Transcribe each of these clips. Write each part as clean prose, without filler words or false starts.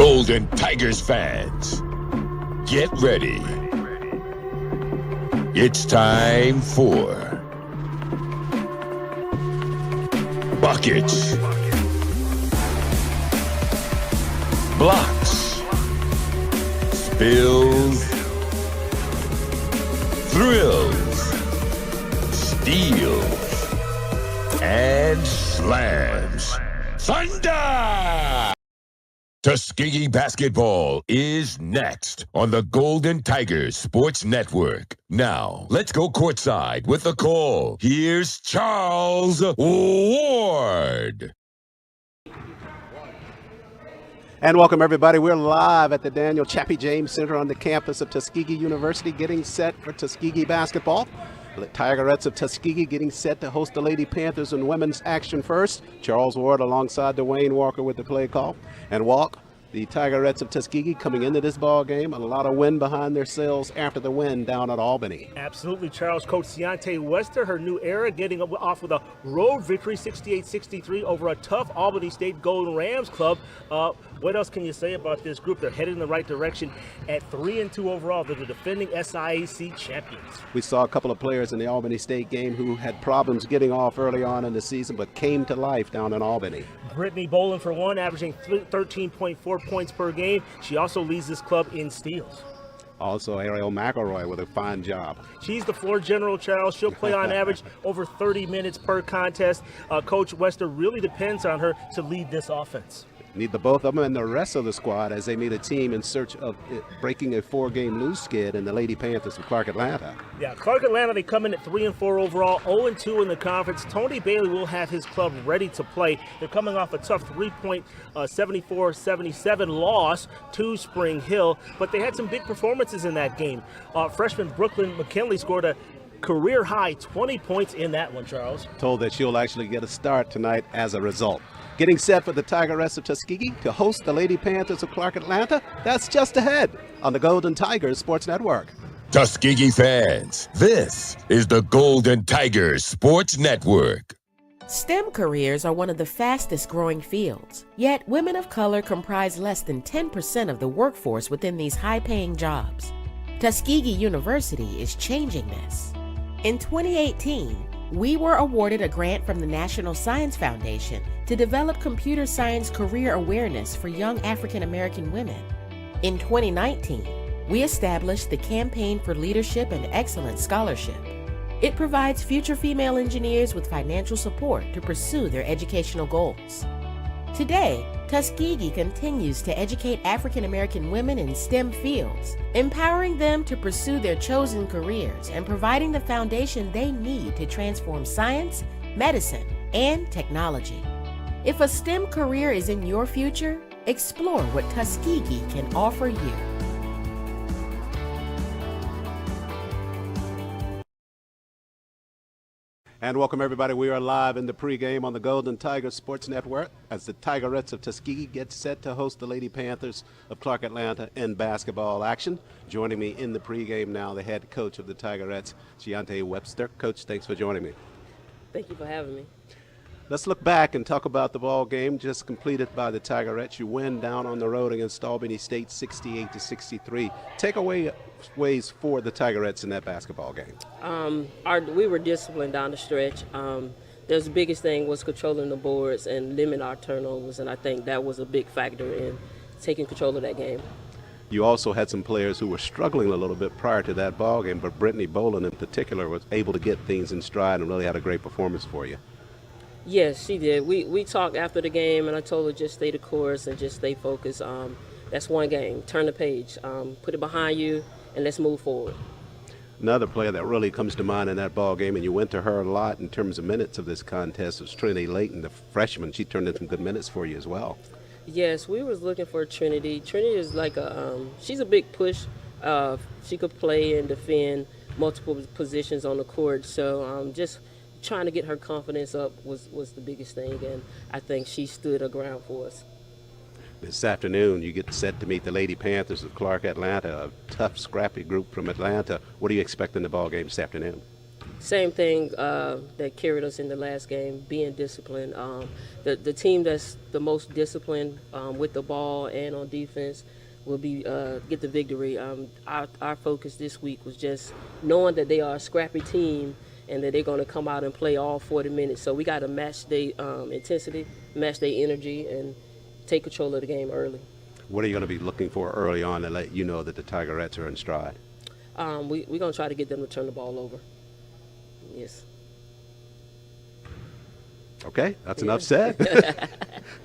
Golden Tigers fans, get ready. It's time for buckets, blocks, spills, thrills, steals, and slams. Thunder! Tuskegee basketball is next on the Golden Tigers Sports Network. Now, let's go courtside with the call. Here's Charles Ward. And welcome, everybody. We're live at the Daniel Chappie James Center on the campus of Tuskegee University, getting set for Tuskegee basketball. The Tigerettes of Tuskegee getting set to host the Lady Panthers in women's action first. Charles Ward alongside Dwayne Walker with the play call. And Walk, the Tigerettes of Tuskegee coming into this ball game, a lot of wind behind their sails after the win down at Albany. Absolutely, Charles. Coach Ciante Wester, her new era, getting off with a road victory, 68-63 over a tough Albany State Golden Rams club. What else can you say about this group? They're headed in the right direction at 3-2 overall. They're the defending SIAC champions. We saw a couple of players in the Albany State game who had problems getting off early on in the season, but came to life down in Albany. Brittany Boland, for one, averaging 13.4 points per game. She also leads this club in steals. Also, Ariel McElroy with a fine job. She's the floor general, Charles. She'll play on average over 30 minutes per contest. Coach Wester really depends on her to lead this offense. Need the both of them and the rest of the squad as they meet a team in search of breaking a 4-game lose skid in the Lady Panthers of Clark Atlanta. Yeah, Clark Atlanta, they come in at 3-4 overall, 0-2 in the conference. Tony Bailey will have his club ready to play. They're coming off a tough 74-77 loss to Spring Hill, but they had some big performances in that game. Freshman Brooklyn McKinley scored a career-high 20 points in that one, Charles. Told that she'll actually get a start tonight as a result. Getting set for the Tigerettes of Tuskegee to host the Lady Panthers of Clark Atlanta. That's just ahead on the Golden Tigers Sports Network. Tuskegee fans, this is the Golden Tigers Sports Network. STEM careers are one of the fastest growing fields, yet women of color comprise less than 10% of the workforce within these high-paying jobs. Tuskegee University is changing this. In 2018, we were awarded a grant from the National Science Foundation to develop computer science career awareness for young African American women. In 2019, we established the Campaign for Leadership and Excellence Scholarship. It provides future female engineers with financial support to pursue their educational goals. Today, Tuskegee continues to educate African American women in STEM fields, empowering them to pursue their chosen careers and providing the foundation they need to transform science, medicine, and technology. If a STEM career is in your future, explore what Tuskegee can offer you. And welcome, everybody. We are live in the pregame on the Golden Tigers Sports Network as the Tigerettes of Tuskegee get set to host the Lady Panthers of Clark Atlanta in basketball action. Joining me in the pregame now, the head coach of the Tigerettes, Ciante Wester. Coach, thanks for joining me. Thank you for having me. Let's look back and talk about the ball game just completed by the Tigerettes. You win down on the road against Albany State 68-63. Takeaways for the Tigerettes in that basketball game. We were disciplined down the stretch. The biggest thing was controlling the boards and limiting our turnovers, and I think that was a big factor in taking control of that game. You also had some players who were struggling a little bit prior to that ball game, but Brittany Boland in particular was able to get things in stride and really had a great performance for you. Yes, she did. We talked after the game, and I told her just stay the course and just stay focused. That's one game. Turn the page. Put it behind you, and let's move forward. Another player that really comes to mind in that ball game, and you went to her a lot in terms of minutes of this contest, was Trinity Layton, the freshman. She turned in some good minutes for you as well. Yes, we was looking for Trinity. Trinity is like she's a big push. She could play and defend multiple positions on the court. So just trying to get her confidence up was the biggest thing, and I think she stood her ground for us. This afternoon, you get set to meet the Lady Panthers of Clark Atlanta, a tough, scrappy group from Atlanta. What do you expect in the ball game this afternoon? Same thing that carried us in the last game, being disciplined. The team that's the most disciplined with the ball and on defense will be get the victory. Our focus this week was just knowing that they are a scrappy team and that they're going to come out and play all 40 minutes. So we got to match their intensity, match their energy, and take control of the game early. What are you going to be looking for early on to let you know that the Tigerettes are in stride? We're going to try to get them to turn the ball over. Yes. Okay, that's enough said.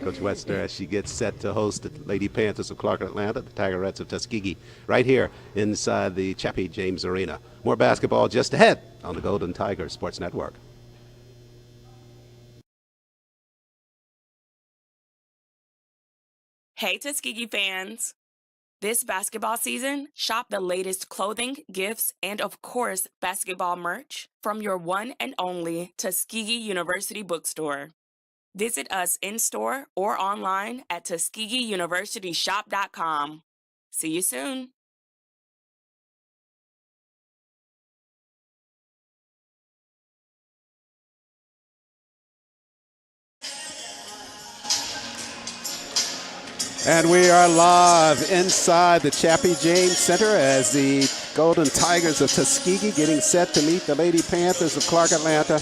Coach Wester, as she gets set to host the Lady Panthers of Clark Atlanta, the Tigerettes of Tuskegee, right here inside the Chappie James Arena. More basketball just ahead on the Golden Tigers Sports Network. Hey Tuskegee fans! This basketball season, shop the latest clothing, gifts, and of course, basketball merch from your one and only Tuskegee University Bookstore. Visit us in-store or online at TuskegeeUniversityShop.com. See you soon! And we are live inside the Chappie James Center as the Golden Tigers of Tuskegee getting set to meet the Lady Panthers of Clark Atlanta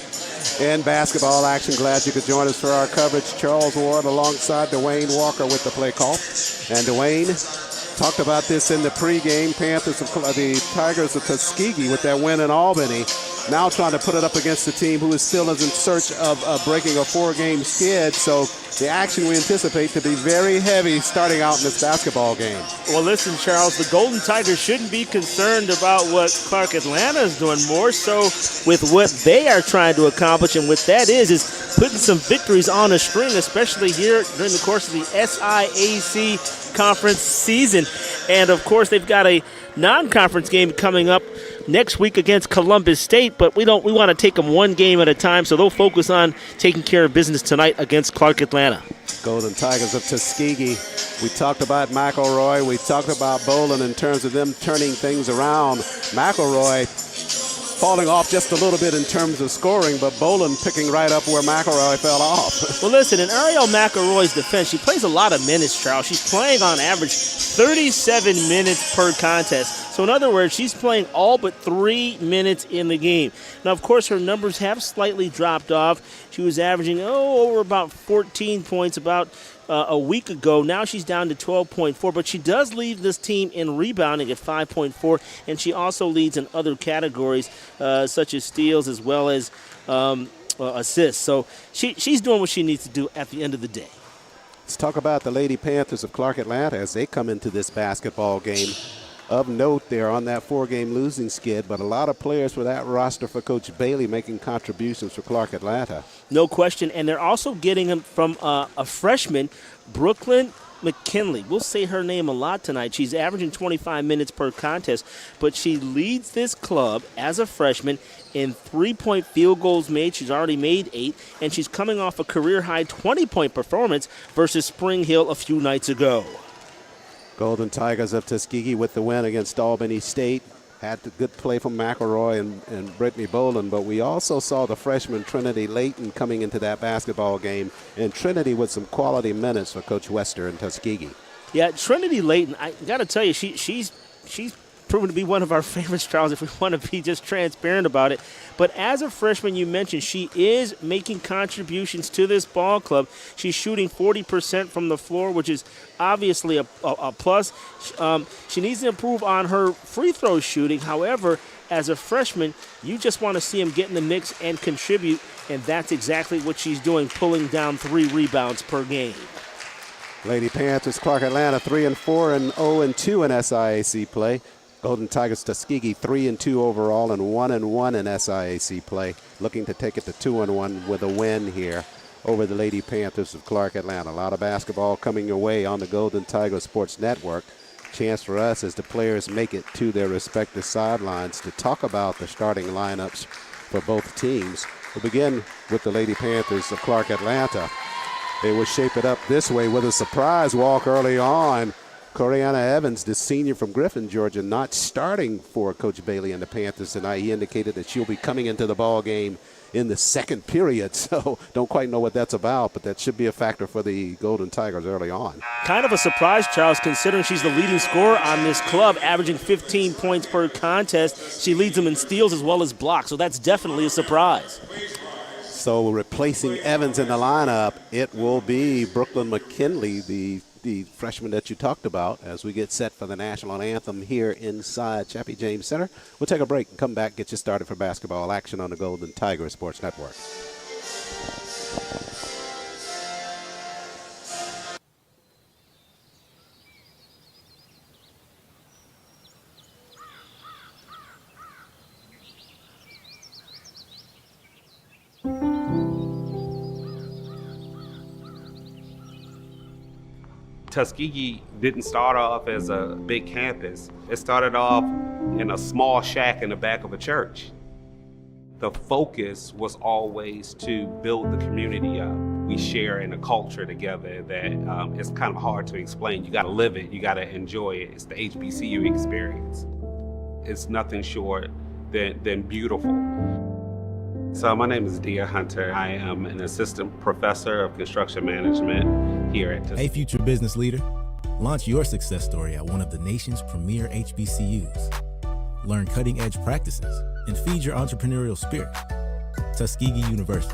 in basketball action. Glad you could join us for our coverage. Charles Ward alongside Dwayne Walker with the play call. And Dwayne talked about this in the pregame. The Tigers of Tuskegee with that win in Albany, now trying to put it up against the team who is still in search of breaking a 4-game skid. So the action we anticipate to be very heavy starting out in this basketball game. Well, listen, Charles, the Golden Tigers shouldn't be concerned about what Clark Atlanta is doing, more so with what they are trying to accomplish, and what that is putting some victories on a string, especially here during the course of the SIAC conference season. And, of course, they've got a non-conference game coming up next week against Columbus State, but we want to take them one game at a time, so they'll focus on taking care of business tonight against Clark Atlanta. Golden Tigers of Tuskegee. We talked about McElroy. We talked about Boland in terms of them turning things around. McElroy falling off just a little bit in terms of scoring, but Boland picking right up where McElroy fell off. Well, listen, in Ariel McElroy's defense, she plays a lot of minutes, Charles. She's playing on average 37 minutes per contest. So in other words, she's playing all but 3 minutes in the game. Now, of course, her numbers have slightly dropped off. She was averaging, over about 14 points about a week ago. Now she's down to 12.4, but she does lead this team in rebounding at 5.4, and she also leads in other categories such as steals as well as assists. So she's doing what she needs to do at the end of the day. Let's talk about the Lady Panthers of Clark Atlanta as they come into this basketball game. Of note, they're on that 4-game losing skid, but a lot of players for that roster for Coach Bailey making contributions for Clark Atlanta. No question, and they're also getting them from a freshman, Brooklyn McKinley. We'll say her name a lot tonight. She's averaging 25 minutes per contest, but she leads this club as a freshman in 3-point field goals made. She's already made 8, and she's coming off a career-high 20-point performance versus Spring Hill a few nights ago. Golden Tigers of Tuskegee with the win against Albany State. Had the good play from McElroy and Brittany Boland, but we also saw the freshman Trinity Layton coming into that basketball game, and Trinity with some quality minutes for Coach Wester in Tuskegee. Yeah, Trinity Layton, I got to tell you, she's proven to be one of our favorites, Charles, if we want to be just transparent about it. But as a freshman, you mentioned, she is making contributions to this ball club. She's shooting 40% from the floor, which is obviously a plus. She needs to improve on her free throw shooting. However, as a freshman, you just want to see him get in the mix and contribute, and that's exactly what she's doing, pulling down 3 rebounds per game. Lady Panthers, Clark Atlanta, 3-4 and 0-2 in SIAC play. Golden Tigers Tuskegee 3-2 overall and 1-1 in SIAC play. Looking to take it to 2-1 with a win here over the Lady Panthers of Clark Atlanta. A lot of basketball coming your way on the Golden Tigers Sports Network. Chance for us as the players make it to their respective sidelines to talk about the starting lineups for both teams. We'll begin with the Lady Panthers of Clark Atlanta. They will shape it up this way with a surprise walk early on. Coriana Evans, the senior from Griffin, Georgia, not starting for Coach Bailey and the Panthers tonight. He indicated that she'll be coming into the ball game in the second period, so don't quite know what that's about, but that should be a factor for the Golden Tigers early on. Kind of a surprise, Charles, considering she's the leading scorer on this club, averaging 15 points per contest. She leads them in steals as well as blocks, so that's definitely a surprise. So replacing Evans in the lineup, it will be Brooklyn McKinley, the freshman that you talked about, as we get set for the national anthem here inside Chappie James Center. We'll take a break and come back, get you started for basketball action on the Golden Tigers Sports Network. Tuskegee didn't start off as a big campus. It started off in a small shack in the back of a church. The focus was always to build the community up. We share in a culture together that it's kind of hard to explain. You gotta live it, you gotta enjoy it. It's the HBCU experience. It's nothing short than beautiful. So my name is Dia Hunter. I am an assistant professor of construction management here at Tuskegee. Hey, future business leader, launch your success story at one of the nation's premier HBCUs. Learn cutting-edge practices and feed your entrepreneurial spirit. Tuskegee University.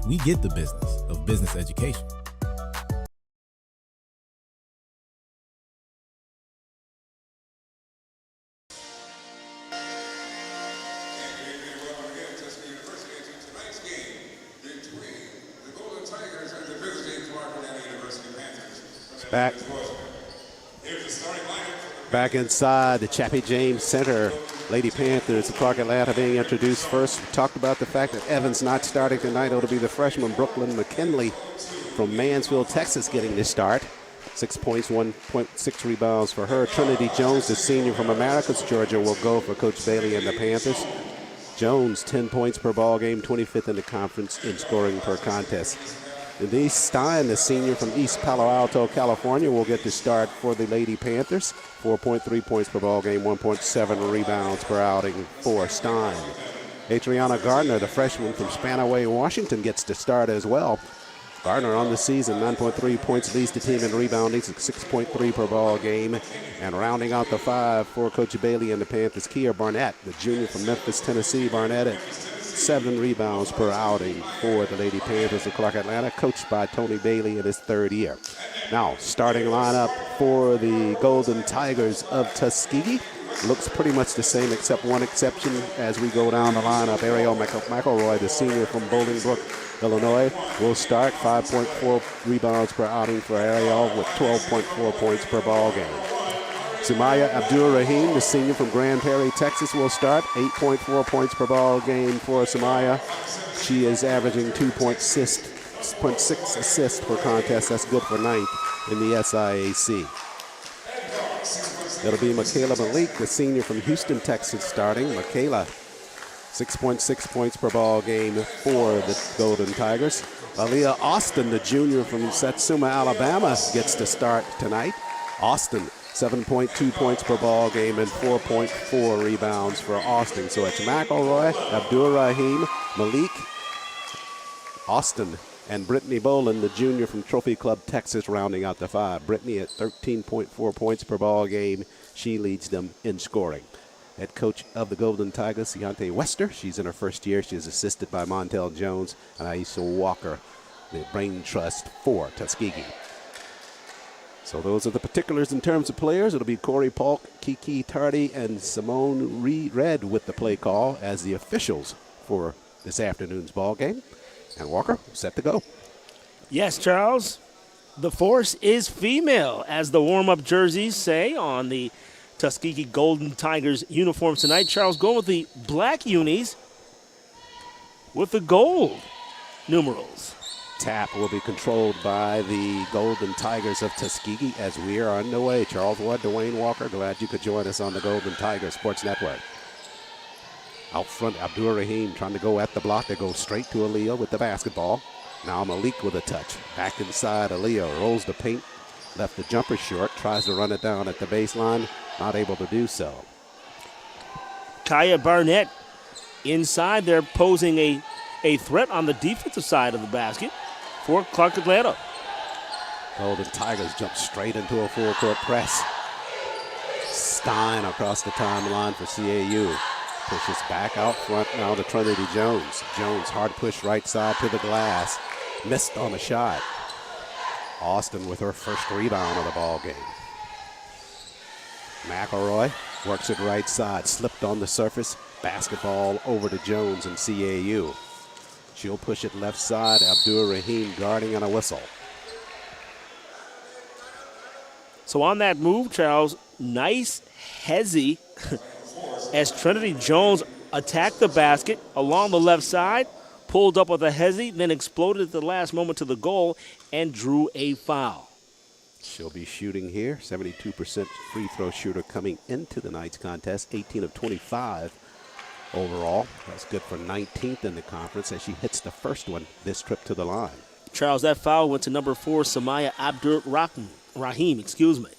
We get the business of business education. Back inside the Chappie James Center, Lady Panthers of Clark Atlanta being introduced first. We talked about the fact that Evans not starting tonight. It'll be the freshman Brooklyn McKinley from Mansfield, Texas, getting this start. 6 points, 1.6 rebounds for her. Trinity Jones, the senior from Americus, Georgia, will go for Coach Bailey and the Panthers. Jones, 10 points per ball game, 25th in the conference in scoring per contest. Denise Stein, the senior from East Palo Alto, California, will get the start for the Lady Panthers. 4.3 points per ball game, 1.7 rebounds per outing for Stein. Adriana Gardner, the freshman from Spanaway, Washington, gets the start as well. Gardner on the season, 9.3 points, leads the team in rebounding, 6.3 per ball game. And rounding out the five for Coach Bailey and the Panthers, Kia Barnett, the junior from Memphis, Tennessee. Barnett at 7 rebounds per outing for the Lady Panthers of Clark Atlanta, coached by Tony Bailey in his third year. Now, starting lineup for the Golden Tigers of Tuskegee. Looks pretty much the same except one exception as we go down the lineup. Ariel McElroy, the senior from Bolingbrook, Illinois, will start. 5.4 rebounds per outing for Ariel with 12.4 points per ball game. Sumaya Abdul-Rahim, the senior from Grand Prairie, Texas, will start. 8.4 points per ball game for Sumaya. She is averaging 2.6 assists per contest. That's good for 9th in the SIAC. It'll be Michaela Malik, the senior from Houston, Texas, starting. Michaela, 6.6 points per ball game for the Golden Tigers. Aaliyah Austin, the junior from Satsuma, Alabama, gets to start tonight. Austin, 7.2 points per ball game and 4.4 rebounds for Austin. So it's McElroy, Abdul-Rahim, Malik, Austin, and Brittany Boland, the junior from Trophy Club, Texas, rounding out the five. Brittany at 13.4 points per ball game. She leads them in scoring. Head coach of the Golden Tigers, Deontay Wester. She's in her first year. She is assisted by Montel Jones and Aisha Walker, the brain trust for Tuskegee. So those are the particulars in terms of players. It'll be Corey Polk, Kiki Tardy, and Simone Red with the play call as the officials for this afternoon's ball game. And Walker, set to go. Yes, Charles. The force is female, as the warm-up jerseys say on the Tuskegee Golden Tigers uniforms tonight. Charles, going with the black unis with the gold numerals. Tap will be controlled by the Golden Tigers of Tuskegee as we are underway. Charles Wood, Dwayne Walker, glad you could join us on the Golden Tigers Sports Network. Out front, Abdul-Rahim trying to go at the block. They go straight to Aaliyah with the basketball. Now Malik with a touch. Back inside, Aaliyah rolls the paint. Left the jumper short. tries to run it down at the baseline, not able to do so. Kaya Barnett inside there posing a threat on the defensive side of the basket for Clark Atlanta. Golden Tigers jump straight into a full court press. Stein across the timeline for CAU. Pushes back out front now to Trinity Jones. Jones hard push right side to the glass. Missed on the shot. Austin with her first rebound of the ball game. McElroy works it right side. Slipped on the surface. Basketball over to Jones and CAU. She'll push it left side. Abdur Rahim guarding on a whistle. So on that move, Charles, nice hezzy as Trinity Jones attacked the basket along the left side, pulled up with a hezzy, then exploded at the last moment to the goal and drew a foul. She'll be shooting here. 72% free throw shooter coming into the night's contest. 18 of 25 overall. That's good for 19th in the conference as she hits the first one this trip to the line. Charles, that foul went to number 4, Samaya Rahim, excuse me.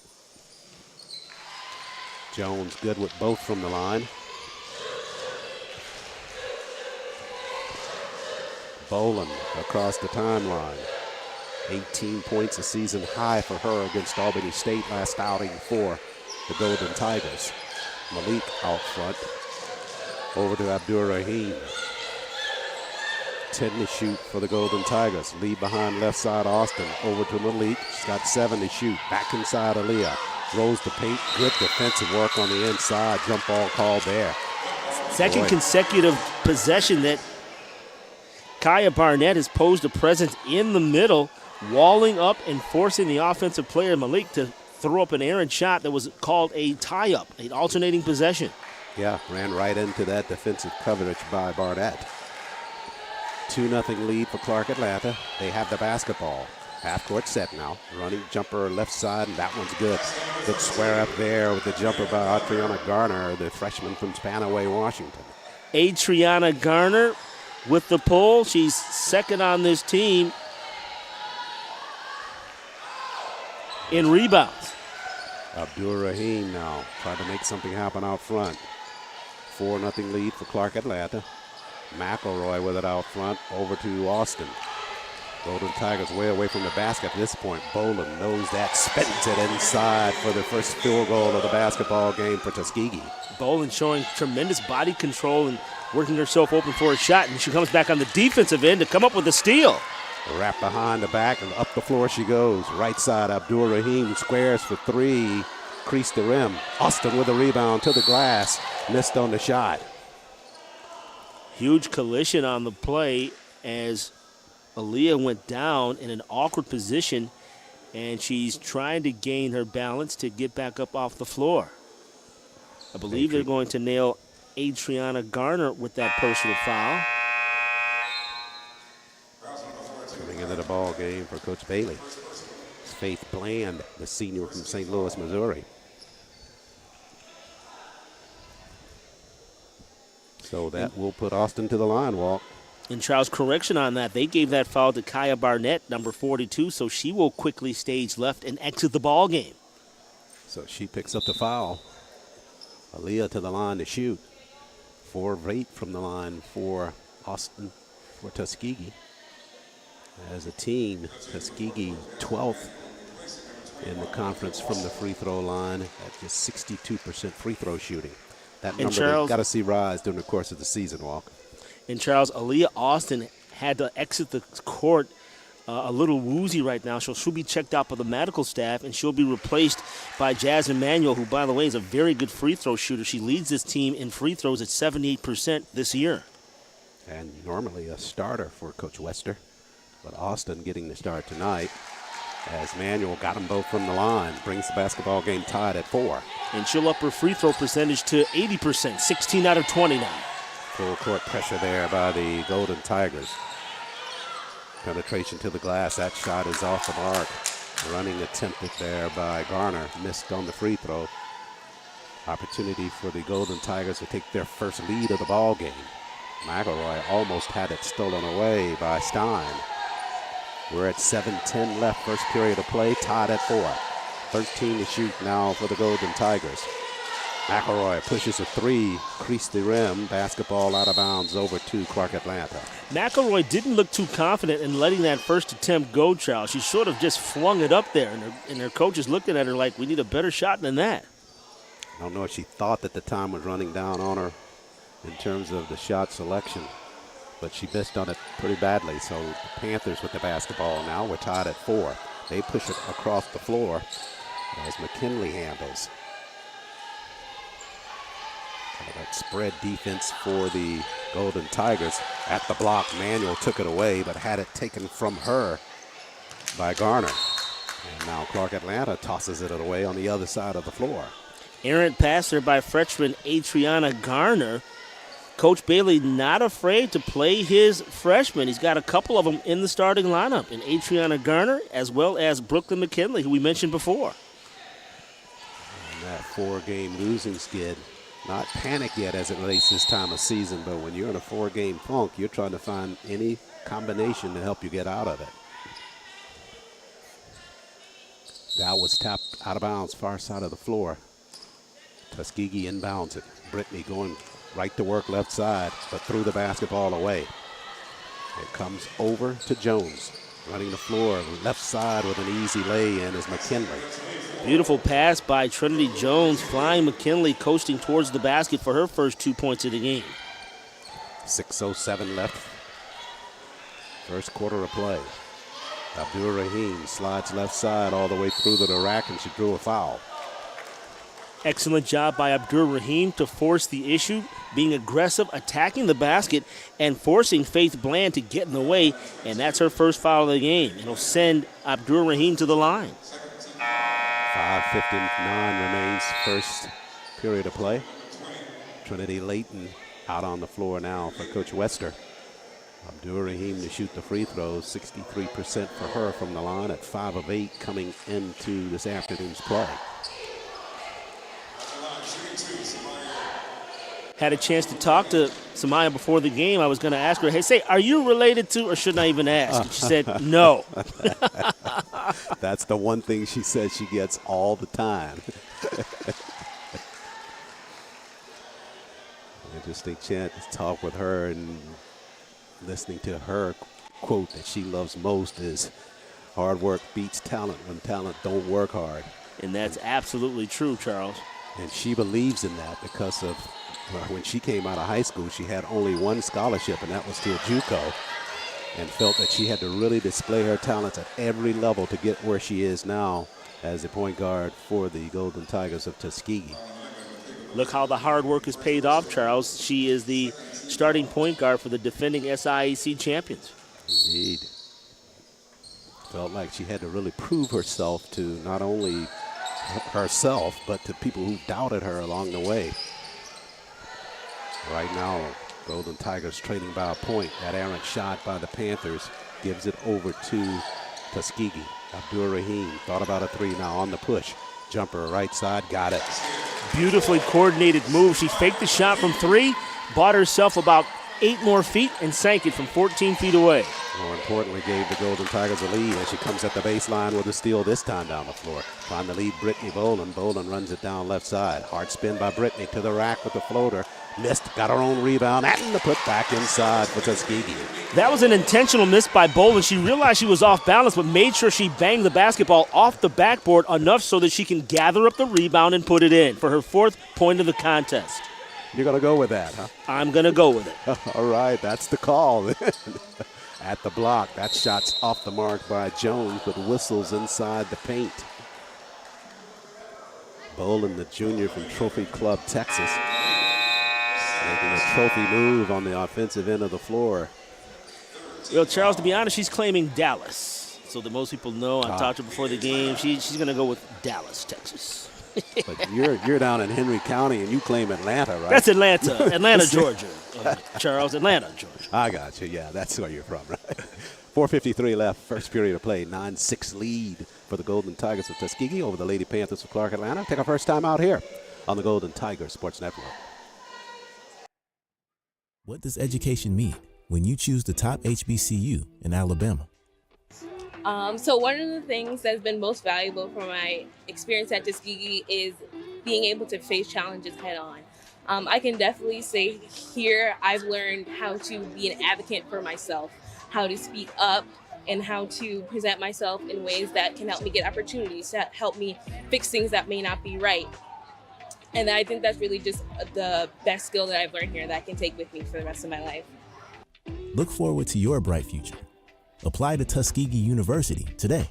Jones good with both from the line. Boland across the timeline. 18 points, a season high for her against Albany State last outing for the Golden Tigers. Malik out front. Over to Abdur Rahim. 10 to shoot for the Golden Tigers. Lead behind left side Austin. Over to Malik. She's got 7 to shoot. Back inside Aaliyah. Rolls the paint. Good defensive work on the inside. Jump ball called there. Second consecutive possession that Kaya Barnett has posed a presence in the middle, walling up and forcing the offensive player Malik to throw up an errant shot that was called a tie-up, an alternating possession. Yeah, ran right into that defensive coverage by Barnett. 2-0 lead for Clark Atlanta. They have the basketball. Half court set now. Running jumper left side, and that one's good. Good square up there with the jumper by Adriana Garner, the freshman from Spanaway, Washington. Adriana Garner with the pull. She's second on this team in rebounds. Abdur Rahim now trying to make something happen out front. 4-0 lead for Clark Atlanta. McElroy with it out front, over to Austin. Golden Tigers way away from the basket at this point. Boland knows that, spins it inside for the first field goal of the basketball game for Tuskegee. Boland showing tremendous body control and working herself open for a shot, and she comes back on the defensive end to come up with a steal. Wrap behind the back and up the floor she goes. Right side, Abdur Rahim squares for 3. Crease the rim. Austin with a rebound to the glass. Missed on the shot. Huge collision on the play as Aaliyah went down in an awkward position, and she's trying to gain her balance to get back up off the floor. I believe they're going to nail Adriana Garner with that personal foul. Coming into the ball game for Coach Bailey. Faith Bland, the senior from St. Louis, Missouri. So that will put Austin to the line, Walt. And Charles, correction on that. They gave that foul to Kaya Barnett, number 42, so she will quickly stage left and exit the ball game. So she picks up the foul. Aaliyah to the line to shoot. 4 of 8 from the line for Austin, for Tuskegee. As a team, Tuskegee 12th in the conference from the free throw line at just 62% free throw shooting. That number they've got to see rise during the course of the season, Walk. And Charles, Aaliyah Austin had to exit the court a little woozy right now. She'll be checked out by the medical staff, and she'll be replaced by Jasmine Manuel, who, by the way, is a very good free throw shooter. She leads this team in free throws at 78% this year. And normally a starter for Coach Wester. But Austin getting the start tonight as Manuel got them both from the line. Brings the basketball game tied at 4. And she'll up her free throw percentage to 80%, 16 out of 20 now. Full court pressure there by the Golden Tigers. Penetration to the glass. That shot is off the mark. Running attempted there by Garner. Missed on the free throw. Opportunity for the Golden Tigers to take their first lead of the ball game. McElroy almost had it stolen away by Stein. We're at 7:10 left, first period of play, tied at 4. 13 to shoot now for the Golden Tigers. McElroy pushes a three, creased the rim, basketball out of bounds over to Clark Atlanta. McElroy didn't look too confident in letting that first attempt go, Charles. She sort of just flung it up there, and her coach is looking at her like, we need a better shot than that. I don't know if she thought that the time was running down on her in terms of the shot selection, but she missed on it pretty badly. So the Panthers with the basketball now. We're tied at 4. They push it across the floor as McKinley handles. Kind of that spread defense for the Golden Tigers. At the block, Manuel took it away, but had it taken from her by Garner. And now Clark Atlanta tosses it away on the other side of the floor. Errant passer by freshman Adriana Garner. Coach Bailey not afraid to play his freshmen. He's got a couple of them in the starting lineup, in Adriana Garner as well as Brooklyn McKinley, who we mentioned before. And that 4-game losing skid. Not panic yet as it relates this time of season, but when you're in a 4-game funk, you're trying to find any combination to help you get out of it. That was tapped out of bounds, far side of the floor. Tuskegee inbounds it. Brittany going right to work left side, but threw the basketball away. It comes over to Jones. Running the floor, left side with an easy lay-in is McKinley. Beautiful pass by Trinity Jones, flying McKinley, coasting towards the basket for her first 2 points of the game. 6:07 left. First quarter of play. Abdul Rahim slides left side all the way through to the rack, and she drew a foul. Excellent job by Abdur Rahim to force the issue, being aggressive, attacking the basket, and forcing Faith Bland to get in the way, and that's her first foul of the game. It'll send Abdur Rahim to the line. 5:59 remains, first period of play. Trinity Layton out on the floor now for Coach Wester. Abdur Rahim to shoot the free throws, 63% for her from the line at 5 of 8 coming into this afternoon's play. Had a chance to talk to Samaya before the game. I was going to ask her, hey, say, are you related to, or shouldn't I even ask? And she said, no. That's the one thing she says she gets all the time. Interesting chance to talk with her, and listening to her quote that she loves most is, hard work beats talent when talent don't work hard. And that's absolutely true, Charles. And she believes in that because of when she came out of high school, she had only one scholarship, and that was to a JUCO, and felt that she had to really display her talents at every level to get where she is now as a point guard for the Golden Tigers of Tuskegee. Look how the hard work is paid off, Charles. She is the starting point guard for the defending SIAC champions. Indeed. Felt like she had to really prove herself to not only herself, but to people who doubted her along the way. Right now, Golden Tigers trailing by a point. That errant shot by the Panthers gives it over to Tuskegee. Abdur Rahim thought about a three, now on the push. Jumper right side, got it. Beautifully coordinated move. She faked the shot from 3, bought herself about 8 more feet, and sank it from 14 feet away. More importantly, gave the Golden Tigers a lead as she comes at the baseline with a steal this time down the floor. Trying to lead Brittany Boland. Boland runs it down left side. Hard spin by Brittany to the rack with the floater. Missed, got her own rebound, and the put back inside for Tuskegee. That was an intentional miss by Boland. She realized she was off balance, but made sure she banged the basketball off the backboard enough so that she can gather up the rebound and put it in for her 4th point of the contest. You're going to go with that, huh? I'm going to go with it. All right, that's the call. At the block, that shot's off the mark by Jones, but whistles inside the paint. Boland, the junior from Trophy Club, Texas, making a trophy move on the offensive end of the floor. Well, Charles, to be honest, she's claiming Dallas. So that most people know, I talked to her before the game. She's going to go with Dallas, Texas. But you're down in Henry County, and you claim Atlanta, right? That's Atlanta, Georgia. Charles, Atlanta, Georgia. I got you. Yeah, that's where you're from, right? 4:53 left, first period of play. 9-6 lead for the Golden Tigers of Tuskegee over the Lady Panthers of Clark Atlanta. Take our first time out here on the Golden Tigers Sports Network. What does education mean when you choose the top HBCU in Alabama? So one of the things that's been most valuable from my experience at Tuskegee is being able to face challenges head on. I can definitely say here I've learned how to be an advocate for myself, how to speak up, and how to present myself in ways that can help me get opportunities, that help me fix things that may not be right. And I think that's really just the best skill that I've learned here that I can take with me for the rest of my life. Look forward to your bright future. Apply to Tuskegee University today.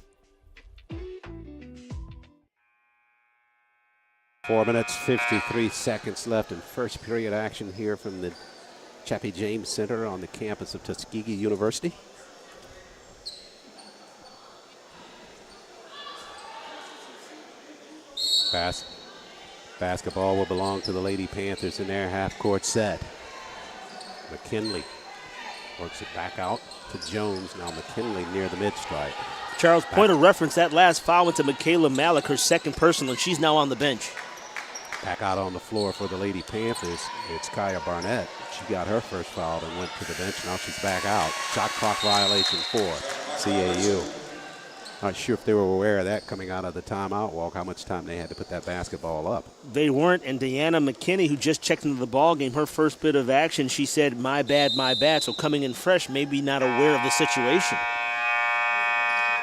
4 minutes, 53 seconds left in first period action here from the Chappie James Center on the campus of Tuskegee University. Basketball will belong to the Lady Panthers in their half-court set. McKinley works it back out to Jones. Now McKinley near the mid-stripe. Charles, point of reference, that last foul went to Michaela Malik, her second personal, and she's now on the bench. Back out on the floor for the Lady Panthers, it's Kaya Barnett. She got her first foul and went to the bench. Now she's back out. Shot clock violation for CAU. Not sure if they were aware of that coming out of the timeout walk, how much time they had to put that basketball up. They weren't, and Deanna McKinney, who just checked into the ball game, her first bit of action, she said, my bad, my bad. So coming in fresh, maybe not aware of the situation.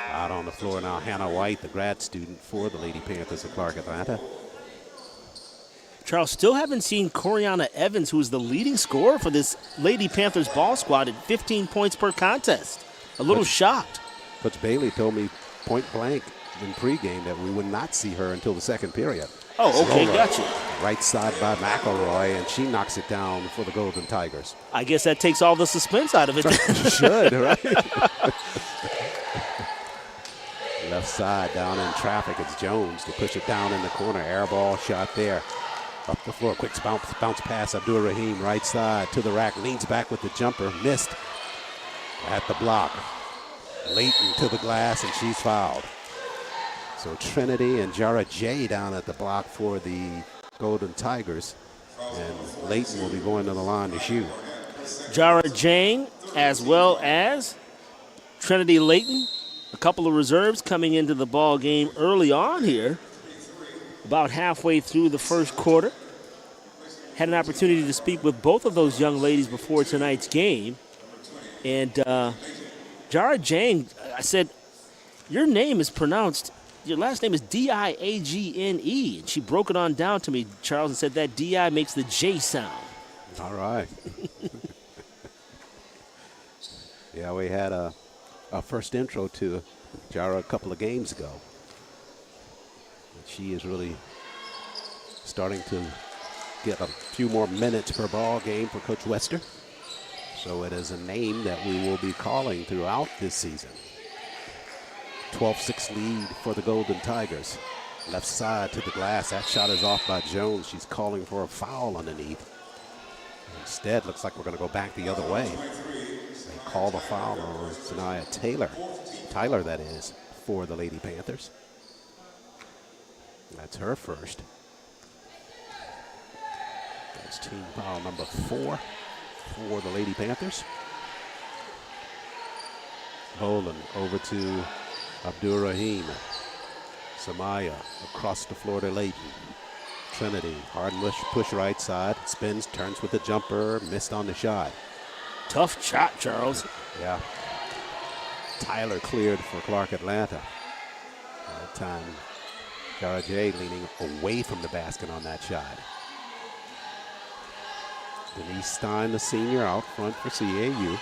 Out on the floor now, Hannah White, the grad student for the Lady Panthers of Clark Atlanta. Charles, still haven't seen Coriana Evans, who is the leading scorer for this Lady Panthers ball squad at 15 points per contest. A little shocked. Coach Bailey told me point blank in pregame that we would not see her until the second period. Oh, okay, gotcha. Right side by McElroy, and she knocks it down for the Golden Tigers. I guess that takes all the suspense out of it. Should, right? Left side down in traffic. It's Jones to push it down in the corner. Air ball shot there. Up the floor, quick bounce pass. Abdul Rahim, right side to the rack. Leans back with the jumper. Missed at the block. Layton to the glass, and she's fouled. So Trinity and Jara J down at the block for the Golden Tigers. And Layton will be going to the line to shoot. Jara Jane, as well as Trinity Layton, a couple of reserves coming into the ball game early on here, about halfway through the first quarter. Had an opportunity to speak with both of those young ladies before tonight's game. And Jara Jane, I said, your name is pronounced, your last name is D-I-A-G-N-E. And she broke it on down to me, Charles, and said that D-I makes the J sound. All right. Yeah, we had a first intro to Jara a couple of games ago. She is really starting to get a few more minutes per ball game for Coach Wester. So it is a name that we will be calling throughout this season. 12-6 lead for the Golden Tigers. Left side to the glass. That shot is off by Jones. She's calling for a foul underneath. Instead, looks like we're going to go back the other way. They call the foul on Sanaya Tyler, that is, for the Lady Panthers. That's her first. That's team foul number 4 for the Lady Panthers. Boland over to Abdul Rahim. Samaya across the floor to Layton. Trinity, hard push right side, spins, turns with the jumper, missed on the shot. Tough shot, Charles. Yeah. Tyler cleared for Clark Atlanta. That time, Jara J leaning away from the basket on that shot. Denise Stein, the senior, out front for CAU.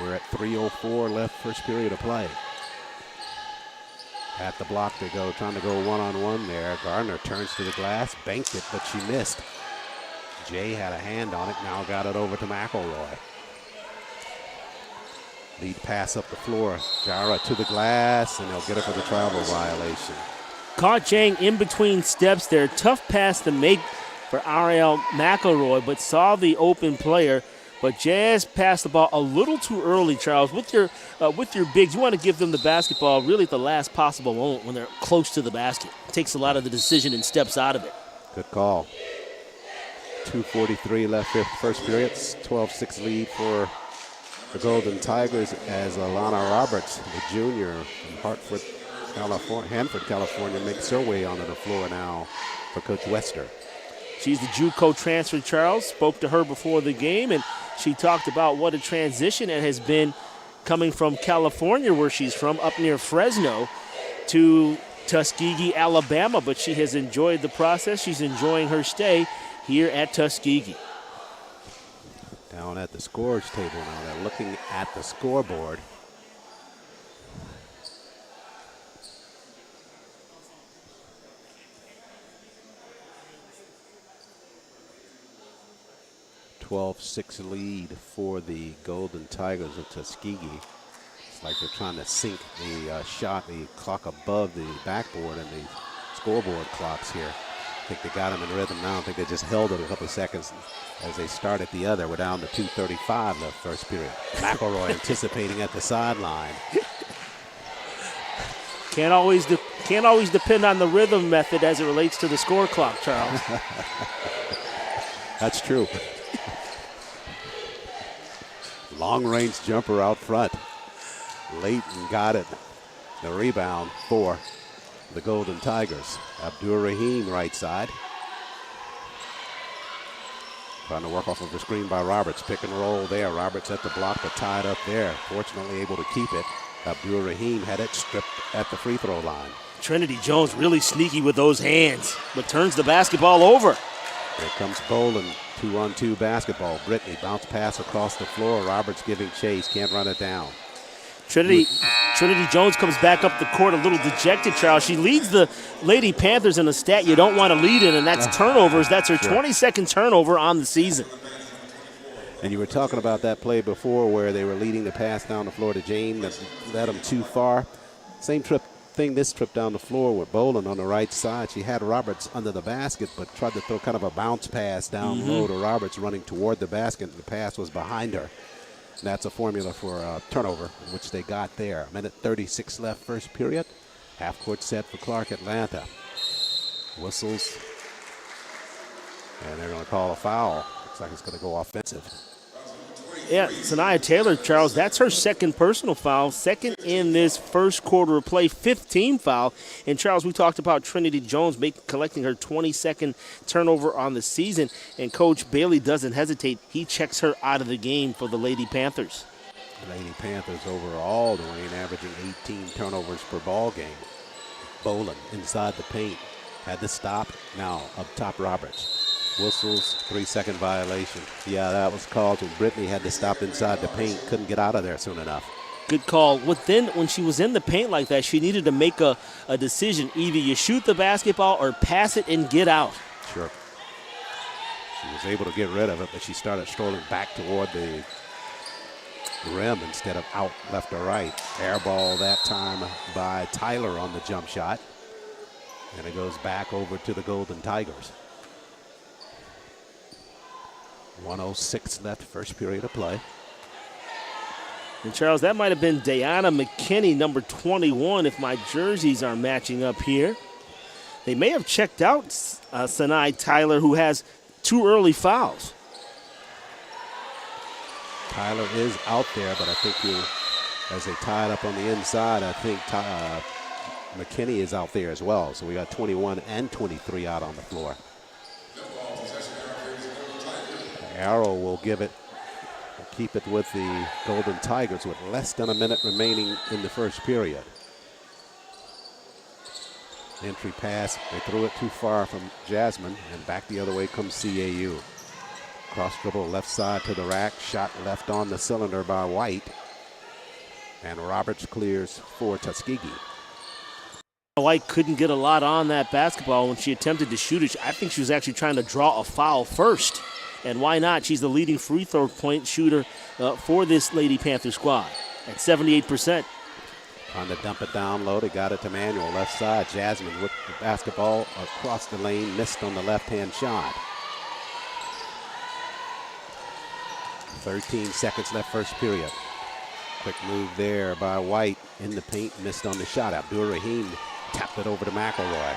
We're at 3:04 left, first period of play. At the block they go, trying to go one-on-one there. Gardner turns to the glass, banked it, but she missed. Jay had a hand on it, now got it over to McElroy. Lead pass up the floor. Jara to the glass, and they'll get her for the travel violation. Caught Jang in between steps there. Tough pass to make for Ariel McElroy, but saw the open player. But Jazz passed the ball a little too early, Charles. With your bigs, you want to give them the basketball really at the last possible moment when they're close to the basket. It takes a lot of the decision and steps out of it. Good call. 2:43 left first period. 12-6 lead for the Golden Tigers as Alana Roberts, the junior from Hanford, California, makes her way onto the floor now for Coach Wester. She's the JUCO transfer, Charles. Spoke to her before the game, and she talked about what a transition it has been coming from California, where she's from, up near Fresno, to Tuskegee, Alabama. But she has enjoyed the process. She's enjoying her stay here at Tuskegee. Down at the scores table now. They're looking at the scoreboard. (12-6) lead for the Golden Tigers of Tuskegee. It's like they're trying to sync the the clock above the backboard and the scoreboard clocks here. I think they got them in rhythm now. I think they just held it a couple of seconds as they start at the other. We're down to 2:35 left first period. McElroy anticipating at the sideline. Can't always depend on the rhythm method as it relates to the score clock, Charles. That's true. Long-range jumper out front. Layton got it. The rebound for the Golden Tigers. Abdur-Rahim right side. Trying to work off of the screen by Roberts. Pick and roll there. Roberts at the block, but tied up there. Fortunately able to keep it. Abdur-Rahim had it stripped at the free throw line. Trinity Jones really sneaky with those hands, but turns the basketball over. Here comes Boland. 2-on-2 basketball. Brittany bounce pass across the floor. Roberts giving chase. Can't run it down. Trinity Jones comes back up the court a little dejected, Charles. She leads the Lady Panthers in a stat you don't want to lead in, and that's turnovers. That's her 22nd turnover on the season. And you were talking about that play before where they were leading the pass down the floor to Jane that led them too far. Same thing this trip down the floor with Boland on the right side. She had Roberts under the basket, but tried to throw kind of a bounce pass down low to Roberts running toward the basket. The pass was behind her. And that's a formula for turnover, which they got there. 1:36 left first period. Half court set for Clark Atlanta. Whistles. And they're going to call a foul. Looks like it's going to go offensive. Yeah, Sanaya Taylor, Charles, that's her second personal foul, second in this first quarter of play, 15 foul. And, Charles, we talked about Trinity Jones collecting her 22nd turnover on the season, and Coach Bailey doesn't hesitate. He checks her out of the game for the Lady Panthers. The Lady Panthers overall, Dwayne, averaging 18 turnovers per ball game. Boland inside the paint, had to stop. Now up top, Roberts. Whistles, 3-second violation. Yeah, that was called when Brittany had to stop inside the paint. Couldn't get out of there soon enough. Good call. When she was in the paint like that, she needed to make a decision. Either you shoot the basketball or pass it and get out. Sure. She was able to get rid of it, but she started strolling back toward the rim instead of out left or right. Air ball that time by Tyler on the jump shot. And it goes back over to the Golden Tigers. 1:06 left, first period of play. And, Charles, that might have been Diana McKinney, number 21, if my jerseys are matching up here. They may have checked out Sanai Tyler, who has 2 early fouls. Tyler is out there, but I think as they tie it up on the inside, I think McKinney is out there as well. So we got 21 and 23 out on the floor. Arrow will keep it with the Golden Tigers with less than a minute remaining in the first period. Entry pass, they threw it too far from Jasmine, and back the other way comes CAU. Cross dribble left side to the rack, shot left on the cylinder by White, and Roberts clears for Tuskegee. White couldn't get a lot on that basketball when she attempted to shoot it. I think she was actually trying to draw a foul first. And why not? She's the leading free throw point shooter for this Lady Panther squad at 78%. Trying to dump it down low. They got it to Manuel, left side. Jasmine with the basketball across the lane, missed on the left-hand shot. 13 seconds left first period. Quick move there by White in the paint, missed on the shot. Abdur-Rahim tapped it over to McElroy.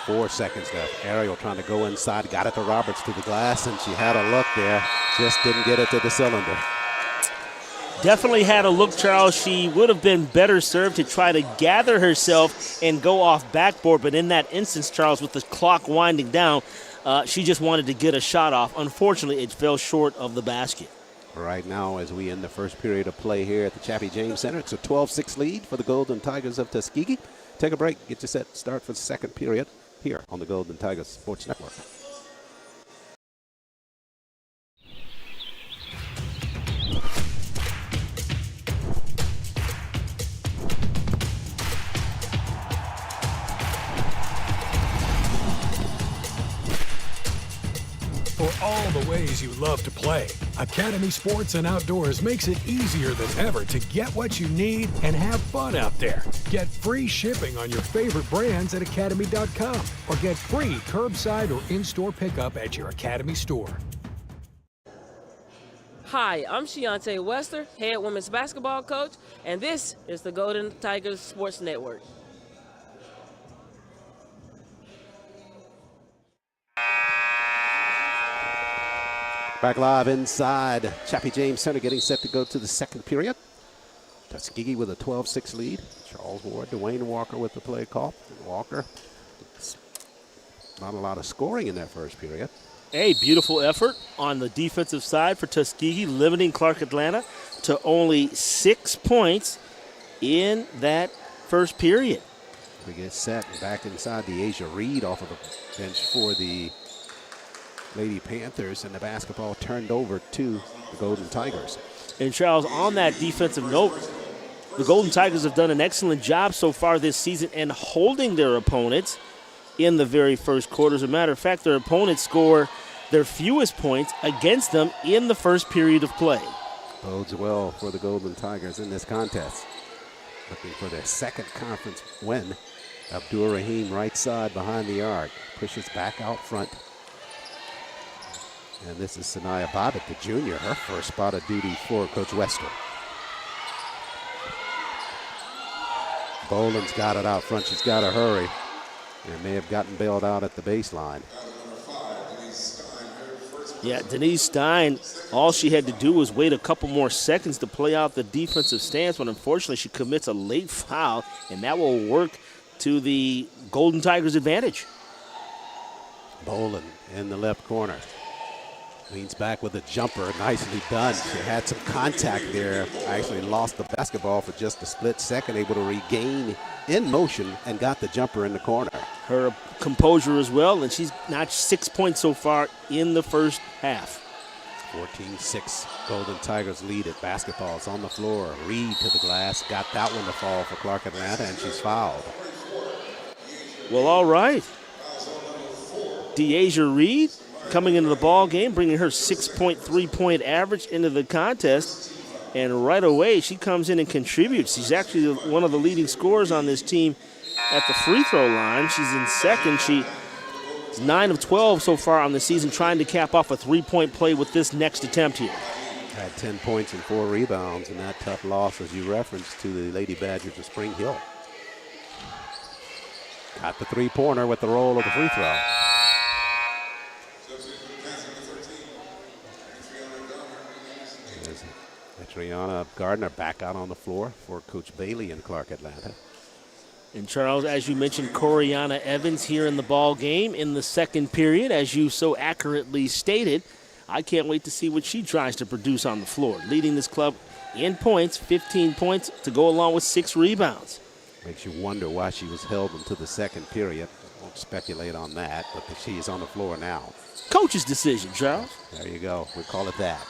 4 seconds left. Ariel trying to go inside, got it to Roberts to the glass, and she had a look there. Just didn't get it to the cylinder. Definitely had a look, Charles. She would have been better served to try to gather herself and go off backboard. But in that instance, Charles, with the clock winding down, she just wanted to get a shot off. Unfortunately, it fell short of the basket. Right now, as we end the first period of play here at the Chappie James Center, it's a 12-6 lead for the Golden Tigers of Tuskegee. Take a break, get you set, start for the second period here on the Golden Tigers Sports Network. For all the ways you love to play, Academy Sports and Outdoors makes it easier than ever to get what you need and have fun out there. Get free shipping on your favorite brands at academy.com or get free curbside or in-store pickup at your Academy store. Hi, I'm Shiante Wester, head women's basketball coach, and this is the Golden Tigers Sports Network. Back live inside Chappie James Center, getting set to go to the second period. Tuskegee with a 12-6 lead. Charles Ward, Dwayne Walker with the play call. Walker, not a lot of scoring in that first period. A beautiful effort on the defensive side for Tuskegee, limiting Clark Atlanta to only 6 points in that first period. We get set back inside the Asia Reed off of the bench for the Lady Panthers, and the basketball turned over to the Golden Tigers. And Charles, on that defensive note, the Golden Tigers have done an excellent job so far this season in holding their opponents in the very first quarter. As a matter of fact, their opponents score their fewest points against them in the first period of play. Bodes well for the Golden Tigers in this contest. Looking for their second conference win. Abdur Rahim right side behind the arc. Pushes back out front. And this is Sanaya Bobbitt, the junior, her first spot of duty for Coach Wester. Boland's got it out front. She's got to hurry. And may have gotten bailed out at the baseline. Yeah, Denise Stein, all she had to do was wait a couple more seconds to play out the defensive stance, but unfortunately she commits a late foul, and that will work to the Golden Tigers' advantage. Boland in the left corner. Leans back with a jumper, nicely done. She had some contact there. Actually lost the basketball for just a split second, able to regain in motion and got the jumper in the corner. Her composure as well, and she's notched 6 points so far in the first half. 14-6, Golden Tigers lead at basketball. It's on the floor. Reed to the glass, got that one to fall for Clark Atlanta, and she's fouled. Well, all right. Deasia Reed coming into the ball game, bringing her 6.3-point average into the contest. And right away, she comes in and contributes. She's actually one of the leading scorers on this team at the free throw line. She's in second. She's 9 of 12 so far on the season, trying to cap off a three-point play with this next attempt here. Had 10 points and 4 rebounds in that tough loss, as you referenced, to the Lady Badgers of Spring Hill. Got the three-pointer with the roll of the free throw. Triana Gardner back out on the floor for Coach Bailey and Clark Atlanta. And Charles, as you mentioned, Coriana Evans here in the ball game in the second period, as you so accurately stated. I can't wait to see what she tries to produce on the floor, leading this club in points, 15 points to go along with 6 rebounds. Makes you wonder why she was held into the second period. Won't speculate on that, but she is on the floor now. Coach's decision, Charles. There you go. We call it that.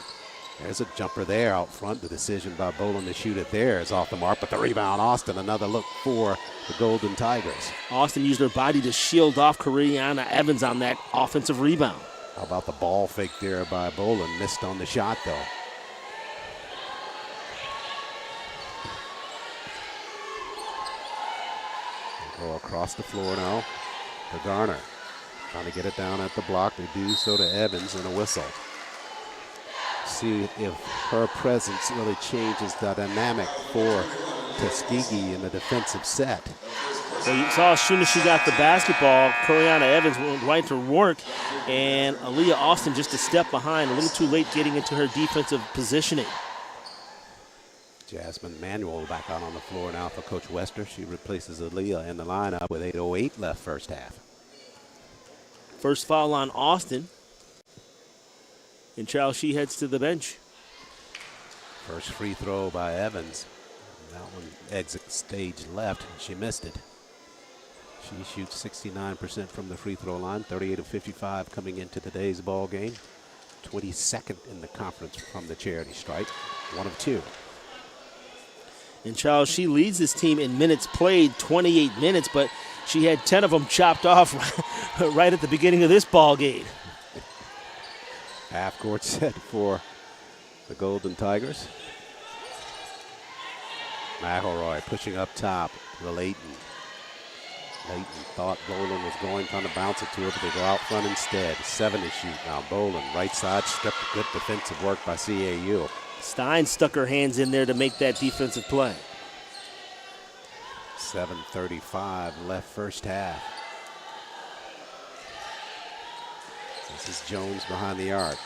There's a jumper there out front. The decision by Boland to shoot it there is off the mark, but the rebound, Austin, another look for the Golden Tigers. Austin used her body to shield off Coriana Evans on that offensive rebound. How about the ball fake there by Boland? Missed on the shot, though. We'll go across the floor now to Garner. Trying to get it down at the block. They do so to Evans, and a whistle. See if her presence really changes the dynamic for Tuskegee in the defensive set. So you saw as soon as she got the basketball, Coriana Evans went right to work, and Aaliyah Austin just a step behind, a little too late getting into her defensive positioning. Jasmine Manuel back out on the floor now for Coach Wester. She replaces Aaliyah in the lineup with 8:08 left first half. First foul on Austin. And Charles, she heads to the bench. First free throw by Evans. That one exit stage left. She missed it. She shoots 69% from the free throw line, 38 of 55 coming into today's ball game. 22nd in the conference from the charity stripe, 1 of 2. And Charles, she leads this team in minutes played, 28 minutes, but she had 10 of them chopped off right at the beginning of this ball game. Half court set for the Golden Tigers. McElroy pushing up top to Layton. Layton thought Boland was trying to bounce it to her, but they go out front instead. 7 to shoot now. Boland, right side, stripped. Good defensive work by CAU. Stein stuck her hands in there to make that defensive play. 7:35 left first half. This is Jones behind the arc.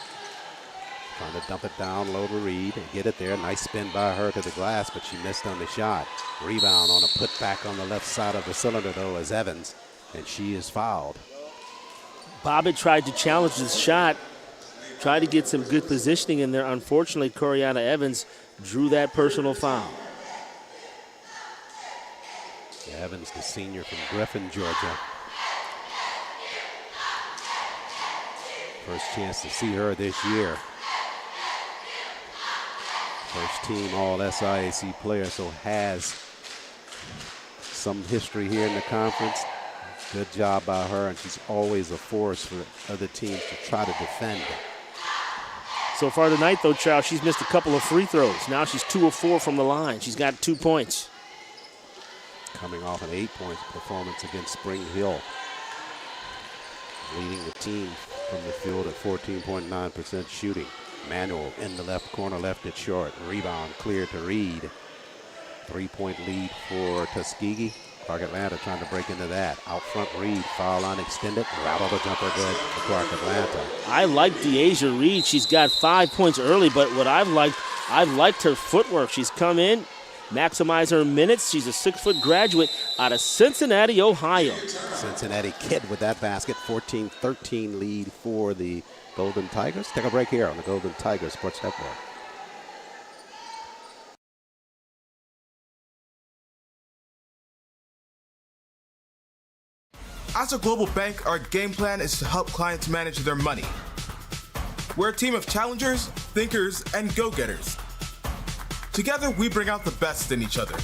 Trying to dump it down low to Reed and get it there. Nice spin by her to the glass, but she missed on the shot. Rebound on a putback on the left side of the cylinder, though, as Evans, and she is fouled. Bobbitt tried to challenge this shot, tried to get some good positioning in there. Unfortunately, Coriana Evans drew that personal foul. Evans, the senior from Griffin, Georgia. First chance to see her this year. First team all SIAC player, so has some history here in the conference. Good job by her, and she's always a force for other teams to try to defend. So far tonight, though, Charles, she's missed a couple of free throws. Now she's 2 of 4 from the line. She's got 2 points. Coming off an 8-point performance against Spring Hill. Leading the team from the field at 14.9% shooting. Manuel in the left corner, left it short. Rebound clear to Reed. 3-point lead for Tuskegee. Clark Atlanta trying to break into that. Out front, Reed, foul line extended. Rattle the jumper good for Clark Atlanta. I like DeAsia Reed. She's got 5 points early, but what I've liked her footwork. She's come in, maximize her minutes. She's a 6-foot graduate out of Cincinnati, Ohio. Cincinnati Kid with that basket. 14-13 lead for the Golden Tigers. Take a break here on the Golden Tigers Sports Network. As a global bank, our game plan is to help clients manage their money. We're a team of challengers, thinkers, and go-getters. Together, we bring out the best in each other.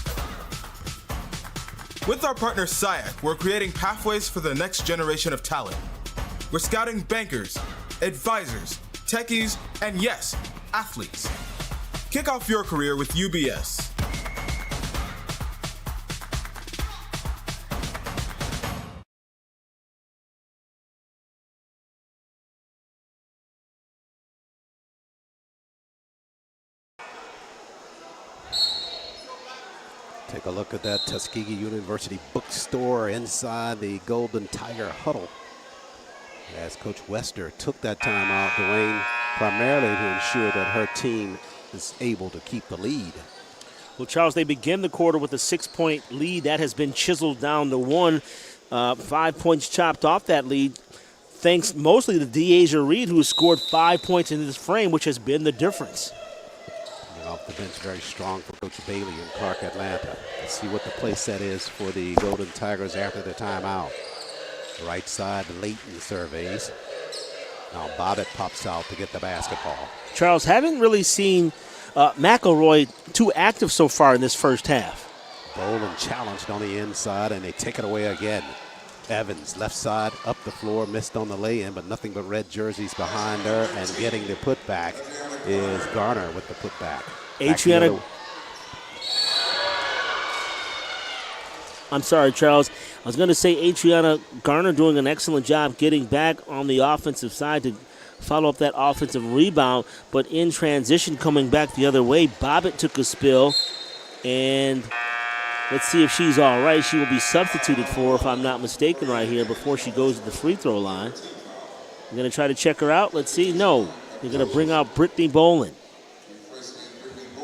With our partner SIAC, we're creating pathways for the next generation of talent. We're scouting bankers, advisors, techies, and yes, athletes. Kick off your career with UBS. Take a look at that Tuskegee University bookstore inside the Golden Tiger huddle. As Coach Wester took that time out, Dwayne, primarily to ensure that her team is able to keep the lead. Well, Charles, they begin the quarter with a 6-point lead. That has been chiseled down to 1. 5 points chopped off that lead, thanks mostly to DeAsia Reed, who has scored 5 points in this frame, which has been the difference. Off the bench, very strong for Coach Bailey and Clark Atlanta. Let's see what the play set is for the Golden Tigers after the timeout. Right side, Layton surveys. Now Bobbitt pops out to get the basketball. Charles, haven't really seen McElroy too active so far in this first half. Boland challenged on the inside, and they take it away again. Evans, left side, up the floor, missed on the lay-in, but nothing but red jerseys behind her, and getting the putback is Garner with the putback. Adriana, I'm sorry, Charles. I was going to say Adriana Garner doing an excellent job getting back on the offensive side to follow up that offensive rebound, but in transition coming back the other way, Bobbitt took a spill, and let's see if she's all right. She will be substituted for, if I'm not mistaken right here, before she goes to the free throw line. They're going to try to check her out. Let's see. No, they're going to bring out Brittany Boland.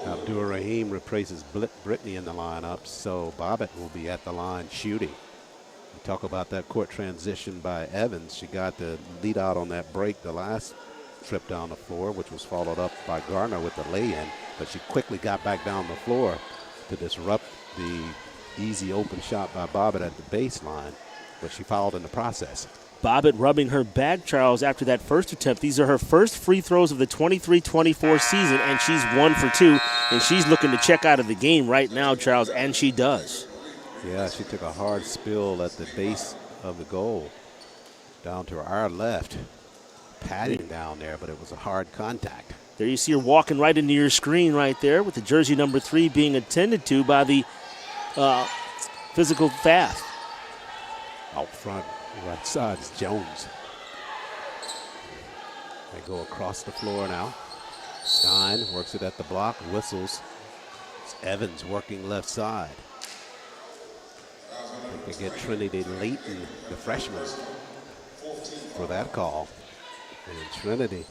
Now Abdul Rahim replaces Brittany in the lineup, so Bobbitt will be at the line shooting. You talk about that court transition by Evans. She got the lead out on that break the last trip down the floor, which was followed up by Garner with the lay-in, but she quickly got back down the floor to disrupt the easy open shot by Bobbitt at the baseline, but she fouled in the process. Bobbitt rubbing her back, Charles, after that first attempt. These are her first free throws of the 23-24 season, and she's 1 for 2, and she's looking to check out of the game right now, Charles, and she does. Yeah, she took a hard spill at the base of the goal down to our left. Padding down there, but it was a hard contact. There you see her walking right into your screen right there with the jersey number 3 being attended to by the physical staff. Out front, right side is Jones. They go across the floor now. Stein works it at the block, whistles. It's Evans working left side. They can get Trinity Layton, the freshman, for that call. And Trinity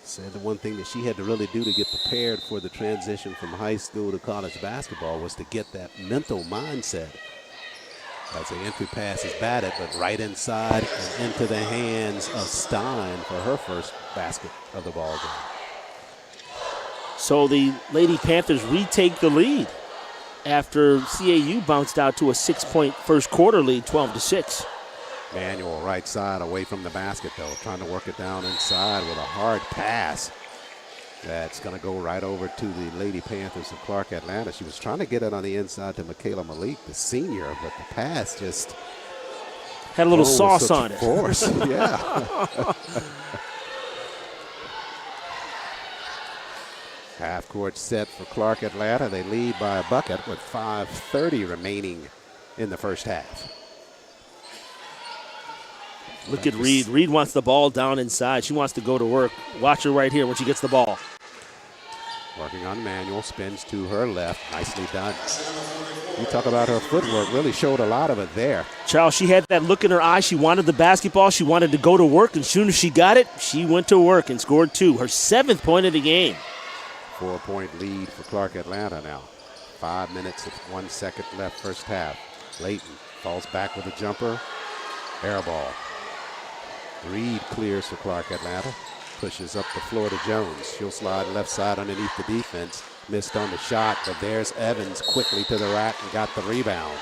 said the one thing that she had to really do to get prepared for the transition from high school to college basketball was to get that mental mindset. As the entry pass is batted, but right inside and into the hands of Stein for her first basket of the ball game. So the Lady Panthers retake the lead after CAU bounced out to a 6-point first quarter lead, 12-6. Manuel right side away from the basket, though, trying to work it down inside with a hard pass. That's going to go right over to the Lady Panthers of Clark Atlanta. She was trying to get it on the inside to Michaela Malik, the senior, but the pass just had a little sauce on it. Force. Yeah. Half court set for Clark Atlanta. They lead by a bucket with 5:30 remaining in the first half. Look at Reed. Reed wants the ball down inside. She wants to go to work. Watch her right here when she gets the ball. Working on Manuel, spins to her left. Nicely done. You talk about her footwork, really showed a lot of it there. Charles, she had that look in her eye. She wanted the basketball. She wanted to go to work. And as soon as she got it, she went to work and scored 2. Her 7th point of the game. 4-point lead for Clark Atlanta now. 5 minutes and 1 second left first half. Layton falls back with a jumper. Air ball. Reed clears for Clark Atlanta. Pushes up the floor to Jones. She'll slide left side underneath the defense. Missed on the shot, but there's Evans quickly to the rack and got the rebound.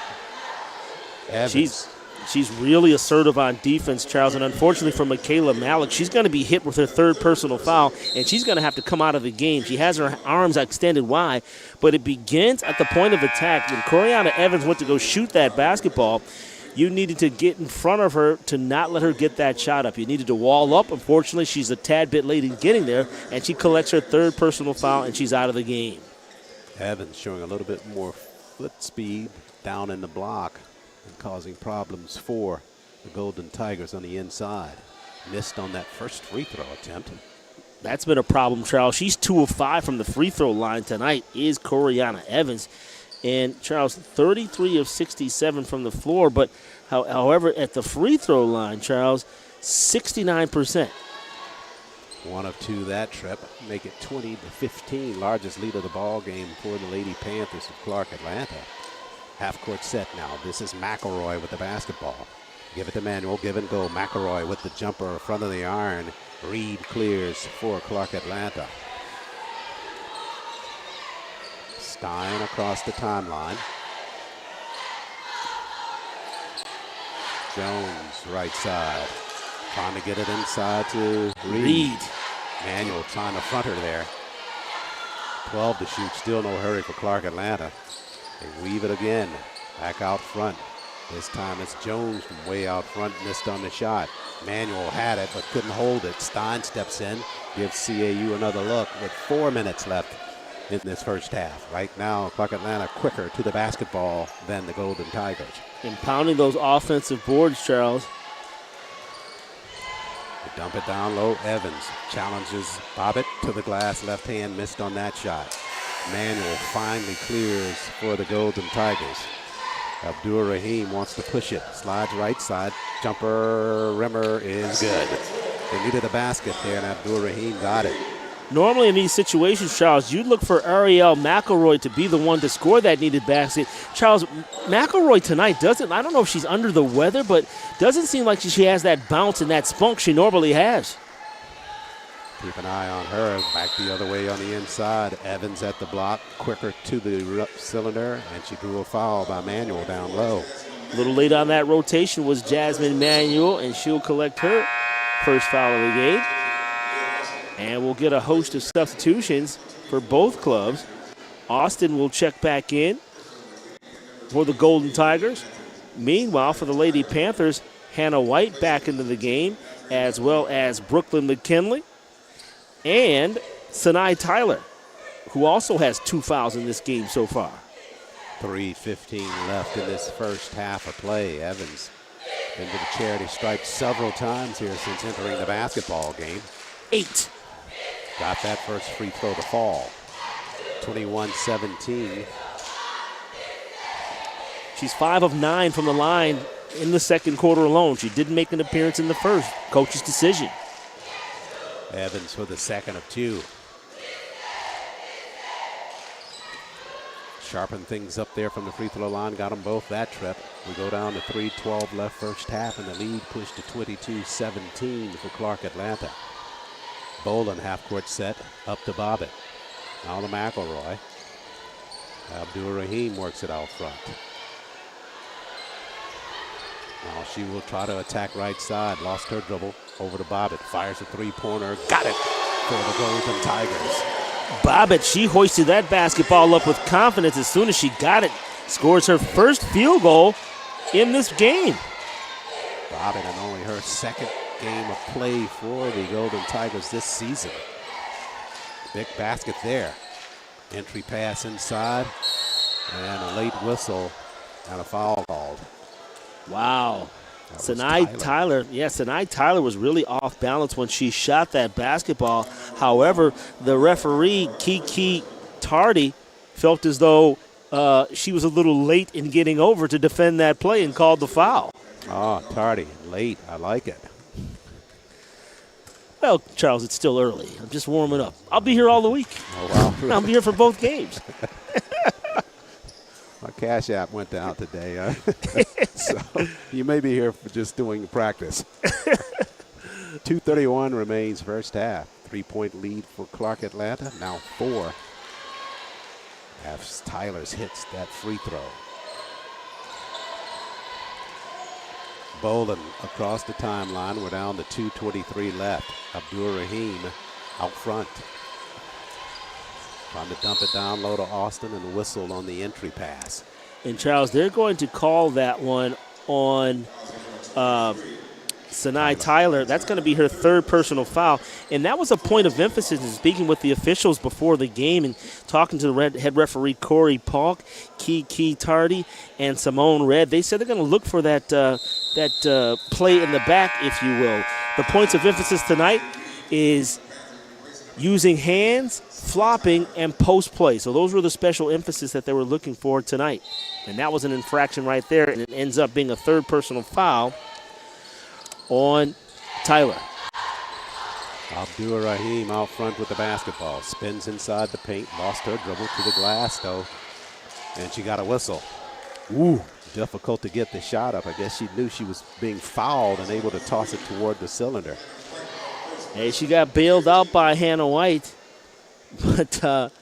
Evans. She's really assertive on defense, Charles, and unfortunately for Michaela Malik, she's going to be hit with her 3rd personal foul, and she's going to have to come out of the game. She has her arms extended wide, but it begins at the point of attack. When Coriana Evans went to go shoot that basketball, you needed to get in front of her to not let her get that shot up. You needed to wall up. Unfortunately, she's a tad bit late in getting there, and she collects her 3rd personal foul, and she's out of the game. Evans showing a little bit more foot speed down in the block and causing problems for the Golden Tigers on the inside. Missed on that first free throw attempt. That's been a problem, Charles. She's 2 of 5 from the free throw line tonight is Coriana Evans. And Charles, 33 of 67 from the floor, but however, at the free throw line, Charles, 69%. 1 of 2 that trip, make it 20-15, largest lead of the ball game for the Lady Panthers of Clark Atlanta. Half court set now. This is McElroy with the basketball. Give it to Manuel, give and go. McElroy with the jumper in front of the iron. Reed clears for Clark Atlanta. Stein across the timeline. Jones, right side. Trying to get it inside to Reed. Manuel trying to front her there. 12 to shoot, still no hurry for Clark Atlanta. They weave it again, back out front. This time it's Jones from way out front, missed on the shot. Manuel had it, but couldn't hold it. Stein steps in, gives CAU another look with 4 minutes left in this first half. Right now, Clark Atlanta quicker to the basketball than the Golden Tigers. And pounding those offensive boards, Charles. They dump it down low. Evans challenges Bobbitt to the glass. Left hand missed on that shot. Manuel finally clears for the Golden Tigers. Abdul Rahim wants to push it. Slides right side. Jumper rimmer is good. They needed a basket there, and Abdul Rahim got it. Normally in these situations, Charles, you'd look for Ariel McElroy to be the one to score that needed basket. Charles, McElroy tonight doesn't, I don't know if she's under the weather, but doesn't seem like she has that bounce and that spunk she normally has. Keep an eye on her. Back the other way on the inside. Evans at the block, quicker to the cylinder, and she drew a foul by Manuel down low. A little late on that rotation was Jasmine Manuel, and she'll collect her first foul of the game. And we'll get a host of substitutions for both clubs. Austin will check back in for the Golden Tigers. Meanwhile, for the Lady Panthers, Hannah White back into the game, as well as Brooklyn McKinley and Sinai Tyler, who also has 2 fouls in this game so far. 3:15 left in this first half of play. Evans been to the charity stripe several times here since entering the basketball game. 8. Got that first free throw to fall. 21-17. She's 5 of 9 from the line in the second quarter alone. She didn't make an appearance in the first. Coach's decision. Evans for the second of 2. Sharpened things up there from the free throw line. Got them both that trip. We go down to 3:12 left first half, and the lead pushed to 22-17 for Clark Atlanta. Boland half-court set up to Bobbitt. Now to McElroy. Abdul-Rahim works it out front. Now she will try to attack right side. Lost her dribble. Over to Bobbitt. Fires a three-pointer. Got it for the Golden Tigers. Bobbitt, she hoisted that basketball up with confidence as soon as she got it. Scores her first field goal in this game. Bobbitt in only her second game of play for the Golden Tigers this season. Big basket there. Entry pass inside, and a late whistle and a foul called. Wow. Sinai Tyler was really off balance when she shot that basketball. However, the referee, Kiki Tardy, felt as though she was a little late in getting over to defend that play and called the foul. Oh, Tardy, late. I like it. Well, Charles, it's still early. I'm just warming up. I'll be here all the week. Oh, wow. I'll be here for both games. My Cash App went down today. So you may be here for just doing practice. 2:31 remains first half. 3-point lead for Clark Atlanta. Now 4. As Tyler's hits that free throw. Boland across the timeline. We're down to 2:23 left. Abdul-Rahim out front. Trying to dump it down low to Austin and whistle on the entry pass. And Charles, they're going to call that one on Sinai Tyler. That's going to be her third personal foul. And that was a point of emphasis in speaking with the officials before the game and talking to the head referee Corey Palk, Kiki Tardy, and Simone Red. They said they're going to look for that play in the back, if you will. The points of emphasis tonight is using hands, flopping, and post play. So those were the special emphasis that they were looking for tonight. And that was an infraction right there, and it ends up being a third personal foul on Tyler. Abdul-Rahim out front with the basketball. Spins inside the paint. Lost her dribble to the glass, though. And she got a whistle. Ooh, difficult to get the shot up. I guess she knew she was being fouled and able to toss it toward the cylinder. Hey, she got bailed out by Hannah White, but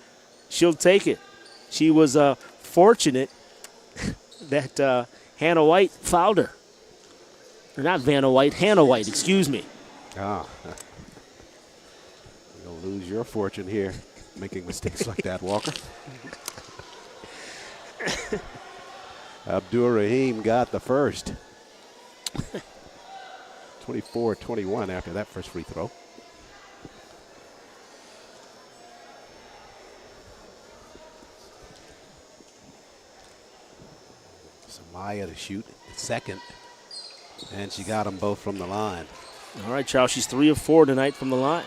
she'll take it. She was fortunate that Hannah White fouled her. Or not Vanna White, Hannah White, excuse me. Ah, you'll lose your fortune here making mistakes like that, Walker. Abdul-Rahim got the first. 24-21 after that first free throw. Samaya to shoot second, and she got them both from the line. All right, Charles, she's 3 of 4 tonight from the line.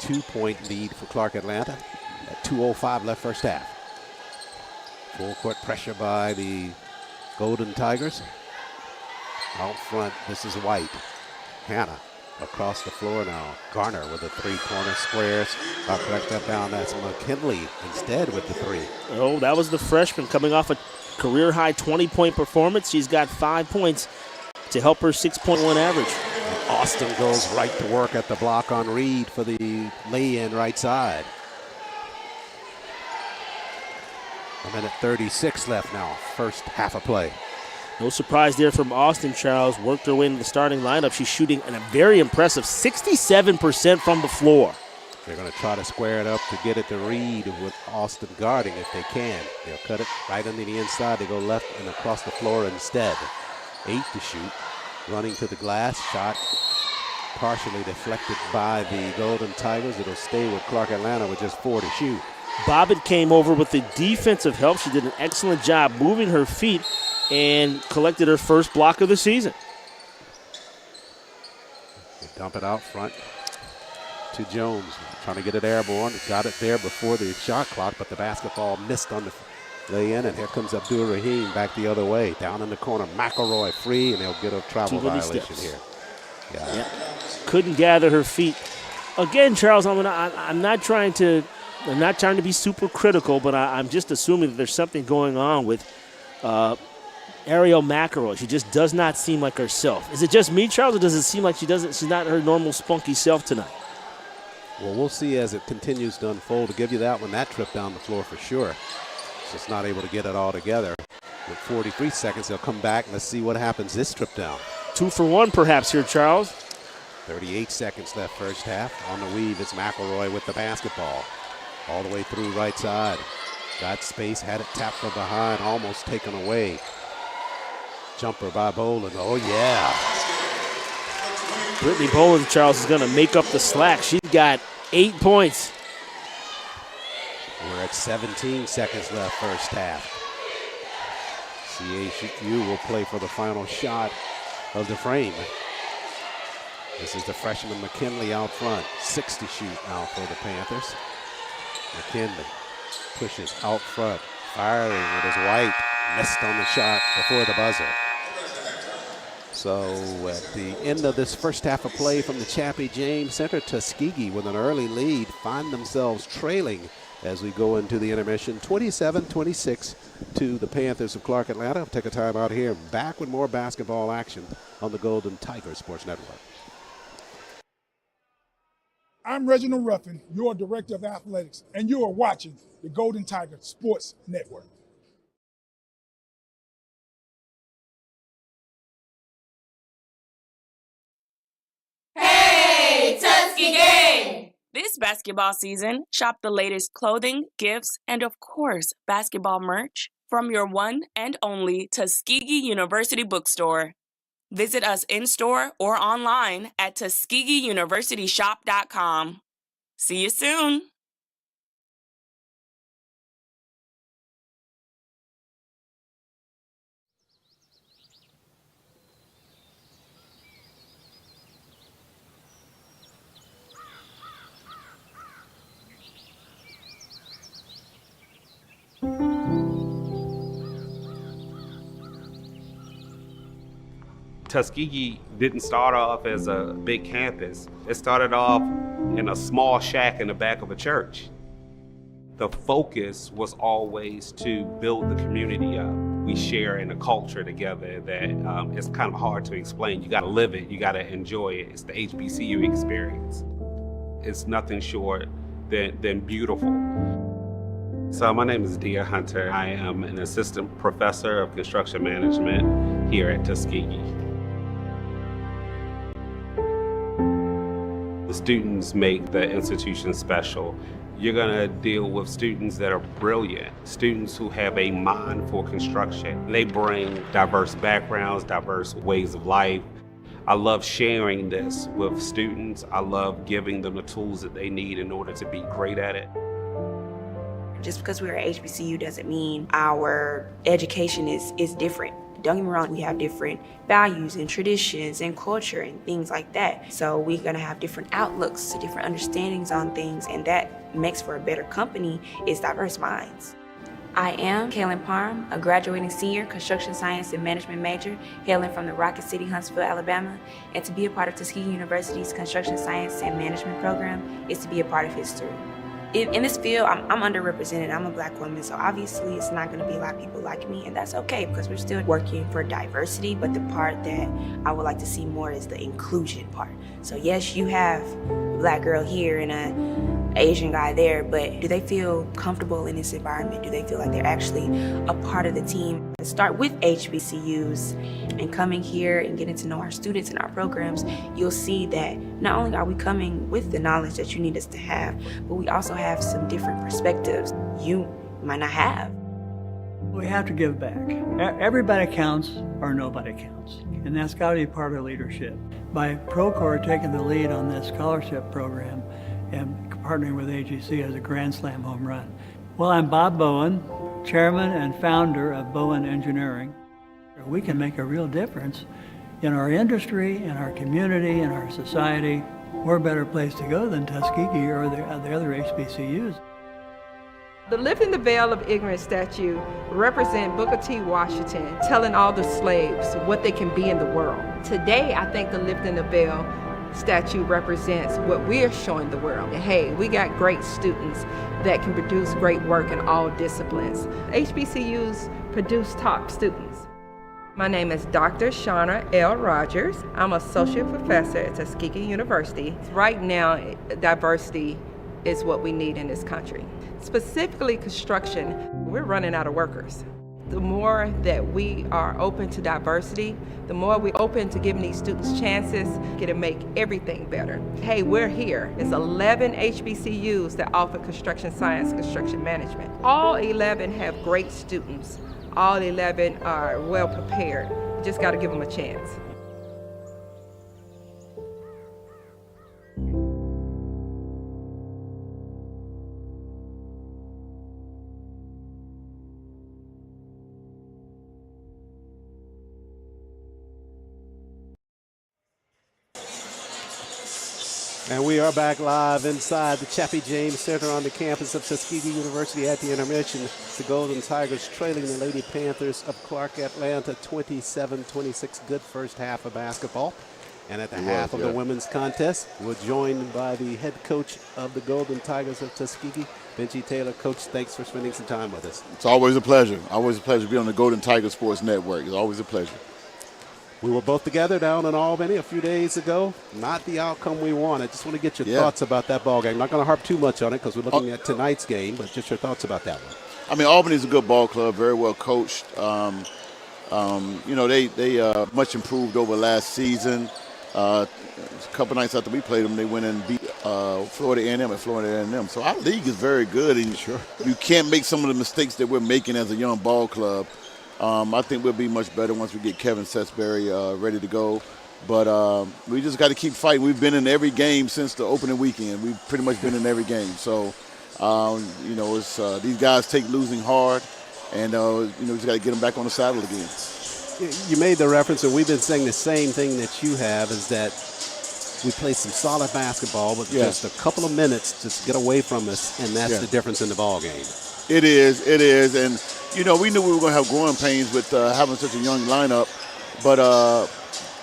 2-point lead for Clark Atlanta at 2:05 left first half. Full court pressure by the Golden Tigers. Out front, this is White. Hannah Across the floor now, Garner with the three-corner squares. I'll correct that down. That's McKinley instead with the three. Oh, that was the freshman coming off a career-high 20-point performance. She's got 5 points to help her 6.1 average. And Austin goes right to work at the block on Reed for the lay-in right side. 1:36 left now, first half of play. No surprise there from Austin. Charles worked her way into the starting lineup. She's shooting a very impressive 67% from the floor. They're going to try to square it up to get it to Reed with Austin guarding if they can. They'll cut it right under the inside. They go left and across the floor instead. 8 to shoot. Running to the glass. Shot partially deflected by the Golden Tigers. It'll stay with Clark Atlanta with just 4 to shoot. Bobbitt came over with the defensive help. She did an excellent job moving her feet and collected her first block of the season. They dump it out front to Jones, trying to get it airborne. Got it there before the shot clock, but the basketball missed on the lay-in, and here comes Abdul Rahim back the other way. Down in the corner, McElroy free, and they'll get a travel violation here. Yeah. Couldn't gather her feet. Again, Charles, I'm not trying to be super critical, but I'm just assuming that there's something going on with Ariel McElroy. She just does not seem like herself. Is it just me, Charles, or does it seem like she's not her normal spunky self tonight? Well, we'll see as it continues to unfold. To give you that one, that trip down the floor for sure. Just not able to get it all together. With 43 seconds, they'll come back. Let's see what happens this trip down. 2 for 1 perhaps here, Charles. 38 seconds left first half. On the weave, it's McElroy with the basketball. All the way through right side. Got space, had it tapped from behind, almost taken away. Jumper by Boland. Oh, yeah. Brittany Boland, Charles, is going to make up the slack. She's got 8 points. We're at 17 seconds left first half. CAU will play for the final shot of the frame. This is the freshman McKinley out front. 6 to shoot now for the Panthers. McKinley pushes out front, firing with his white. Missed on the shot before the buzzer. So at the end of this first half of play from the Chappie James Center, Tuskegee with an early lead find themselves trailing as we go into the intermission. 27-26 to the Panthers of Clark Atlanta. We'll take a time out here. Back with more basketball action on the Golden Tiger Sports Network. I'm Reginald Ruffin, your Director of Athletics, and you are watching the Golden Tiger Sports Network. Hey, Tuskegee! This basketball season, shop the latest clothing, gifts, and of course, basketball merch from your one and only Tuskegee University Bookstore. Visit us in-store or online at TuskegeeUniversityShop.com. See you soon! Tuskegee didn't start off as a big campus. It started off in a small shack in the back of a church. The focus was always to build the community up. We share in a culture together that it's kind of hard to explain. You gotta live it, you gotta enjoy it. It's the HBCU experience. It's nothing short than beautiful. So my name is Dia Hunter. I am an assistant professor of construction management here at Tuskegee. The students make the institution special. You're gonna deal with students that are brilliant, students who have a mind for construction. They bring diverse backgrounds, diverse ways of life. I love sharing this with students. I love giving them the tools that they need in order to be great at it. Just because we're at HBCU doesn't mean our education is different. Don't get me wrong, we have different values and traditions and culture and things like that. So we're gonna have different outlooks, different understandings on things, and that makes for a better company is diverse minds. I am Kaylin Parham, a graduating senior construction science and management major hailing from the Rocket City, Huntsville, Alabama. And to be a part of Tuskegee University's construction science and management program is to be a part of history. In this field, I'm underrepresented. I'm a Black woman, so obviously it's not going to be a lot of people like me, and that's okay because we're still working for diversity. But the part that I would like to see more is the inclusion part. So yes, you have a Black girl here and an Asian guy there, but do they feel comfortable in this environment? Do they feel like they're actually a part of the team? Start with HBCUs and coming here and getting to know our students and our programs, you'll see that not only are we coming with the knowledge that you need us to have, but we also have some different perspectives you might not have. We have to give back. Everybody counts or nobody counts, and that's got to be part of leadership. By Procore taking the lead on this scholarship program and partnering with AGC as a Grand Slam home run. Well, I'm Bob Bowen, chairman and founder of Bowen Engineering. We can make a real difference in our industry, in our community, in our society. We're a better place to go than Tuskegee or the other HBCUs. The Lifting the Veil of Ignorance statue represents Booker T. Washington telling all the slaves what they can be in the world. Today, I think the Lifting the Veil statue represents what we're showing the world. Hey, we got great students that can produce great work in all disciplines. HBCUs produce top students. My name is Dr. Shauna L. Rogers. I'm associate professor at Tuskegee University. Right now, diversity is what we need in this country. Specifically construction, we're running out of workers. The more that we are open to diversity, the more we're open to giving these students chances, it'll make everything better. Hey, we're here. There's 11 HBCUs that offer construction science, construction management. All 11 have great students. All 11 are well prepared. You just got to give them a chance. And we are back live inside the Chappie James Center on the campus of Tuskegee University at the intermission. The Golden Tigers trailing the Lady Panthers of Clark, Atlanta, 27-26. Good first half of basketball. And at the half of the women's contest, we're joined by the head coach of the Golden Tigers of Tuskegee, Benji Taylor. Coach, thanks for spending some time with us. It's always a pleasure. Always a pleasure to be on the Golden Tiger Sports Network. It's always a pleasure. We were both together down in Albany a few days ago. Not the outcome we wanted. Just want to get your thoughts about that ball game. Not going to harp too much on it because we're looking at tonight's game, but just your thoughts about that one. I mean, Albany's a good ball club, very well coached. You know, they much improved over last season. A couple nights after we played them, they went and beat Florida A&M at Florida A&M. So our league is very good, and you can't make some of the mistakes that we're making as a young ball club. I think we'll be much better once we get Kevin Setsbury ready to go. But we just got to keep fighting. We've been in every game since the opening weekend. We've pretty much been in every game. So, you know, it's, these guys take losing hard, and, you know, we just got to get them back on the saddle again. You made the reference, and we've been saying the same thing that you have, is that we play some solid basketball, but just a couple of minutes just get away from us, and that's the difference in the ball game. It is. And, you know, we knew we were going to have growing pains with having such a young lineup. But,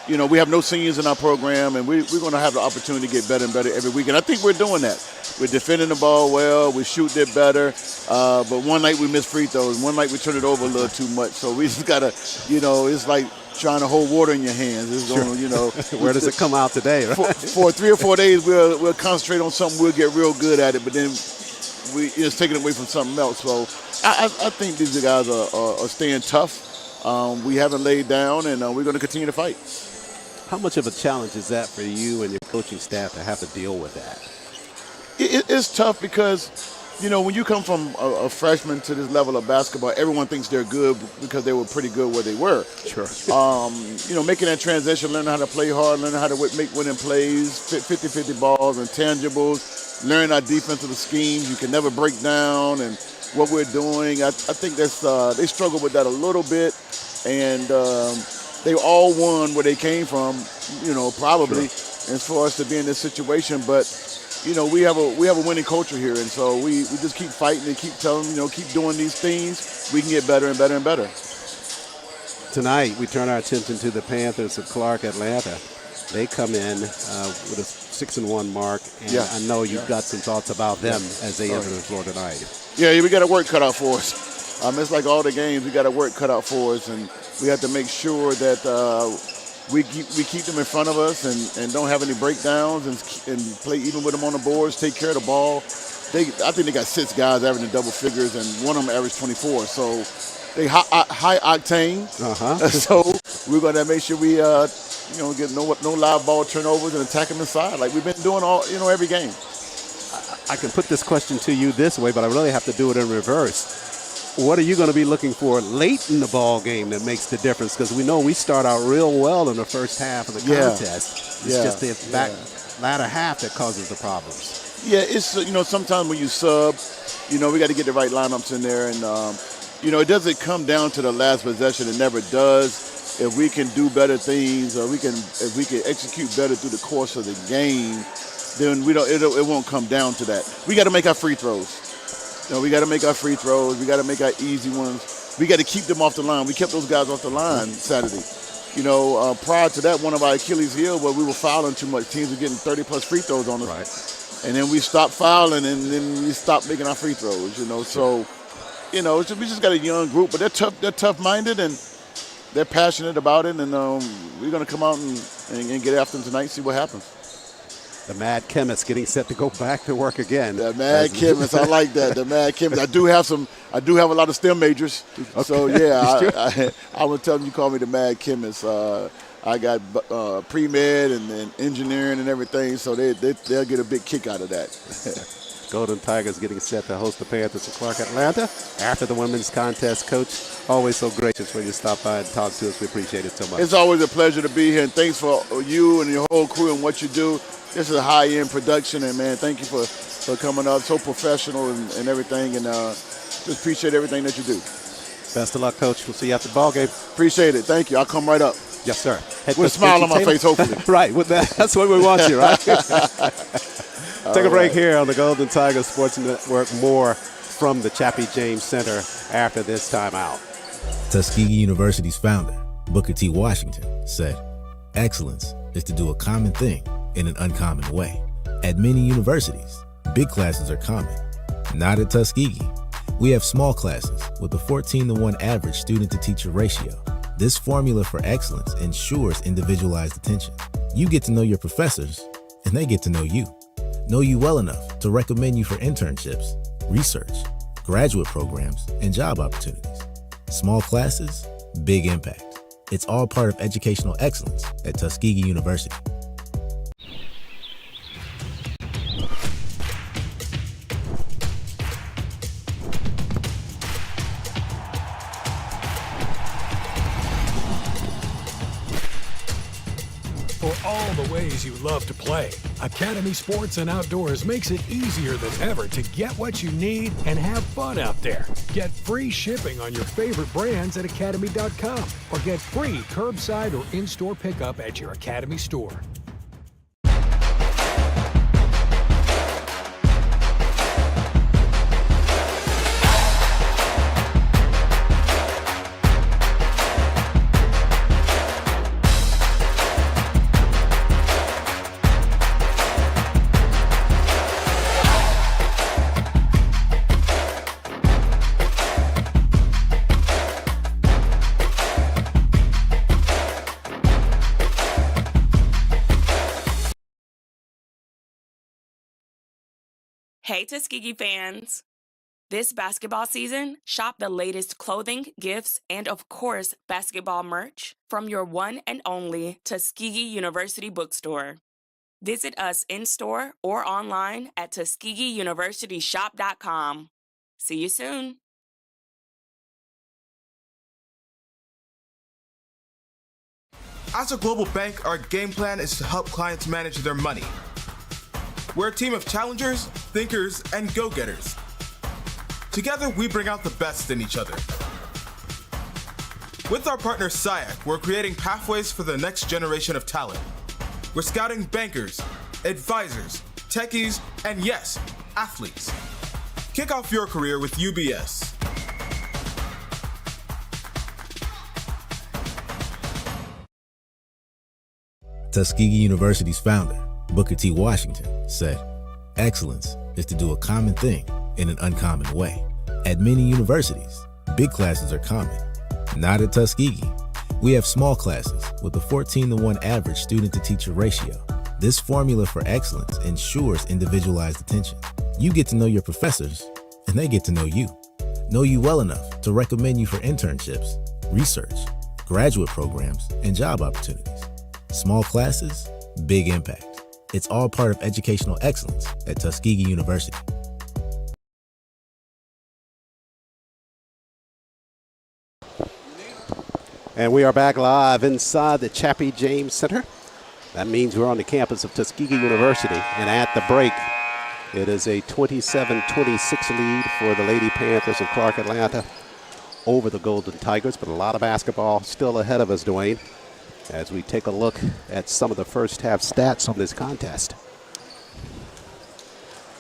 you know, we have no seniors in our program, and we're going to have the opportunity to get better and better every week. And I think we're doing that. We're defending the ball well. We shoot it better. But one night we miss free throws. One night we turn it over a little too much. So we just got to, you know, it's like trying to hold water in your hands. It's going, you know. Where does it come out today, right? For 3 or 4 days, we'll concentrate on something. We'll get real good at it. But then it's taken away from something else. So I think these guys are staying tough. We haven't laid down, and we're going to continue to fight. How much of a challenge is that for you and your coaching staff to have to deal with that? It's tough because, you know, when you come from a freshman to this level of basketball, everyone thinks they're good because they were pretty good where they were. Sure. You know, making that transition, learning how to play hard, learning how to make winning plays, 50-50 balls, intangibles, learn our defensive schemes you can never break down, and what we're doing. I think that's they struggle with that a little bit, and they all won where they came from, you know, probably, as far as to be in this situation. But we have a winning culture here, and so we just keep fighting and keep telling them, keep doing these things. We can get better and better and better. Tonight, we turn our attention to the Panthers of Clark, Atlanta. They come in with a 6-1 mark, and I know you've got some thoughts about them as they enter the floor tonight. Yeah, we got a work cut out for us. It's like all the games, we got a work cut out for us, and we have to make sure that we keep them in front of us and don't have any breakdowns and play even with them on the boards, take care of the ball. I think they got 6 guys averaging double figures, and one of them averaged 24. So they high octane. So we're going to make sure we get no live ball turnovers and attack them inside like we've been doing every game. I can put this question to you this way, but I really have to do it in reverse. What are you going to be looking for late in the ball game that makes the difference? Because we know we start out real well in the first half of the contest. It's just the latter half that causes the problems. Yeah, it's sometimes when you sub, we got to get the right lineups in there, and it doesn't come down to the last possession. It never does. If we can do better things, or if we can execute better through the course of the game, then it won't come down to that. We got to make our free throws. We got to make our free throws. We got to make our easy ones. We got to keep them off the line. We kept those guys off the line Saturday. Prior to that, one of our Achilles heel was we were fouling too much. Teams were getting 30-plus free throws on us. Right. And then we stopped fouling, and then we stopped making our free throws, So, we just got a young group, but they're tough-minded, and they're passionate about it, and we're going to come out and get after them tonight, see what happens. The Mad Chemist getting set to go back to work again. The Mad Chemist, I like that. The Mad Chemist. I do have a lot of STEM majors. Okay. So I would tell them you call me the Mad Chemist. I got pre-med and engineering and everything, so they'll get a big kick out of that. Golden Tigers getting set to host the Panthers of Clark, Atlanta. After the women's contest, Coach, always so gracious when you stop by and talk to us. We appreciate it so much. It's always a pleasure to be here, and thanks for you and your whole crew and what you do. This is a high-end production, and, man, thank you for coming up. So professional and everything, and just appreciate everything that you do. Best of luck, Coach. We'll see you after the ball game. Appreciate it. Thank you. I'll come right up. Yes, sir. With a smile on my face, hopefully. Right. That's what we want you, right? Take a break here on the Golden Tigers Sports Network. More from the Chappie James Center after this timeout. Tuskegee University's founder, Booker T. Washington, said, "Excellence is to do a common thing in an uncommon way." At many universities, big classes are common. Not at Tuskegee. We have small classes with a 14-to-1 average student-to-teacher ratio. This formula for excellence ensures individualized attention. You get to know your professors, and they get to know you well enough to recommend you for internships, research, graduate programs, and job opportunities. Small classes, big impact. It's all part of educational excellence at Tuskegee University. For all the ways you love to play, Academy Sports and Outdoors makes it easier than ever to get what you need and have fun out there. Get free shipping on your favorite brands at academy.com or get free curbside or in-store pickup at your Academy store. Hey Tuskegee fans! This basketball season, shop the latest clothing, gifts, and of course, basketball merch from your one and only Tuskegee University Bookstore. Visit us in-store or online at TuskegeeUniversityShop.com. See you soon! As a global bank, our game plan is to help clients manage their money. We're a team of challengers, thinkers, and go-getters. Together, we bring out the best in each other. With our partner SIAC, we're creating pathways for the next generation of talent. We're scouting bankers, advisors, techies, and yes, athletes. Kick off your career with UBS. Tuskegee University's founder, Booker T. Washington, said, "Excellence is to do a common thing in an uncommon way." At many universities, big classes are common. Not at Tuskegee. We have small classes with a 14-to-1 average student-to-teacher ratio. This formula for excellence ensures individualized attention. You get to know your professors, and they get to know you well enough to recommend you for internships, research, graduate programs, and job opportunities. Small classes, big impact. It's all part of educational excellence at Tuskegee University. And we are back live inside the Chappie James Center. That means we're on the campus of Tuskegee University. And at the break, it is a 27-26 lead for the Lady Panthers of Clark Atlanta over the Golden Tigers. But a lot of basketball still ahead of us, Dwayne, as we take a look at some of the first half stats on this contest.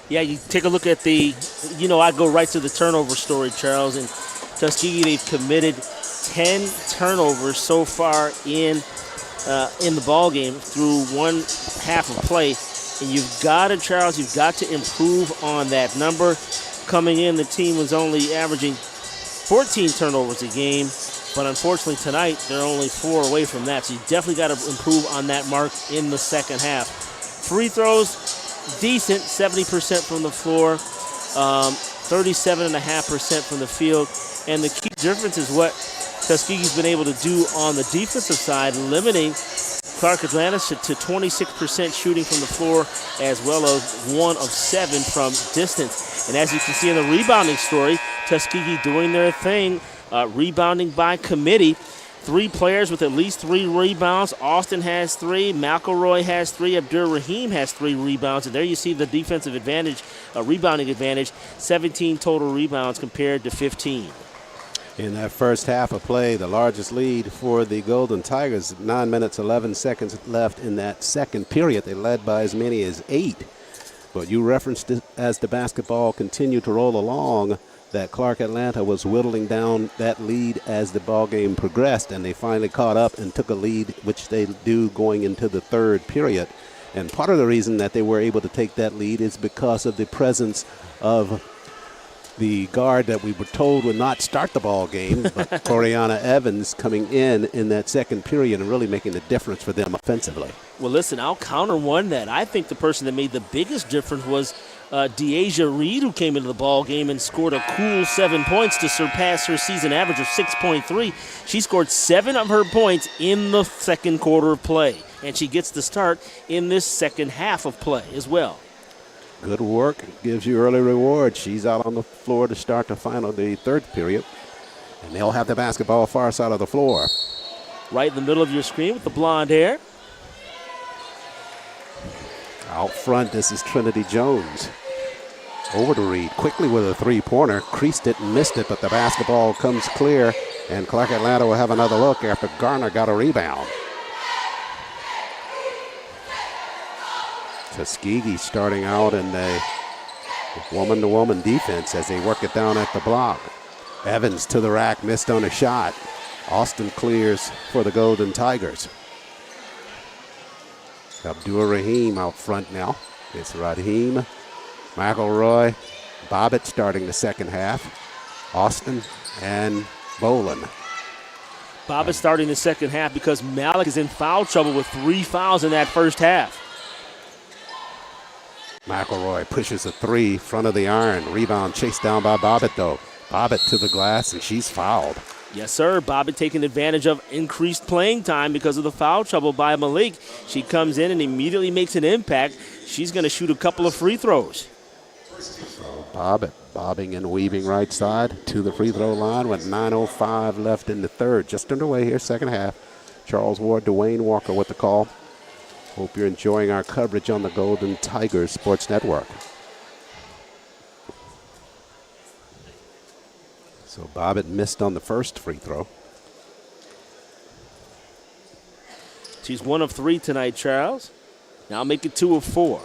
Yeah, you take a look at the, I go right to the turnover story, Charles. And Tuskegee, they've committed 10 turnovers so far in the ball game through one half of play. And you've got to improve on that number. Coming in, the team was only averaging 14 turnovers a game. But unfortunately tonight, they're only 4 away from that. So you definitely got to improve on that mark in the second half. Free throws, decent, 70% from the floor, 37.5% from the field. And the key difference is what Tuskegee's been able to do on the defensive side, limiting Clark Atlanta to 26% shooting from the floor, as well as 1 of 7 from distance. And as you can see in the rebounding story, Tuskegee doing their thing, rebounding by committee. 3 players with at least 3 rebounds. Austin has 3. McElroy has 3. Abdur-Rahim has 3 rebounds. And there you see the defensive advantage, rebounding advantage, 17 total rebounds compared to 15. In that first half of play, the largest lead for the Golden Tigers, 9 minutes, 11 seconds left in that second period. They led by as many as 8. But you referenced it as the basketball continued to roll along, that Clark Atlanta was whittling down that lead as the ball game progressed, and they finally caught up and took a lead, which they do going into the third period. And part of the reason that they were able to take that lead is because of the presence of the guard that we were told would not start the ball game, but Coriana Evans coming in that second period and really making the difference for them offensively. Well, listen, I'll counter one that I think the person that made the biggest difference was Deasia Reed, who came into the ball game and scored a cool 7 points to surpass her season average of 6.3. She scored 7 of her points in the second quarter of play, and she gets the start in this second half of play as well. Good work gives you early reward. She's out on the floor to start the third period, and they'll have the basketball far side of the floor. Right in the middle of your screen with the blonde hair. Out front, this is Trinity Jones. Over to Reed, quickly with a three-pointer. Creased it and missed it, but the basketball comes clear, and Clark Atlanta will have another look after Garner got a rebound. Tuskegee starting out in the woman-to-woman defense as they work it down at the block. Evans to the rack, missed on a shot. Austin clears for the Golden Tigers. Abdur-Rahim out front now. It's Raheem, McElroy, Bobbitt starting the second half. Austin and Boland. Bobbitt starting the second half because Malik is in foul trouble with 3 fouls in that first half. McElroy pushes a 3, front of the iron. Rebound chased down by Bobbitt, though. Bobbitt to the glass, and she's fouled. Yes, sir. Bobbitt taking advantage of increased playing time because of the foul trouble by Malik. She comes in and immediately makes an impact. She's going to shoot a couple of free throws. So Bobbitt bobbing and weaving right side to the free throw line with 9:05 left in the third. Just underway here, second half. Charles Ward, Dwayne Walker with the call. Hope you're enjoying our coverage on the Golden Tigers Sports Network. So Bobbitt missed on the first free throw. She's 1 of 3 tonight, Charles. Now make it 2 of 4.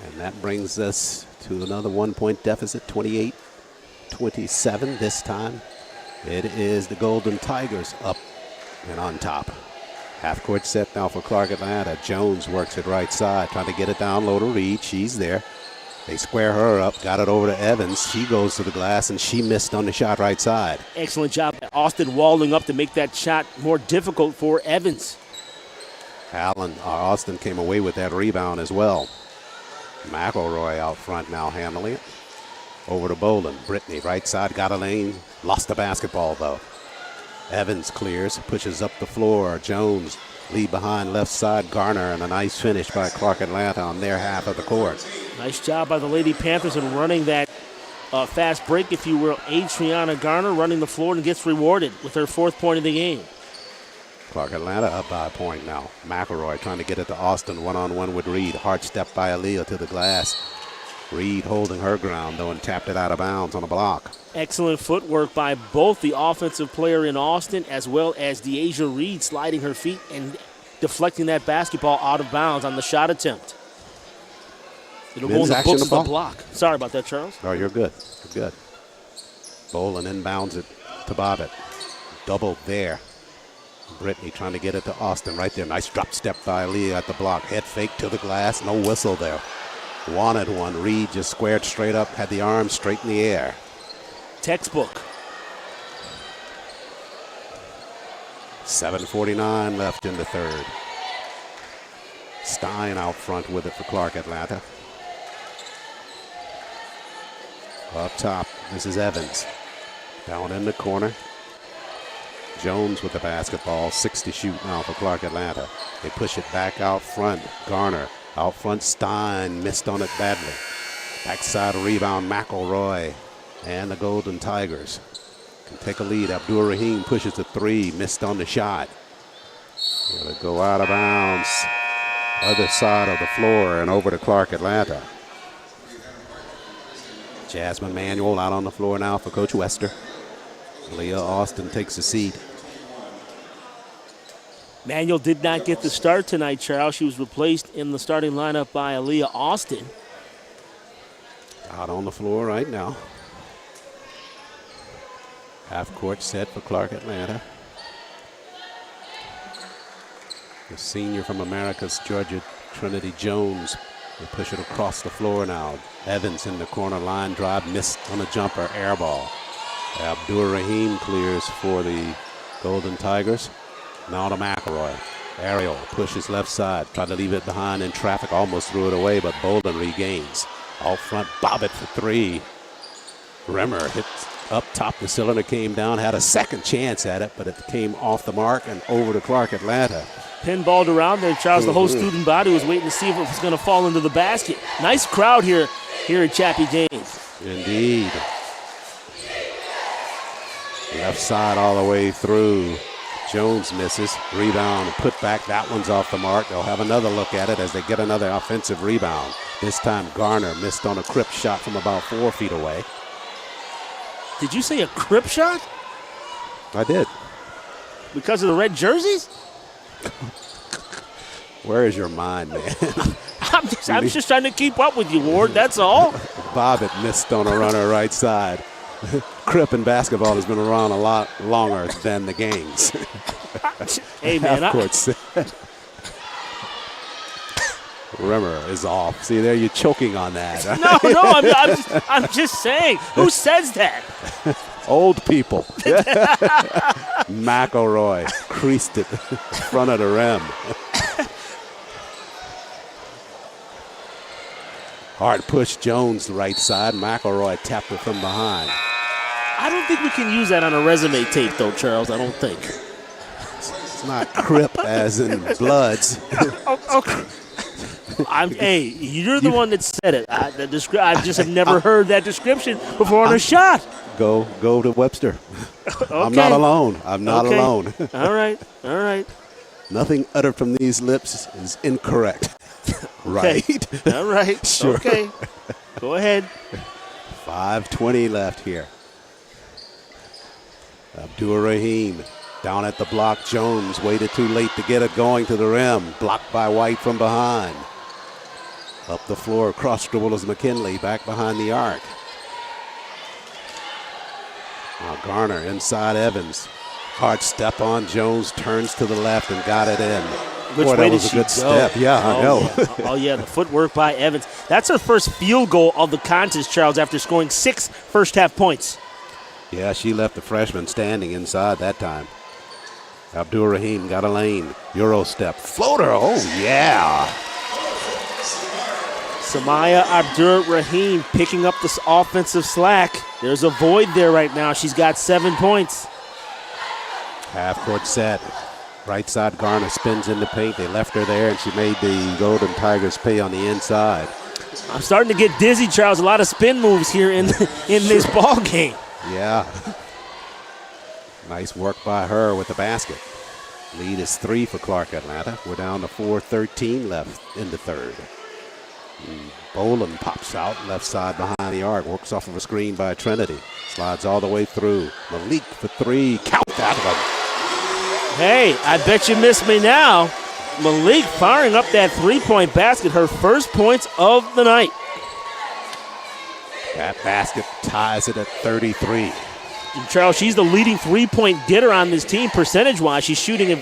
And that brings us to another 1-point deficit, 28-27 this time. It is the Golden Tigers up and on top. Half court set now for Clark Atlanta. Jones works it right side, trying to get it down low to Reed. She's there. They square her up, got it over to Evans. She goes to the glass, and she missed on the shot right side. Excellent job. Austin walling up to make that shot more difficult for Evans. Austin came away with that rebound as well. McElroy out front now handling it. Over to Boland. Brittany, right side, got a lane. Lost the basketball, though. Evans clears, pushes up the floor. Jones lead behind left side. Garner, and a nice finish by Clark Atlanta on their half of the court. Nice job by the Lady Panthers in running that fast break, if you will. Adriana Garner running the floor and gets rewarded with her 4th point of the game. Clark Atlanta up by a point now. McElroy trying to get it to Austin, one-on-one with Reed. Hard step by Aaliyah to the glass. Reed holding her ground, though, and tapped it out of bounds on a block. Excellent footwork by both the offensive player in Austin as well as Deasia Reed, sliding her feet and deflecting that basketball out of bounds on the shot attempt. It'll go in the books of the block. Sorry about that, Charles. Oh, you're good. You're good. Boland inbounds it to Bobbitt. Double there. Brittany trying to get it to Austin right there. Nice drop step by Aaliyah at the block. Head fake to the glass. No whistle there. Wanted one. Reed just squared straight up, had the arm straight in the air. Textbook. 7:49 left in the third. Stein out front with it for Clark Atlanta. Up top, this is Evans. Down in the corner. Jones with the basketball. 6 to shoot now for Clark Atlanta. They push it back out front. Garner out front. Stein missed on it badly. Backside rebound, McElroy. And the Golden Tigers can take a lead. Abdul Rahim pushes the 3, missed on the shot. Gonna go out of bounds. Other side of the floor and over to Clark Atlanta. Jasmine Manuel out on the floor now for Coach Wester. Leah Austin takes a seat. Manuel did not get the start tonight, Charles. She was replaced in the starting lineup by Aaliyah Austin. Out on the floor right now. Half court set for Clark Atlanta. The senior from Americas, Georgia, Trinity Jones. They push it across the floor now. Evans in the corner, line drive, missed on a jumper, air ball. Abdul Rahim clears for the Golden Tigers. Now to McElroy. Ariel pushes left side, tried to leave it behind in traffic, almost threw it away, but Bolden regains. Out front, Bobbitt for 3. Rimmer hits up top, the cylinder came down, had a second chance at it, but it came off the mark and over to Clark Atlanta. Pinballed around there, Charles. The whole student body was waiting to see if it was going to fall into the basket. Nice crowd here at Chappie James. Indeed. Left side all the way through. Jones misses. Rebound, put back. That one's off the mark. They'll have another look at it as they get another offensive rebound. This time Garner missed on a crip shot from about 4 feet away. Did you say a crip shot? I did. Because of the red jerseys? Where is your mind, man? I'm just trying to keep up with you, Ward. That's all. Bobbitt missed on a runner right side. Crip in basketball has been around a lot longer than the gangs. Hey, man. Rimmer is off. See there, you're choking on that. No, I'm just saying. Who says that? Old people. McElroy creased it in front of the rim. Hard push, Jones right side. McElroy tapped it from behind. I don't think we can use that on a resume tape, though, Charles. I don't think. It's not crip as in bloods. Okay. Hey, you're the one that said it. I just have never heard that description before on a shot. Go to Webster. Okay. I'm not alone. I'm not alone. All right. Nothing uttered from these lips is incorrect. Right. All right. Sure. Okay. Go ahead. 5:20 left here. Abdul Rahim down at the block. Jones waited too late to get it going to the rim. Blocked by White from behind. Up the floor, cross dribble is McKinley, back behind the arc. Now Garner inside Evans. Hard step on Jones, turns to the left and got it in. Which Boy, way that was did a she good go? step. Yeah, I know. Yeah. Oh, yeah, the footwork by Evans. That's her first field goal of the contest, Charles, after scoring 6 first-half points. Yeah, she left the freshman standing inside that time. Abdur Rahim got a lane. Euro step. Floater. Oh, yeah. Samaya Abdur Rahim picking up this offensive slack. There's a void there right now. She's got 7 points. Half-court set. Right side, Garner spins in the paint. They left her there, and she made the Golden Tigers pay on the inside. I'm starting to get dizzy, Charles. A lot of spin moves here in this ball game. Yeah. Nice work by her with the basket. Lead is 3 for Clark Atlanta. We're down to 4:13 left in the third. Boland pops out, left side behind the arc. Works off of a screen by Trinity. Slides all the way through. Malik for 3. Count that one. Hey, I bet you miss me now. Malik firing up that three-point basket, her first points of the night. That basket ties it at 33. And Charles, she's the leading three-point getter on this team percentage-wise. She's shooting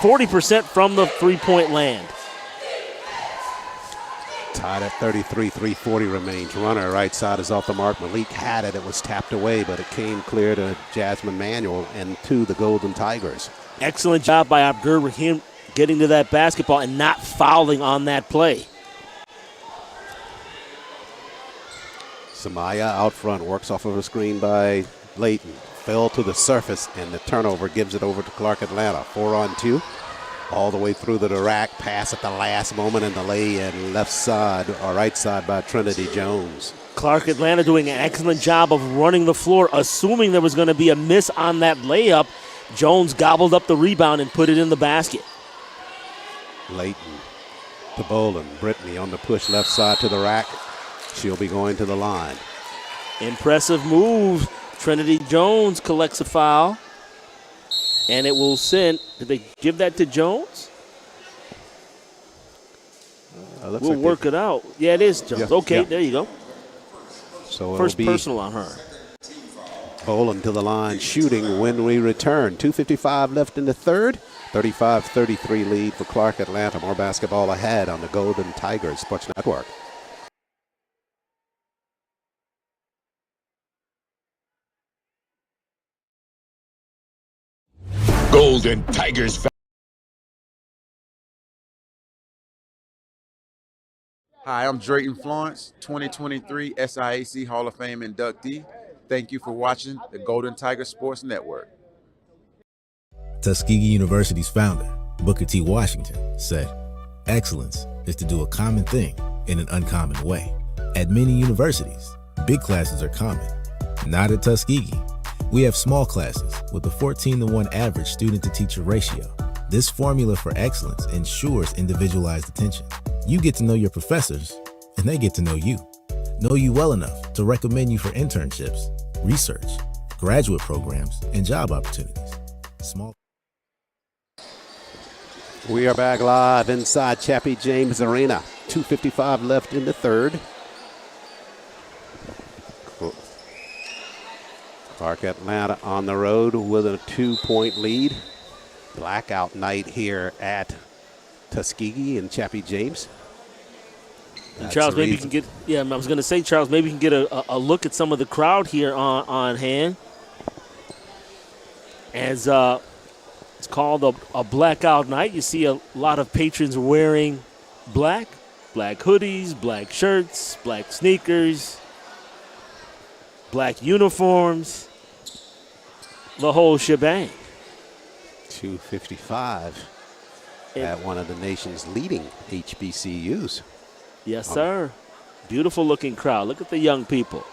40% from the three-point land. Tied at 33, 3:40 remains. Runner, right side is off the mark. Malik had it. It was tapped away, but it came clear to Jasmine Manuel and to the Golden Tigers. Excellent job by Abdur Rahim getting to that basketball and not fouling on that play. Samaya out front, works off of a screen by Layton. Fell to the surface, and the turnover gives it over to Clark Atlanta. 4-on-2. All the way through the rack, pass at the last moment in the lay-in, left side or right side by Trinity Jones. Clark Atlanta doing an excellent job of running the floor, assuming there was going to be a miss on that layup. Jones gobbled up the rebound and put it in the basket. Layton to Boland. Brittany on the push left side to the rack. She'll be going to the line. Impressive move. Trinity Jones collects a foul. And it will send. Did they give that to Jones? We'll work it out. Yeah, it is Jones. Yeah, okay, yeah. There you go. So First it'll be personal on her. Boland to the line, shooting when we return. 2:55 left in the third. 35-33 lead for Clark Atlanta. More basketball ahead on the Golden Tigers Sports Network. Golden Tigers. Hi, I'm Drayton Florence, 2023 SIAC Hall of Fame inductee. Thank you for watching the Golden Tiger Sports Network. Tuskegee University's founder, Booker T. Washington, said, "Excellence is to do a common thing in an uncommon way." At many universities, big classes are common. Not at Tuskegee. We have small classes with a 14-to-1 average student-to-teacher ratio. This formula for excellence ensures individualized attention. You get to know your professors, and they get to know you well enough to recommend you for internships, research, graduate programs, and job opportunities. We are back live inside Chappie James Arena. 2:55 left in the third. Clark Atlanta on the road with a 2-point lead. Blackout night here at Tuskegee and Chappie James. And Charles, maybe you can get, I was going to say, Charles, maybe you can get a look at some of the crowd here on hand. As it's called a blackout night. You see a lot of patrons wearing black hoodies, black shirts, black sneakers, black uniforms, the whole shebang. 2:55 at one of the nation's leading HBCUs. Yes, sir. Beautiful looking crowd. Look at the young people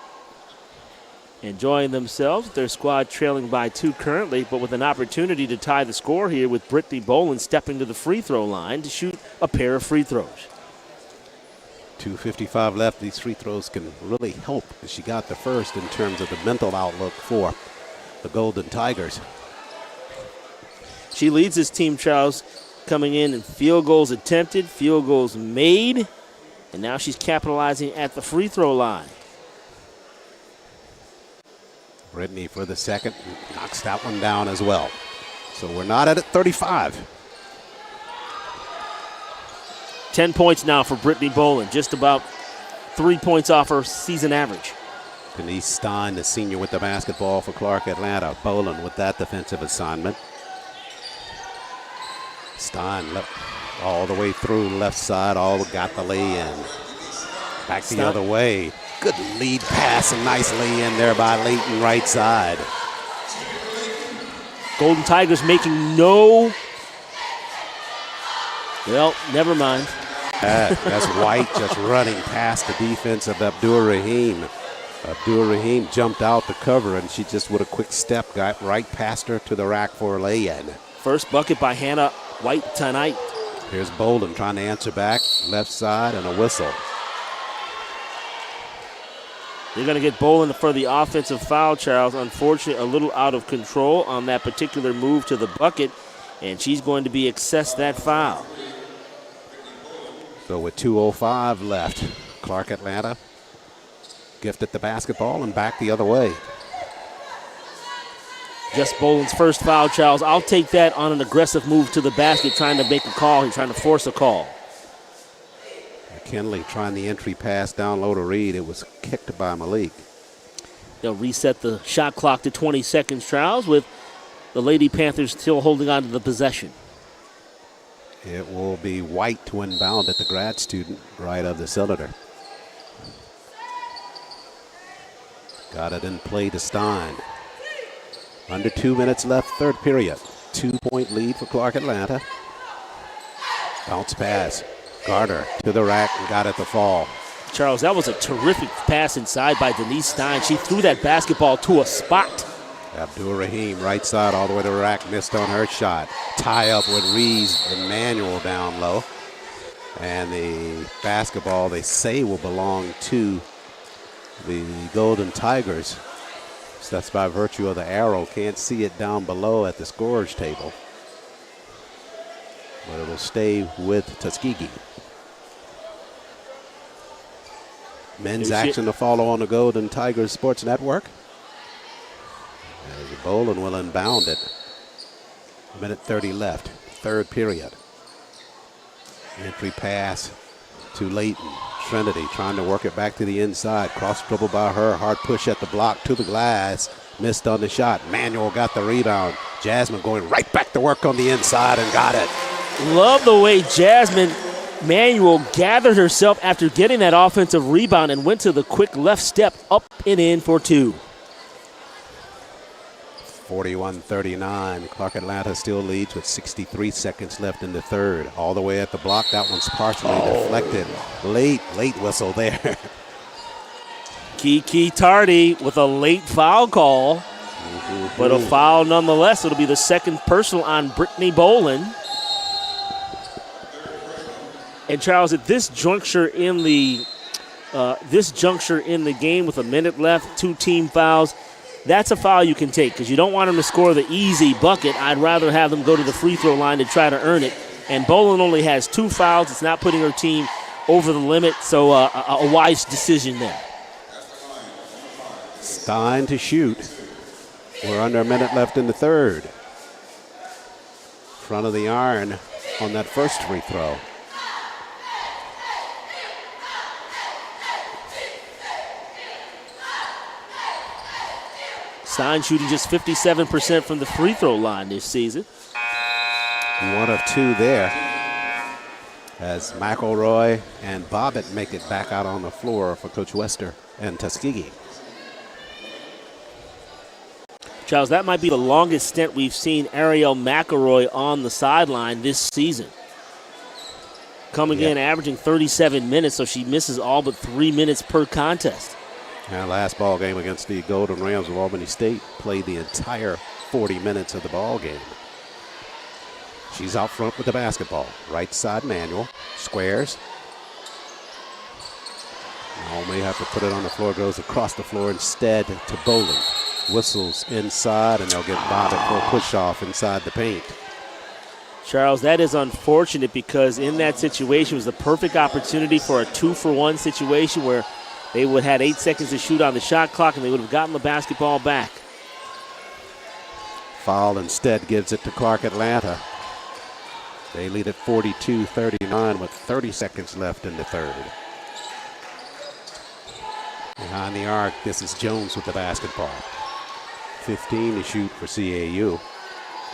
enjoying themselves. Their squad trailing by 2 currently, but with an opportunity to tie the score here with Brittany Boland stepping to the free throw line to shoot a pair of free throws. 2:55 left. These free throws can really help. She got the first in terms of the mental outlook for the Golden Tigers. She leads this team, Charles, coming in field goals attempted, field goals made, And now she's capitalizing at the free throw line. Brittany for the second, knocks that one down as well. So we're not at 35. 10 points now for Brittany Boland, just about 3 points off her season average. Denise Stein, the senior, with the basketball for Clark Atlanta. Boland with that defensive assignment. Stein all the way through left side, got the lay-in. Back the other way. Good lead pass, a nice lay-in there by Layton, right side. Golden Tigers making no... Well, never mind. That's White just running past the defense of Abdur-Rahim. Abdur-Rahim jumped out to cover, and she just with a quick step got right past her to the rack for a lay-in. First bucket by Hannah White tonight. Here's Boland trying to answer back, left side, and a whistle. They're going to get Boland for the offensive foul, Charles. Unfortunately, a little out of control on that particular move to the bucket, and she's going to be assessed that foul. So with 2:05 left, Clark Atlanta gifted the basketball and back the other way. Just Boland's first foul, Charles. I'll take that on an aggressive move to the basket, trying to make a call. He's trying to force a call. McKinley trying the entry pass down low to Reed. It was kicked by Malik. They'll reset the shot clock to 20 seconds, Charles, with the Lady Panthers still holding on to the possession. It will be White to inbound at the grad student right of the cylinder. Got it in play to Stein. Under 2 minutes left, third period. 2-point lead for Clark Atlanta. Bounce pass. Garter to the rack and got it to fall. Charles, that was a terrific pass inside by Denise Stein. She threw that basketball to a spot. Abdur-Rahim, right side all the way to the rack, missed on her shot. Tie up with Reeves and Manuel down low. And the basketball, they say, will belong to the Golden Tigers. So that's by virtue of the arrow. Can't see it down below at the scorer's table. But it'll stay with Tuskegee. Men's action to follow on the Golden Tigers Sports Network. As Boland will inbound it. 1:30 left, third period. Entry pass to Layton. Trinity trying to work it back to the inside. Cross dribble by her. Hard push at the block to the glass. Missed on the shot. Manuel got the rebound. Jasmine going right back to work on the inside and got it. Love the way Jasmine Manuel gathered herself after getting that offensive rebound and went to the quick left step up and in for two. 41-39. Clark Atlanta still leads with 63 seconds left in the third. All the way at the block. That one's partially deflected. Late whistle there. Kiki Tardy with a late foul call, but a foul nonetheless. It'll be the second personal on Brittany Boland. And Charles, at this juncture in the game with a minute left, 2 team fouls, that's a foul you can take because you don't want them to score the easy bucket. I'd rather have them go to the free throw line to try to earn it. And Boland only has 2 fouls. It's not putting her team over the limit, so a wise decision there. Stein to shoot. We're under a minute left in the third. Front of the iron on that first free throw. Stein shooting just 57% from the free throw line this season. 1 of 2 there. As McElroy and Bobbitt make it back out on the floor for Coach Wester and Tuskegee. Charles, that might be the longest stint we've seen Ariel McElroy on the sideline this season. Coming in, averaging 37 minutes, so she misses all but 3 minutes per contest. And last ball game against the Golden Rams of Albany State played the entire 40 minutes of the ball game. She's out front with the basketball. Right side Manuel. Squares. Now may have to put it on the floor. Goes across the floor instead to Boland. Whistles inside, and they'll get Bobbitt for a push-off inside the paint. Charles, that is unfortunate because in that situation was the perfect opportunity for a 2-for-1 situation where they would have had 8 seconds to shoot on the shot clock and they would have gotten the basketball back. Foul instead gives it to Clark Atlanta. They lead at 42-39 with 30 seconds left in the third. Behind the arc, this is Jones with the basketball. 15 to shoot for CAU.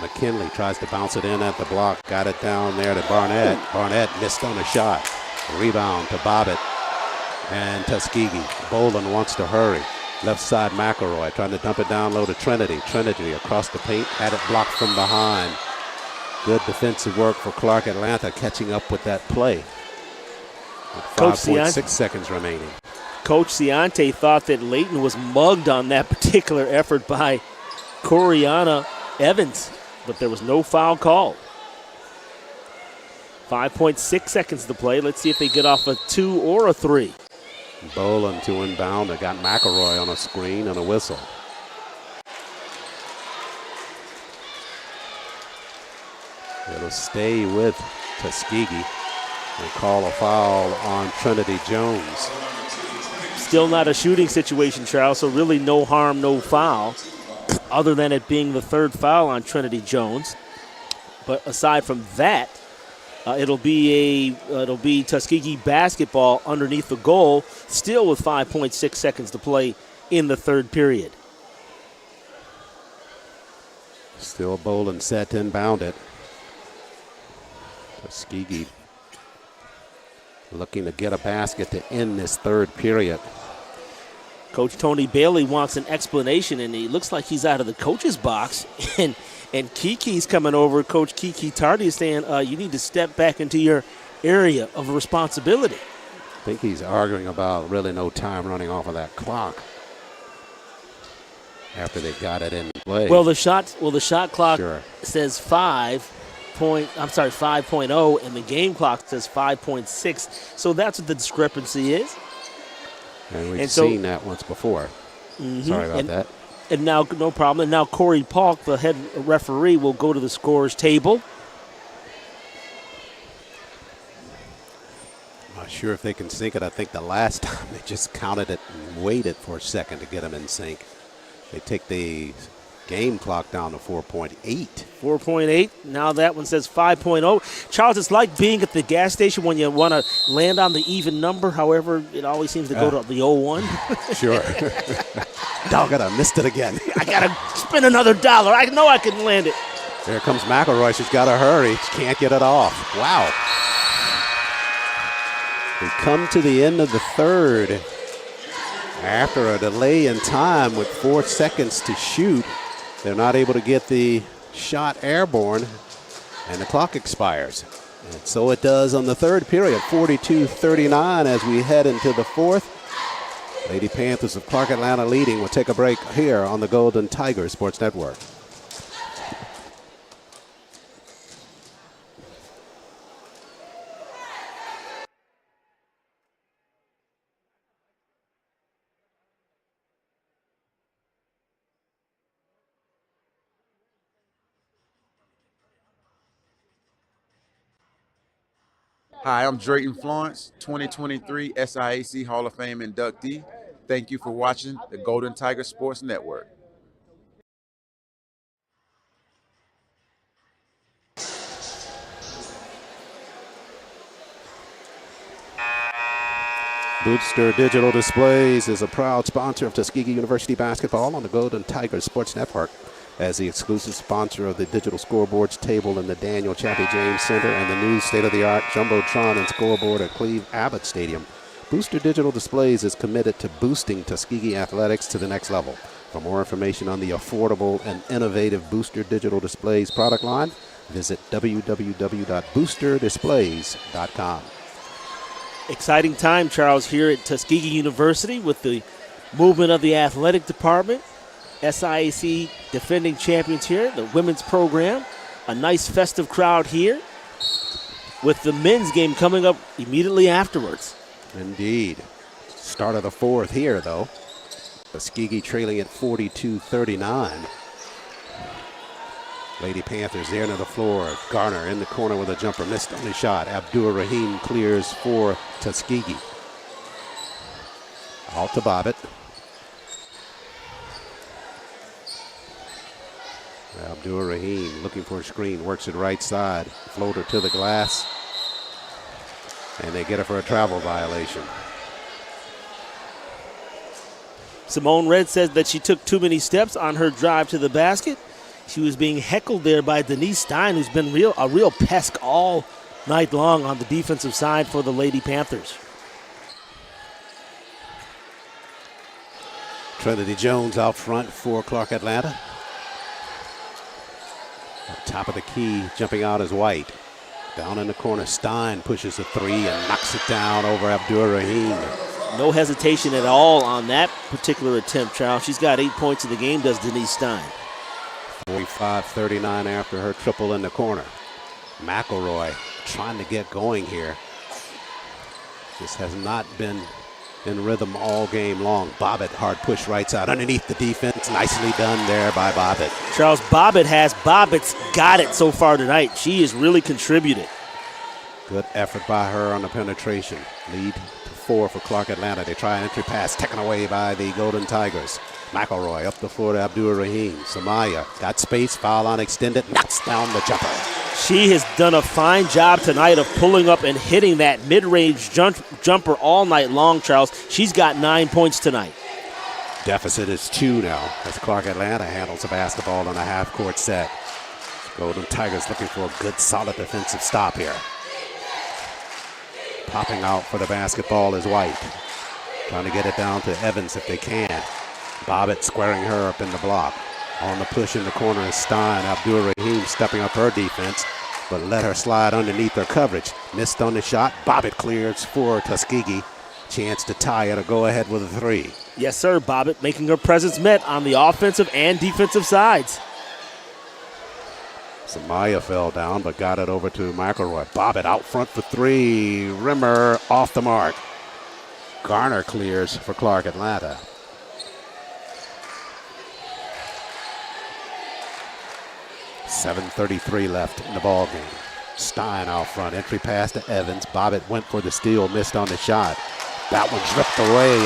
McKinley tries to bounce it in at the block. Got it down there to Barnett. Barnett missed on a shot. Rebound to Bobbitt. And Tuskegee. Bolin wants to hurry. Left side McElroy trying to dump it down low to Trinity. Trinity across the paint. Had it blocked from behind. Good defensive work for Clark Atlanta catching up with that play. With 5.6 seconds remaining. Coach Ciante thought that Layton was mugged on that particular effort by Coriana Evans, but there was no foul called. 5.6 seconds to play. Let's see if they get off a 2 or a 3. Bolin to inbound. They got McElroy on a screen and a whistle. It'll stay with Tuskegee and call a foul on Trinity Jones. Still not a shooting situation, Charles, so really no harm, no foul, other than it being the third foul on Trinity Jones. But aside from that, it'll be Tuskegee basketball underneath the goal, still with 5.6 seconds to play in the third period. Still Bolin set to inbound it. Tuskegee looking to get a basket to end this third period. Coach Tony Bailey wants an explanation, and he looks like he's out of the coach's box. And Kiki's coming over. Coach Kiki Tardy is saying, you need to step back into your area of responsibility. I think he's arguing about really no time running off of that clock after they got it in play. Well, the shot clock says 5.0, and the game clock says 5.6. So that's what the discrepancy is. And we've seen that once before. Sorry about that. And now, no problem. And now Corey Polk, the head referee, will go to the scorer's table. I'm not sure if they can sync it. I think the last time they just counted it and waited for a second to get them in sync. They take the game clock down to 4.8. 4.8. Now that one says 5.0. Charles, it's like being at the gas station when you want to land on the even number. However, it always seems to go to the 01. Sure. Doggone, I missed it again. I got to spend another $1. I know I can land it. There comes McElroy. She's got to hurry. She can't get it off. Wow. We come to the end of the third. After a delay in time with 4 seconds to shoot, they're not able to get the shot airborne, and the clock expires. And so it does on the third period, 42-39 as we head into the fourth. Lady Panthers of Clark Atlanta leading. We'll take a break here on the Golden Tiger Sports Network. Hi, I'm Drayton Florence, 2023 SIAC Hall of Fame inductee. Thank you for watching the Golden Tiger Sports Network. Bookstore Digital Displays is a proud sponsor of Tuskegee University basketball on the Golden Tiger Sports Network. As the exclusive sponsor of the digital scoreboards table in the Daniel Chappie James Center and the new state-of-the-art Jumbotron and scoreboard at Cleve Abbott Stadium, Booster Digital Displays is committed to boosting Tuskegee athletics to the next level. For more information on the affordable and innovative Booster Digital Displays product line, visit www.boosterdisplays.com. Exciting time, Charles, here at Tuskegee University with the movement of the athletic department. SIAC defending champions here, the women's program. A nice festive crowd here with the men's game coming up immediately afterwards. Indeed. Start of the fourth here, though. Tuskegee trailing at 42-39. Lady Panthers there to the floor. Garner in the corner with a jumper. Missed on his shot. Abdur-Rahim clears for Tuskegee. Out to Bobbitt. Abdur-Rahim looking for a screen. Works it right side. Floater to the glass. And they get her for a travel violation. Simone Red says that she took too many steps on her drive to the basket. She was being heckled there by Denise Stein, who's been a real pest all night long on the defensive side for the Lady Panthers. Trinity Jones out front for Clark Atlanta. Up top of the key, jumping out is White. Down in the corner, Stein pushes a three and knocks it down over Abdur-Rahim. No hesitation at all on that particular attempt, Charles. She's got 8 points in the game, does Denise Stein. 45-39 after her triple in the corner. McElroy trying to get going here. Just has not been in rhythm all game long. Bobbitt, hard push right side underneath the defense. Nicely done there by Bobbitt. Charles, Bobbitt's got it so far tonight. She has really contributed. Good effort by her on the penetration. Lead to 4 for Clark Atlanta. They try an entry pass taken away by the Golden Tigers. McElroy up the floor to Abdur-Rahim. Samaya got space, foul line extended, knocks down the jumper. She has done a fine job tonight of pulling up and hitting that mid-range jumper all night long, Charles. She's got 9 points tonight. Deficit is 2 now as Clark Atlanta handles the basketball in a half-court set. Golden Tigers looking for a good, solid defensive stop here. Popping out for the basketball is White. Trying to get it down to Evans if they can. Bobbitt squaring her up in the block. On the push in the corner is Stein. Abdur-Rahim stepping up her defense, but let her slide underneath her coverage. Missed on the shot. Bobbitt clears for Tuskegee. Chance to tie it or go ahead with a three. Yes, sir. Bobbitt making her presence met on the offensive and defensive sides. Samaya fell down, but got it over to McElroy. Bobbitt out front for three. Rimmer off the mark. Garner clears for Clark Atlanta. .7:33 left in the ball game. Stein out front. Entry pass to Evans. Bobbitt went for the steal, missed on the shot. That one dripped away.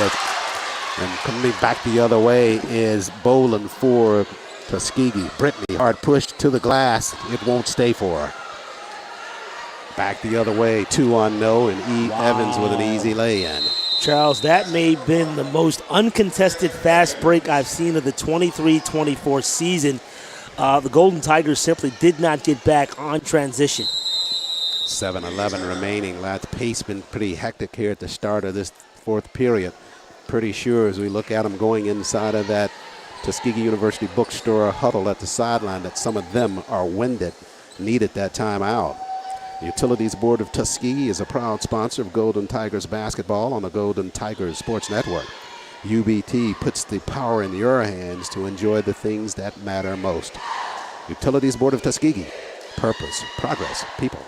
And coming back the other way is Boland for Tuskegee. Brittany, hard push to the glass. It won't stay for her. Back the other way, 2 on no, and Evans with an easy lay-in. Charles, that may have been the most uncontested fast break I've seen of the 23-24 season. The Golden Tigers simply did not get back on transition. 7:11 remaining. That pace been pretty hectic here at the start of this fourth period. Pretty sure as we look at them going inside of that Tuskegee University bookstore huddle at the sideline that some of them are winded, needed that timeout. The Utilities Board of Tuskegee is a proud sponsor of Golden Tigers basketball on the Golden Tigers Sports Network. UBT puts the power in your hands to enjoy the things that matter most. Utilities Board of Tuskegee. Purpose, progress, people.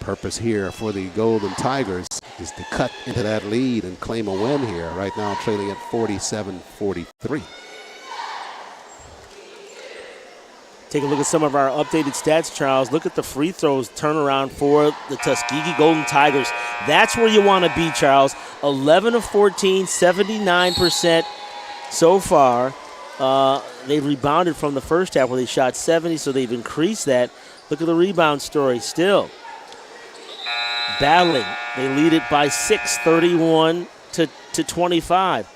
Purpose here for the Golden Tigers is to cut into that lead and claim a win here. Right now trailing at 47-43. Take a look at some of our updated stats, Charles. Look at the free throws turnaround for the Tuskegee Golden Tigers. That's where you want to be, Charles. 11 of 14, 79% so far. They've rebounded from the first half where they shot 70, so they've increased that. Look at the rebound story still. Battling. They lead it by 6, 31 to 25.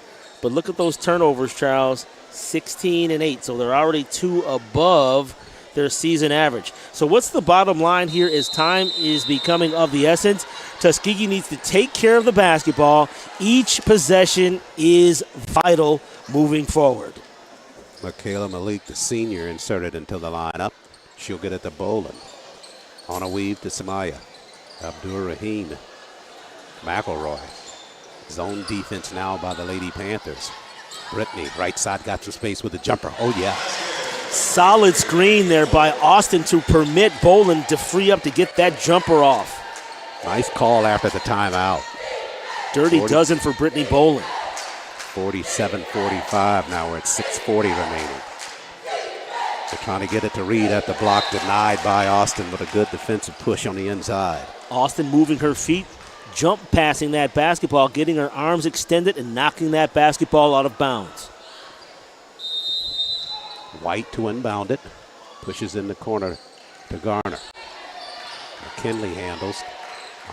But look at those turnovers, Charles. 16 and 8, so they're already 2 above their season average. So what's the bottom line here is time is becoming of the essence. Tuskegee needs to take care of the basketball. Each possession is vital moving forward. Michaela Malik, the senior, inserted into the lineup. She'll get it to Boland. On a weave to Samaya. Abdur-Rahim. McElroy. Zone defense now by the Lady Panthers. Brittany, right side, got some space with a jumper. Oh, yeah. Solid screen there by Austin to permit Boland to free up to get that jumper off. Nice call after the timeout. Dirty dozen for Brittany Boland. 47-45 now. We're at 6:40 remaining. They're trying to get it to Reed at the block, denied by Austin with a good defensive push on the inside. Austin moving her feet, jump passing that basketball, getting her arms extended and knocking that basketball out of bounds. White to inbound it. Pushes in the corner to Garner. McKinley handles.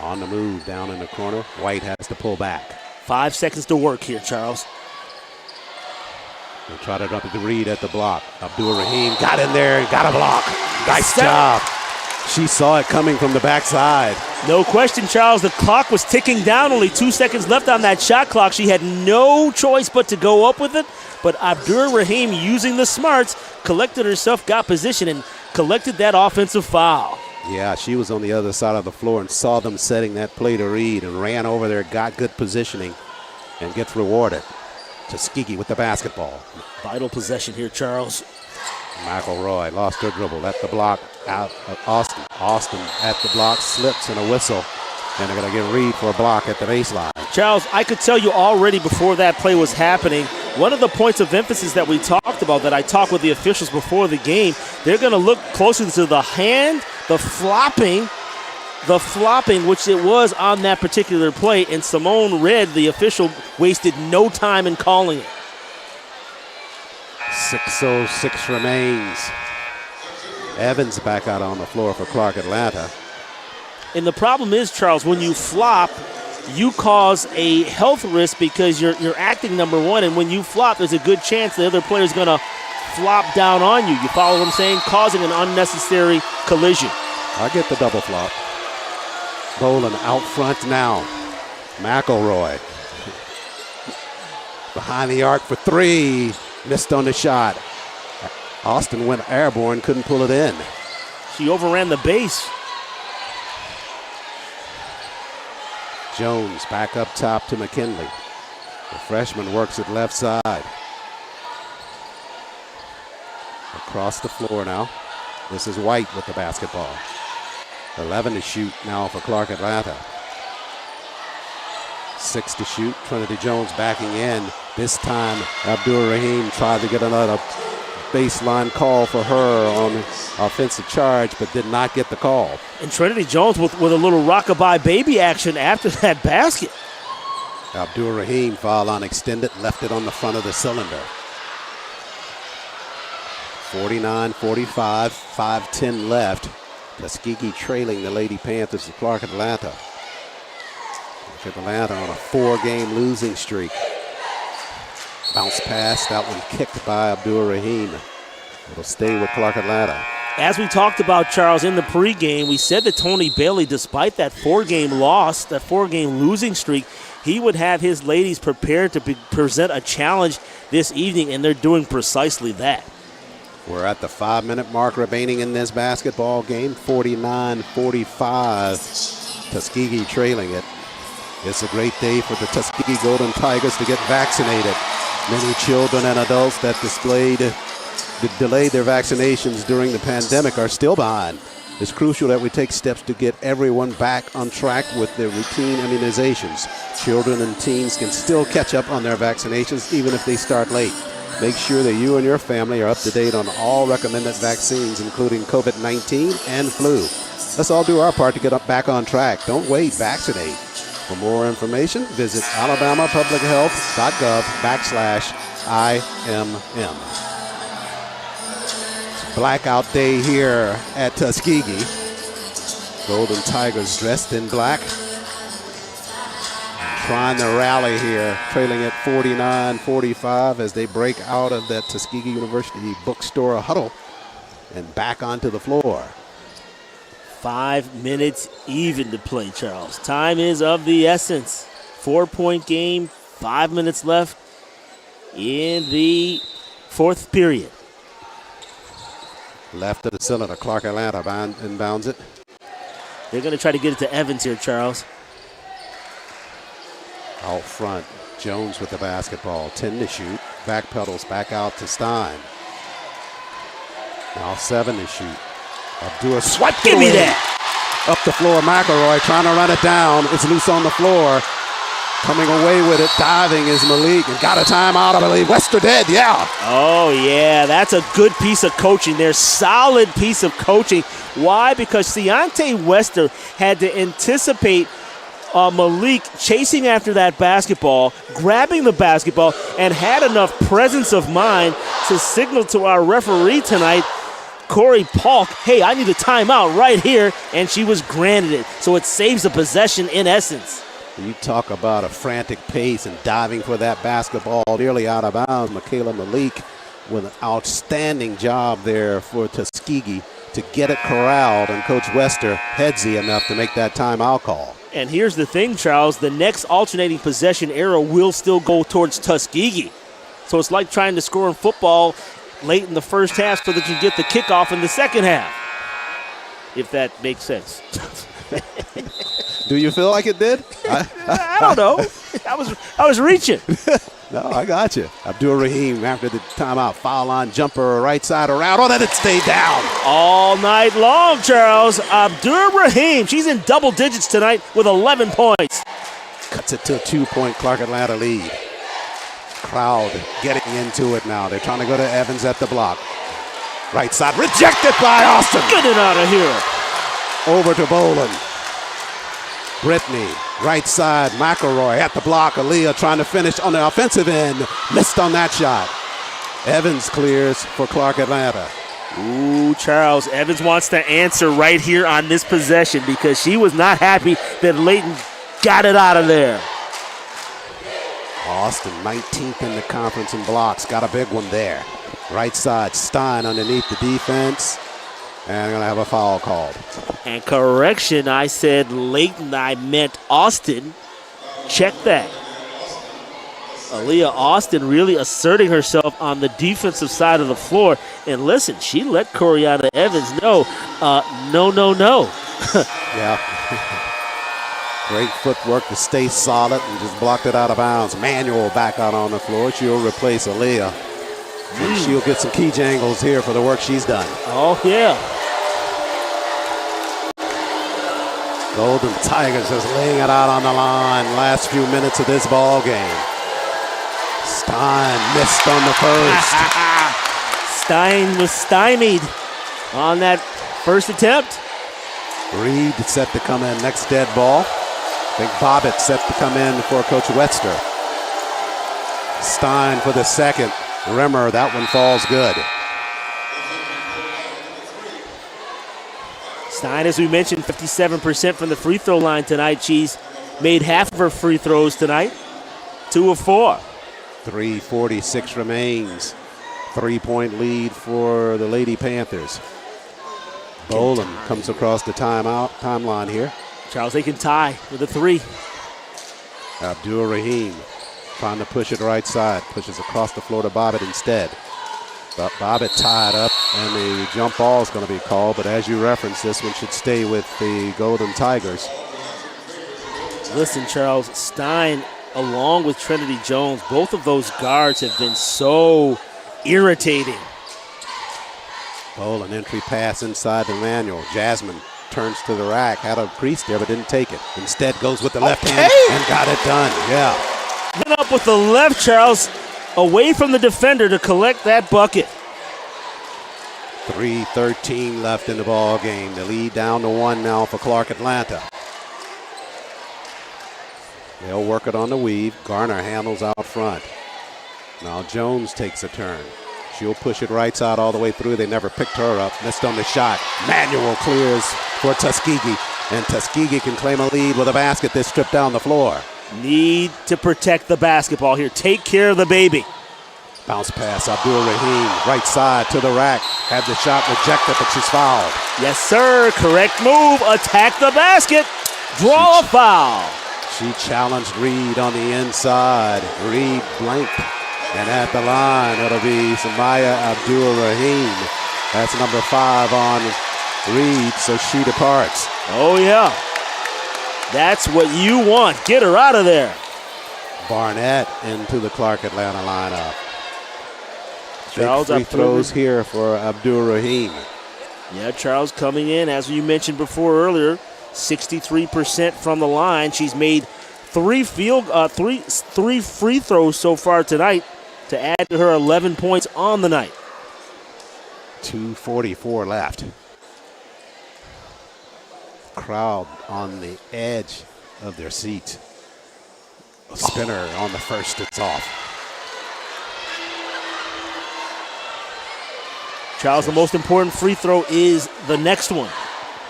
On the move down in the corner. White has to pull back. 5 seconds to work here, Charles. They tried it up to Reed at the block. Abdul-Rahim got in there and got a block. Nice job. She saw it coming from the backside. No question, Charles. The clock was ticking down. Only 2 seconds left on that shot clock. She had no choice but to go up with it. But Abdul-Rahim, using the smarts, collected herself, got position, and collected that offensive foul. Yeah, she was on the other side of the floor and saw them setting that play to Reed and ran over there, got good positioning, and gets rewarded. Tuskegee with the basketball. Vital possession here, Charles. McElroy lost her dribble at the block. Out of Austin. Austin at the block, slips and a whistle. And they're going to give Reed for a block at the baseline. Charles, I could tell you already before that play was happening, one of the points of emphasis that we talked about, that I talked with the officials before the game, they're going to look closer to the hand, the flopping, which it was on that particular play, and Simone Red, the official, wasted no time in calling it. 6:06 remains. Evans back out on the floor for Clark Atlanta. And the problem is, Charles, when you flop, you cause a health risk because you're acting number one, and when you flop, there's a good chance the other player is going to flop down on you. You follow what I'm saying? Causing an unnecessary collision. I get the double flop. Boland out front now. McElroy behind the arc for three. Missed on the shot. Austin went airborne, couldn't pull it in. She overran the base. Jones back up top to McKinley. The freshman works it left side. Across the floor now. This is White with the basketball. 11 to shoot now for Clark Atlanta. 6 to shoot. Trinity Jones backing in. This time Abdul-Rahim tried to get another baseline call for her on offensive charge, but did not get the call. And Trinity Jones with a little rockabye baby action after that basket. Abdul-Rahim foul on extended, left it on the front of the cylinder. 49-45, 5:10 left. Tuskegee trailing the Lady Panthers of Clark Atlanta. Atlanta on a 4-game losing streak. Bounce pass, that one kicked by Abdul-Rahim. It'll stay with Clark Atlanta. As we talked about, Charles, in the pregame, we said that Tony Bailey, despite that 4-game loss, that 4-game losing streak, he would have his ladies prepared to present a challenge this evening, and they're doing precisely that. We're at the 5-minute mark remaining in this basketball game. 49-45. Tuskegee trailing it. It's a great day for the Tuskegee Golden Tigers to get vaccinated. Many children and adults that delayed their vaccinations during the pandemic are still behind. It's crucial that we take steps to get everyone back on track with their routine immunizations. Children and teens can still catch up on their vaccinations even if they start late. Make sure that you and your family are up to date on all recommended vaccines, including COVID-19 and flu. Let's all do our part to get back on track. Don't wait, vaccinate. For more information, visit alabamapublichealth.gov/IMM. It's blackout day here at Tuskegee. Golden Tigers dressed in black. Trying to rally here, trailing at 49-45 as they break out of that Tuskegee University Bookstore huddle and back onto the floor. 5 minutes even to play, Charles. Time is of the essence. 4-point game, 5 minutes left in the fourth period. Left of the cylinder, Clark Atlanta inbounds it. They're going to try to get it to Evans here, Charles. Out front, Jones with the basketball, 10 to shoot. Back pedals back out to Stein. Now 7 to shoot. Abdul swipe. Give me that. Up the floor, McElroy trying to run it down. It's loose on the floor. Coming away with it, diving is Malik, and got a timeout, I believe. Wester dead, yeah. Oh, yeah, that's a good piece of coaching there. Solid piece of coaching. Why? Because Ciante Wester had to anticipate Malik chasing after that basketball, grabbing the basketball, and had enough presence of mind to signal to our referee tonight, Corey Polk, hey, I need a timeout right here, and she was granted it. So it saves a possession in essence. You talk about a frantic pace and diving for that basketball nearly out of bounds. Michaela Malik with an outstanding job there for Tuskegee to get it corralled, and Coach Wester headsy enough to make that timeout call. And here's the thing, Charles, the next alternating possession arrow will still go towards Tuskegee. So it's like trying to score in football late in the first half so that you get the kickoff in the second half, if that makes sense. Do you feel like it did? I don't know. I was reaching. No, I got you. Abdul Rahim after the timeout. Foul line jumper, right side around. Oh, that it stayed down. All night long, Charles. Abdul Rahim, she's in double digits tonight with 11 points. Cuts it to a 2-point Clark Atlanta lead. Crowd getting into it now. They're trying to go to Evans at the block. Right side, rejected by Austin. Get it out of here. Over to Boland. Brittany, right side, McElroy at the block. Aaliyah trying to finish on the offensive end. Missed on that shot. Evans clears for Clark Atlanta. Ooh, Charles, Evans wants to answer right here on this possession because she was not happy that Layton got it out of there. Austin, 19th in the conference in blocks. Got a big one there. Right side, Stein underneath the defense. And going to have a foul called. And correction, I said Layton, I meant Austin. Check that. Aaliyah Austin really asserting herself on the defensive side of the floor. And listen, she let Coriana Evans know, no. Yeah. Great footwork to stay solid and just blocked it out of bounds. Manuel back out on the floor. She'll replace Aaliyah. And she'll get some key jangles here for the work she's done. Oh, yeah. Golden Tigers just laying it out on the line. Last few minutes of this ball game. Stein missed on the first. Stein was stymied on that first attempt. Reed set to come in next dead ball. I think Bobbitt set to come in for Coach Webster. Stein for the second. Rimmer, that one falls good. Stein, as we mentioned, 57% from the free throw line tonight. She's made half of her free throws tonight. 2 of 4. 3:46 remains. 3-point lead for the Lady Panthers. Boland comes across the timeline here. Charles, they can tie with a 3. Abdul Rahim trying to push it right side. Pushes across the floor to Bobbitt instead. But Bobbitt tied up, and the jump ball is going to be called. But as you referenced, this one should stay with the Golden Tigers. Listen, Charles, Stein, along with Trinity Jones, both of those guards have been so irritating. Boland entry pass inside to Manuel. Jasmine turns to the rack. Had a crease there, but didn't take it. Instead goes with the left hand and got it done. Yeah. Went up with the left, Charles, away from the defender to collect that bucket. 3:13 left in the ball game. The lead down to 1 now for Clark Atlanta. They'll work it on the weave. Garner handles out front. Now Jones takes a turn. She'll push it right side all the way through. They never picked her up. Missed on the shot. Manuel clears for Tuskegee. And Tuskegee can claim a lead with a basket that's stripped down the floor. Need to protect the basketball here. Take care of the baby. Bounce pass, Abdul Rahim, right side to the rack. Had the shot rejected, but she's fouled. Yes, sir. Correct move. Attack the basket. Draw a foul. She challenged Reed on the inside. Reed blanked. And at the line, it'll be Samaya Abdul Rahim. That's number 5 on Reed, so she departs. Oh, yeah. That's what you want. Get her out of there. Barnett into the Clark Atlanta lineup. Charles, big free throws here for Abdul Rahim. Yeah, Charles coming in, as you mentioned before earlier, 63% from the line. She's made three free throws so far tonight to add to her 11 points on the night. 2:44 left. Crowd on the edge of their seat. A spinner on the first, it's off. Charles, the most important free throw is the next one.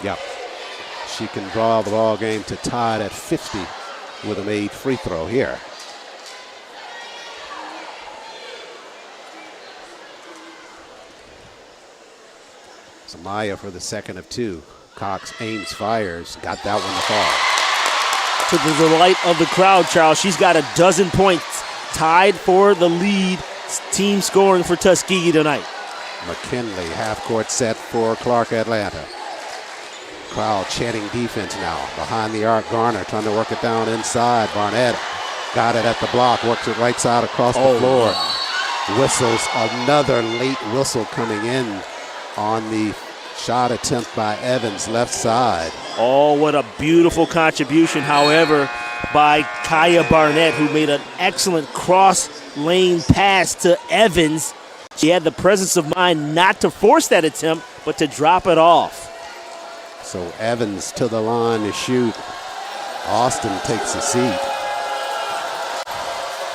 Yep. She can draw the ball game to tie it at 50 with a made free throw here. Samaya for the second of two. Cox aims, fires, got that one to fall. To the delight of the crowd, Charles, she's got a dozen points, tied for the lead team scoring for Tuskegee tonight. McKinley, half-court set for Clark Atlanta. Crowd chanting defense now. Behind the arc, Garner trying to work it down inside. Barnett got it at the block, works it right side across the floor. Whistles, another late whistle coming in on the shot attempt by Evans, left side. Oh, what a beautiful contribution, however, by Kaya Barnett, who made an excellent cross-lane pass to Evans. She had the presence of mind not to force that attempt, but to drop it off. So Evans to the line to shoot. Austin takes a seat.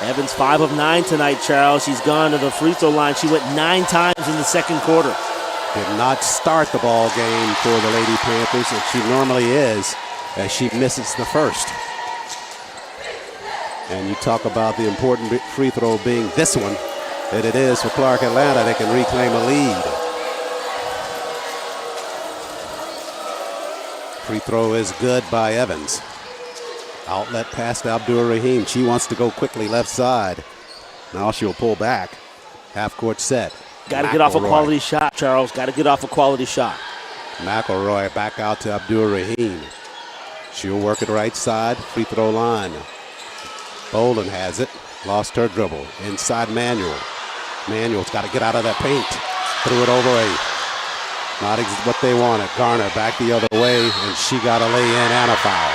Evans 5 of 9 tonight, Charles. She's gone to the free throw line. She went 9 times in the second quarter. Did not start the ball game for the Lady Panthers, and she normally is, as she misses the first. And you talk about the important free throw being this one, that it is for Clark Atlanta. They can reclaim a lead. Free throw is good by Evans. Outlet pass to Abdur-Rahim. She wants to go quickly left side. Now she'll pull back. Half-court set. Got to get off a quality shot, Charles. Got to get off a quality shot. McElroy back out to Abdur-Rahim. She'll work it right side, free throw line. Bolin has it. Lost her dribble. Inside Manuel. Manuel's got to get out of that paint. Threw it over not what they wanted. Garner back the other way, and she got a lay in and a foul.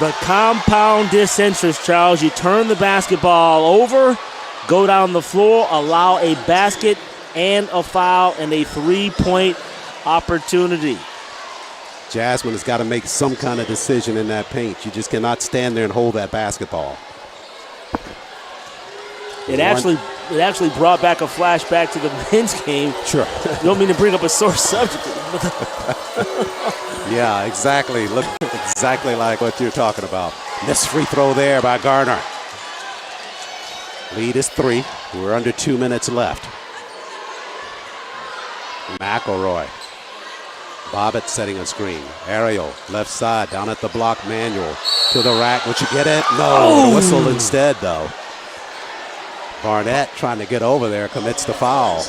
The compound disinterest, Charles. You turn the basketball over, go down the floor, allow a basket and a foul and a three-point opportunity. Jasmine has got to make some kind of decision in that paint. You just cannot stand there and hold that basketball. It actually brought back a flashback to the men's game. Sure. You don't mean to bring up a sore subject. Yeah, exactly. Look exactly like what you're talking about. Missed free throw there by Garner. Lead is 3. We're under 2 minutes left. McElroy. Bobbitt setting a screen. Ariel, left side, down at the block. Manuel to the rack. Would you get it? No. The whistle instead, though. Barnett trying to get over there, commits the foul.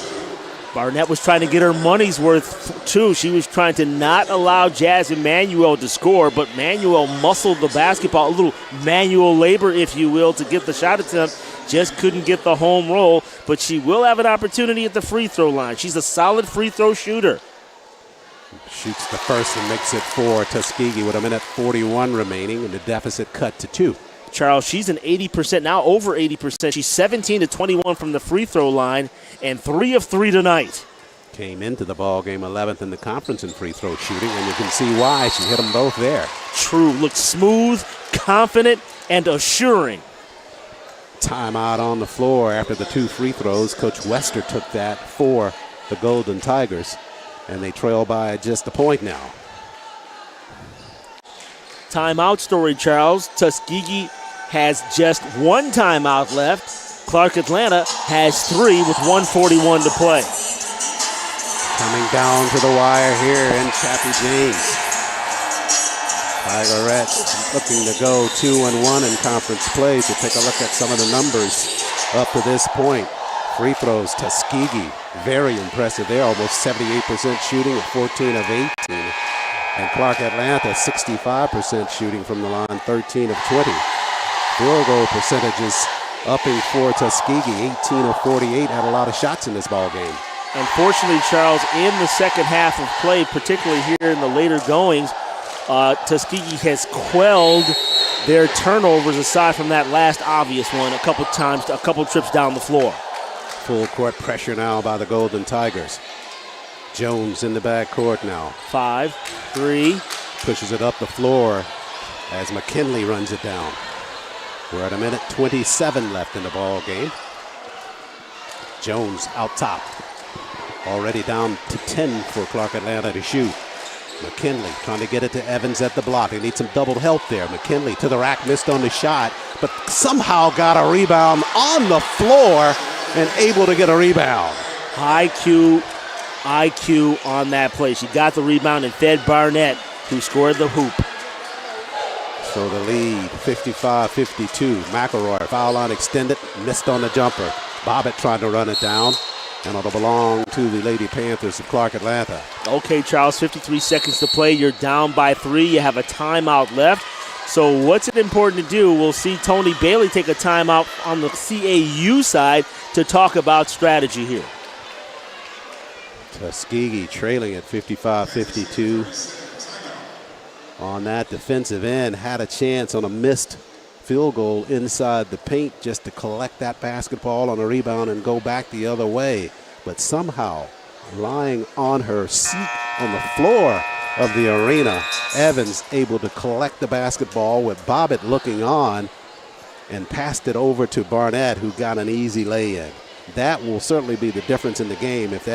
Barnett was trying to get her money's worth, too. She was trying to not allow Jasmine Manuel to score, but Manuel muscled the basketball, a little manual labor, if you will, to get the shot attempt. Just couldn't get the home roll, but she will have an opportunity at the free throw line. She's a solid free throw shooter. Shoots the first and makes it 4. Tuskegee with 1:41 remaining, and the deficit cut to 2. Charles, she's an 80%, now over 80%. She's 17 to 21 from the free throw line and 3 of 3 tonight. Came into the ball game 11th in the conference in free throw shooting, and you can see why. She hit them both there. True. Looked smooth, confident, and assuring. Timeout on the floor after the 2 free throws. Coach Wester took that for the Golden Tigers, and they trail by just a point now. Timeout story, Charles. Tuskegee has just 1 timeout left. Clark Atlanta has 3 with 1:41 to play. Coming down to the wire here in Chappie James. Tigerettes looking to go 2-1 in conference play. To take a look at some of the numbers up to this point. Free throws, Tuskegee, very impressive. They're almost 78% shooting at 14 of 18. And Clark Atlanta, 65% shooting from the line, 13 of 20. Field goal percentages upping for Tuskegee, 18 of 48, had a lot of shots in this ball game. Unfortunately, Charles, in the second half of play, particularly here in the later goings, Tuskegee has quelled their turnovers, aside from that last obvious one, a couple trips down the floor. Full court pressure now by the Golden Tigers. Jones in the backcourt now. 5-3. Pushes it up the floor as McKinley runs it down. We're at 1:27 left in the ball game. Jones out top. Already down to 10 for Clark Atlanta to shoot. McKinley trying to get it to Evans at the block. They need some double help there. McKinley to the rack, missed on the shot, but somehow got a rebound on the floor and able to get a rebound. IQ on that play. She got the rebound and fed Barnett, who scored the hoop. So the lead, 55-52. McElroy, foul line extended, missed on the jumper. Bobbitt trying to run it down, and it'll belong to the Lady Panthers of Clark Atlanta. Okay, Charles, 53 seconds to play. You're down by 3. You have a timeout left. So what's it important to do? We'll see Tony Bailey take a timeout on the CAU side to talk about strategy here. Tuskegee trailing at 55-52. On that defensive end, had a chance on a missed field goal inside the paint just to collect that basketball on a rebound and go back the other way. But somehow, lying on her seat on the floor of the arena, Evans able to collect the basketball with Bobbitt looking on and passed it over to Barnett, who got an easy lay-in. That will certainly be the difference in the game if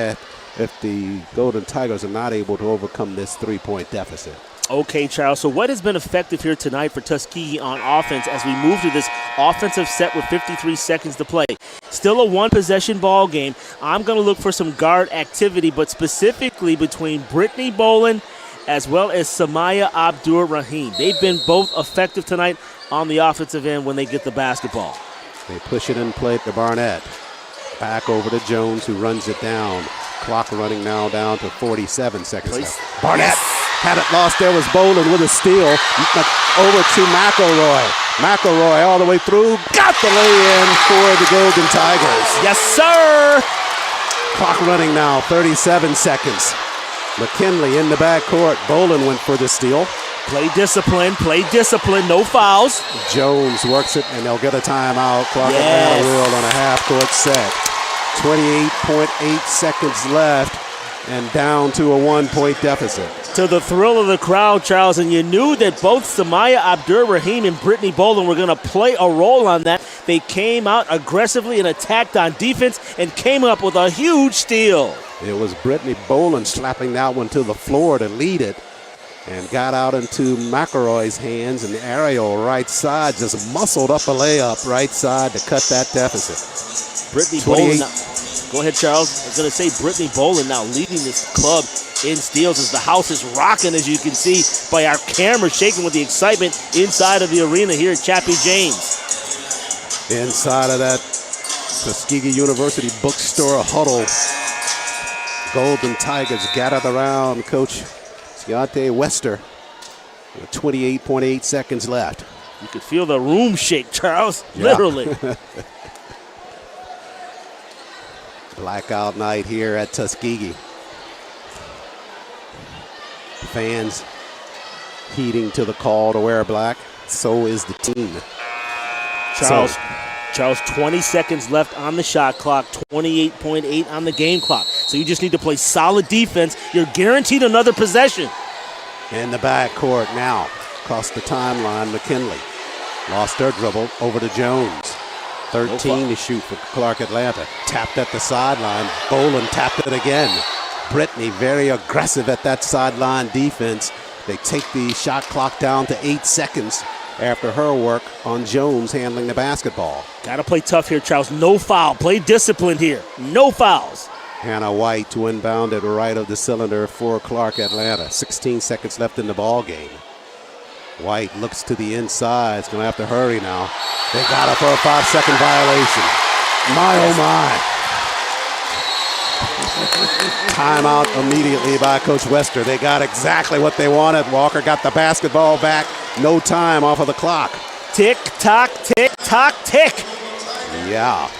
the Golden Tigers are not able to overcome this 3-point deficit. Okay, Charles, so what has been effective here tonight for Tuskegee on offense as we move to this offensive set with 53 seconds to play? Still a one-possession ball game. I'm going to look for some guard activity, but specifically between Brittany Boland as well as Samaya Abdur-Rahim. They've been both effective tonight on the offensive end when they get the basketball. They push it in play to Barnett. Back over to Jones, who runs it down. Clock running now down to 47 seconds left. Barnett had it lost. There was Boland with a steal. Over to McElroy. McElroy all the way through. Got the lay-in for the Golden Tigers. Yes, sir! Clock running now, 37 seconds. McKinley in the backcourt. Boland went for the steal. Play discipline, no fouls. Jones works it, and they'll get a timeout. Clark Atlanta will on a half-court set. 28.8 seconds left and down to a 1-point deficit. To the thrill of the crowd, Charles, and you knew that both Samaya Abdur-Rahim and Brittany Boland were going to play a role on that. They came out aggressively and attacked on defense and came up with a huge steal. It was Brittany Boland slapping that one to the floor to lead it and got out into McElroy's hands, and the Ariel right side just muscled up a layup right side to cut that deficit. Brittany Boland. Go ahead, Charles. I was going to say Brittany Boland now leading this club in steals as the house is rocking, as you can see by our camera shaking with the excitement inside of the arena here at Chappie James. Inside of that Tuskegee University Bookstore huddle, Golden Tigers gathered around Coach Deontay Wester with 28.8 seconds left. You could feel the room shake, Charles, literally. Blackout night here at Tuskegee. Fans heeding to the call to wear black. So is the team. Charles, 20 seconds left on the shot clock, 28.8 on the game clock. So you just need to play solid defense. You're guaranteed another possession. In the backcourt now, across the timeline, McKinley lost her dribble over to Jones. 13 to shoot for Clark Atlanta. Tapped at the sideline. Boland tapped it again. Brittany very aggressive at that sideline defense. They take the shot clock down to 8 seconds after her work on Jones handling the basketball. Got to play tough here, Charles. No foul. Play disciplined here. No fouls. Hannah White to inbound it right of the cylinder for Clark Atlanta. 16 seconds left in the ball game. White looks to the inside. It's going to have to hurry now. They got her for a 5-second violation. My, oh my. Timeout immediately by Coach Wester. They got exactly what they wanted. Walker got the basketball back. No time off of the clock. Tick, tock, tick, tock, tick. Yeah.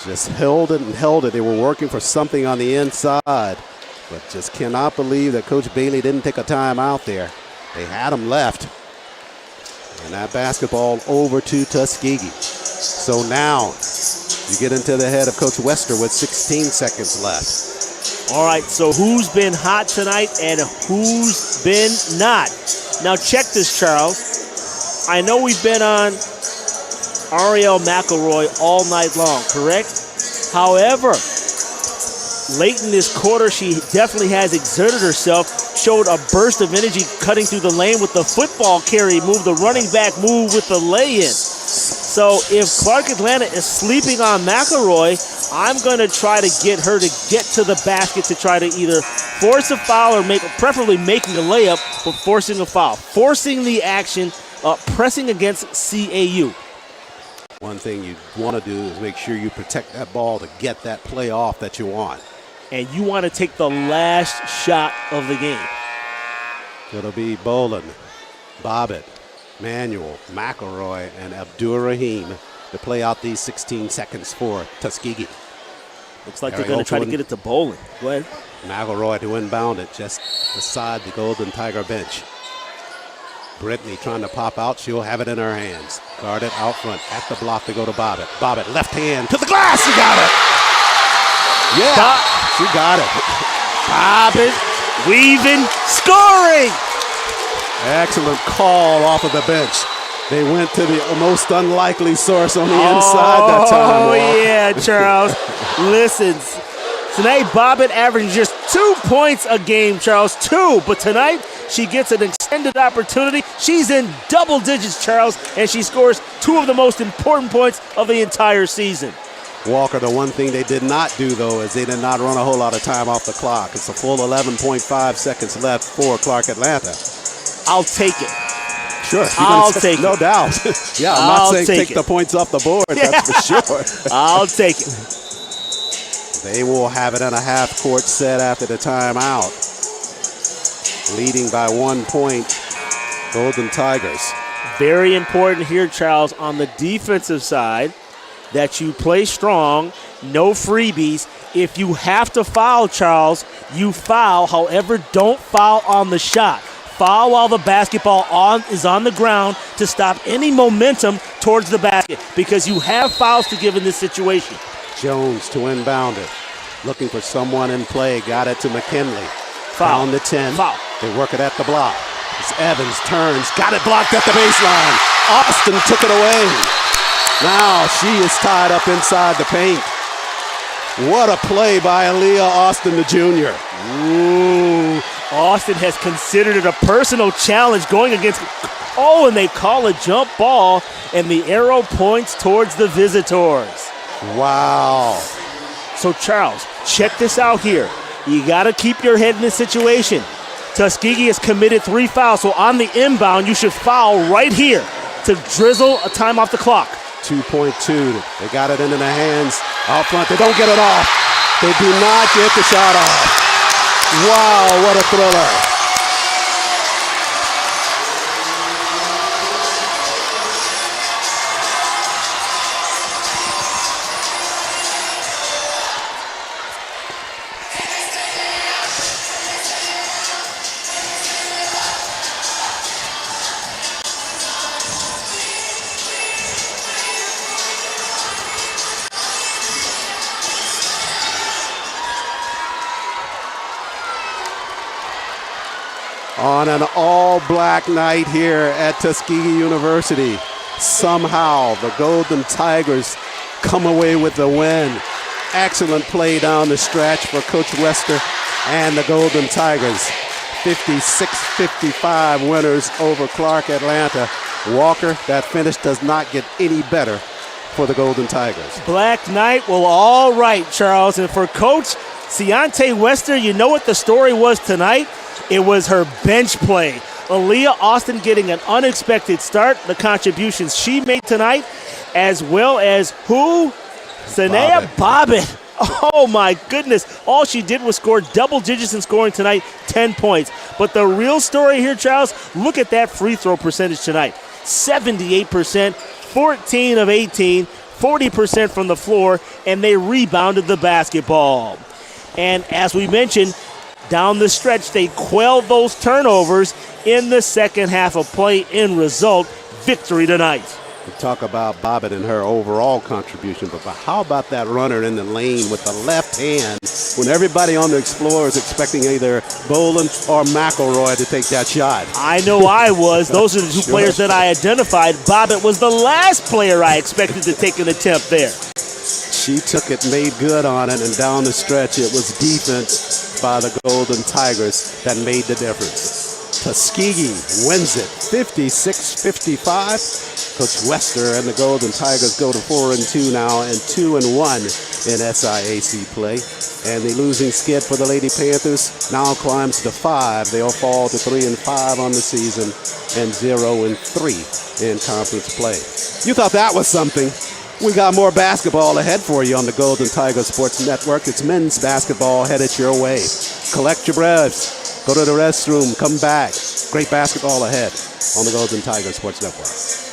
Just held it and held it. They were working for something on the inside, but just cannot believe that Coach Bailey didn't take a timeout there. They had him left. And that basketball over to Tuskegee. So now you get into the head of Coach Wester with 16 seconds left. All right, so who's been hot tonight and who's been not? Now check this, Charles. I know we've been on Ariel McElroy all night long, correct? However, late in this quarter, she definitely has exerted herself, showed a burst of energy cutting through the lane with the football carry move, the running back move with the lay-in. So if Clark Atlanta is sleeping on McElroy, I'm going to try to get her to get to the basket to try to either force a foul or preferably making a layup, but forcing a foul. Forcing the action, pressing against CAU. One thing you want to do is make sure you protect that ball to get that play off that you want. And you want to take the last shot of the game. It'll be Boland, Bobbitt, Manuel, McElroy, and Abdur-Rahim to play out these 16 seconds for Tuskegee. Looks like they're going to try to get it to Boland. Go ahead. McElroy to inbound it just beside the Golden Tiger bench. Brittany trying to pop out. She'll have it in her hands. Guarded out front. At the block to go to Bobbitt. Bobbitt left hand to the glass. She got it. Yeah, she got it. Bobbitt weaving, scoring. Excellent call off of the bench. They went to the most unlikely source on the inside that time. Oh, yeah, Charles. Listen, tonight Bobbitt averaging just 2 points a game, Charles. 2. But tonight she gets an extended opportunity. She's in double digits, Charles, and she scores 2 of the most important points of the entire season. Walker, the one thing they did not do, though, is they did not run a whole lot of time off the clock. It's a full 11.5 seconds left for Clark Atlanta. I'll take it. Sure. I'll take it. No doubt. Yeah, I'm not saying take the points off the board. Yeah. That's for sure. I'll take it. They will have it in a half-court set after the timeout. Leading by 1 point, Golden Tigers. Very important here, Charles, on the defensive side, that you play strong, no freebies. If you have to foul, Charles, you foul. However, don't foul on the shot. Foul while the basketball is on the ground to stop any momentum towards the basket, because you have fouls to give in this situation. Jones to inbound it. Looking for someone in play. Got it to McKinley. Foul. Down the 10. Foul. They work it at the block. It's Evans turns. Got it blocked at the baseline. Austin took it away. Now she is tied up inside the paint. What a play by Aaliyah Austin, the junior. Ooh, Austin has considered it a personal challenge going against, and they call a jump ball, and the arrow points towards the visitors. Wow. So, Charles, check this out here. You got to keep your head in this situation. Tuskegee has committed 3 fouls, so on the inbound, you should foul right here to drizzle a time off the clock. 2.2. They got it into the hands out front. They don't get it off. They do not get the shot off. Wow, what a thriller. On an all-black night here at Tuskegee University, somehow the Golden Tigers come away with the win. Excellent play down the stretch for Coach Wester and the Golden Tigers. 56-55 winners over Clark Atlanta. Walker, that finish does not get any better for the Golden Tigers. Black night, well, all right, Charles. And for Coach Ciante Wester, you know what the story was tonight? It was her bench play. Aaliyah Austin getting an unexpected start, the contributions she made tonight, as well as who? Sanaya Bobbitt. Oh, my goodness. All she did was score double digits in scoring tonight, 10 points. But the real story here, Charles, look at that free throw percentage tonight. 78%, 14 of 18, 40% from the floor, and they rebounded the basketball. And as we mentioned, down the stretch, they quelled those turnovers in the second half of play. In result, victory tonight. We talk about Bobbitt and her overall contribution, but how about that runner in the lane with the left hand when everybody on the Explorer is expecting either Boland or McElroy to take that shot? I know I was. Those are the two players that I identified. Bobbitt was the last player I expected to take an attempt there. She took it, made good on it, and down the stretch it was defense by the Golden Tigers that made the difference. Tuskegee wins it 56-55. Coach Wester and the Golden Tigers go to 4-2 now and 2-1 in SIAC play. And the losing skid for the Lady Panthers now climbs to 5. They'll fall to 3-5 on the season and 0-3 in conference play. You thought that was something. We got more basketball ahead for you on the Golden Tiger Sports Network. It's men's basketball headed your way. Collect your breaths. Go to the restroom. Come back. Great basketball ahead on the Golden Tiger Sports Network.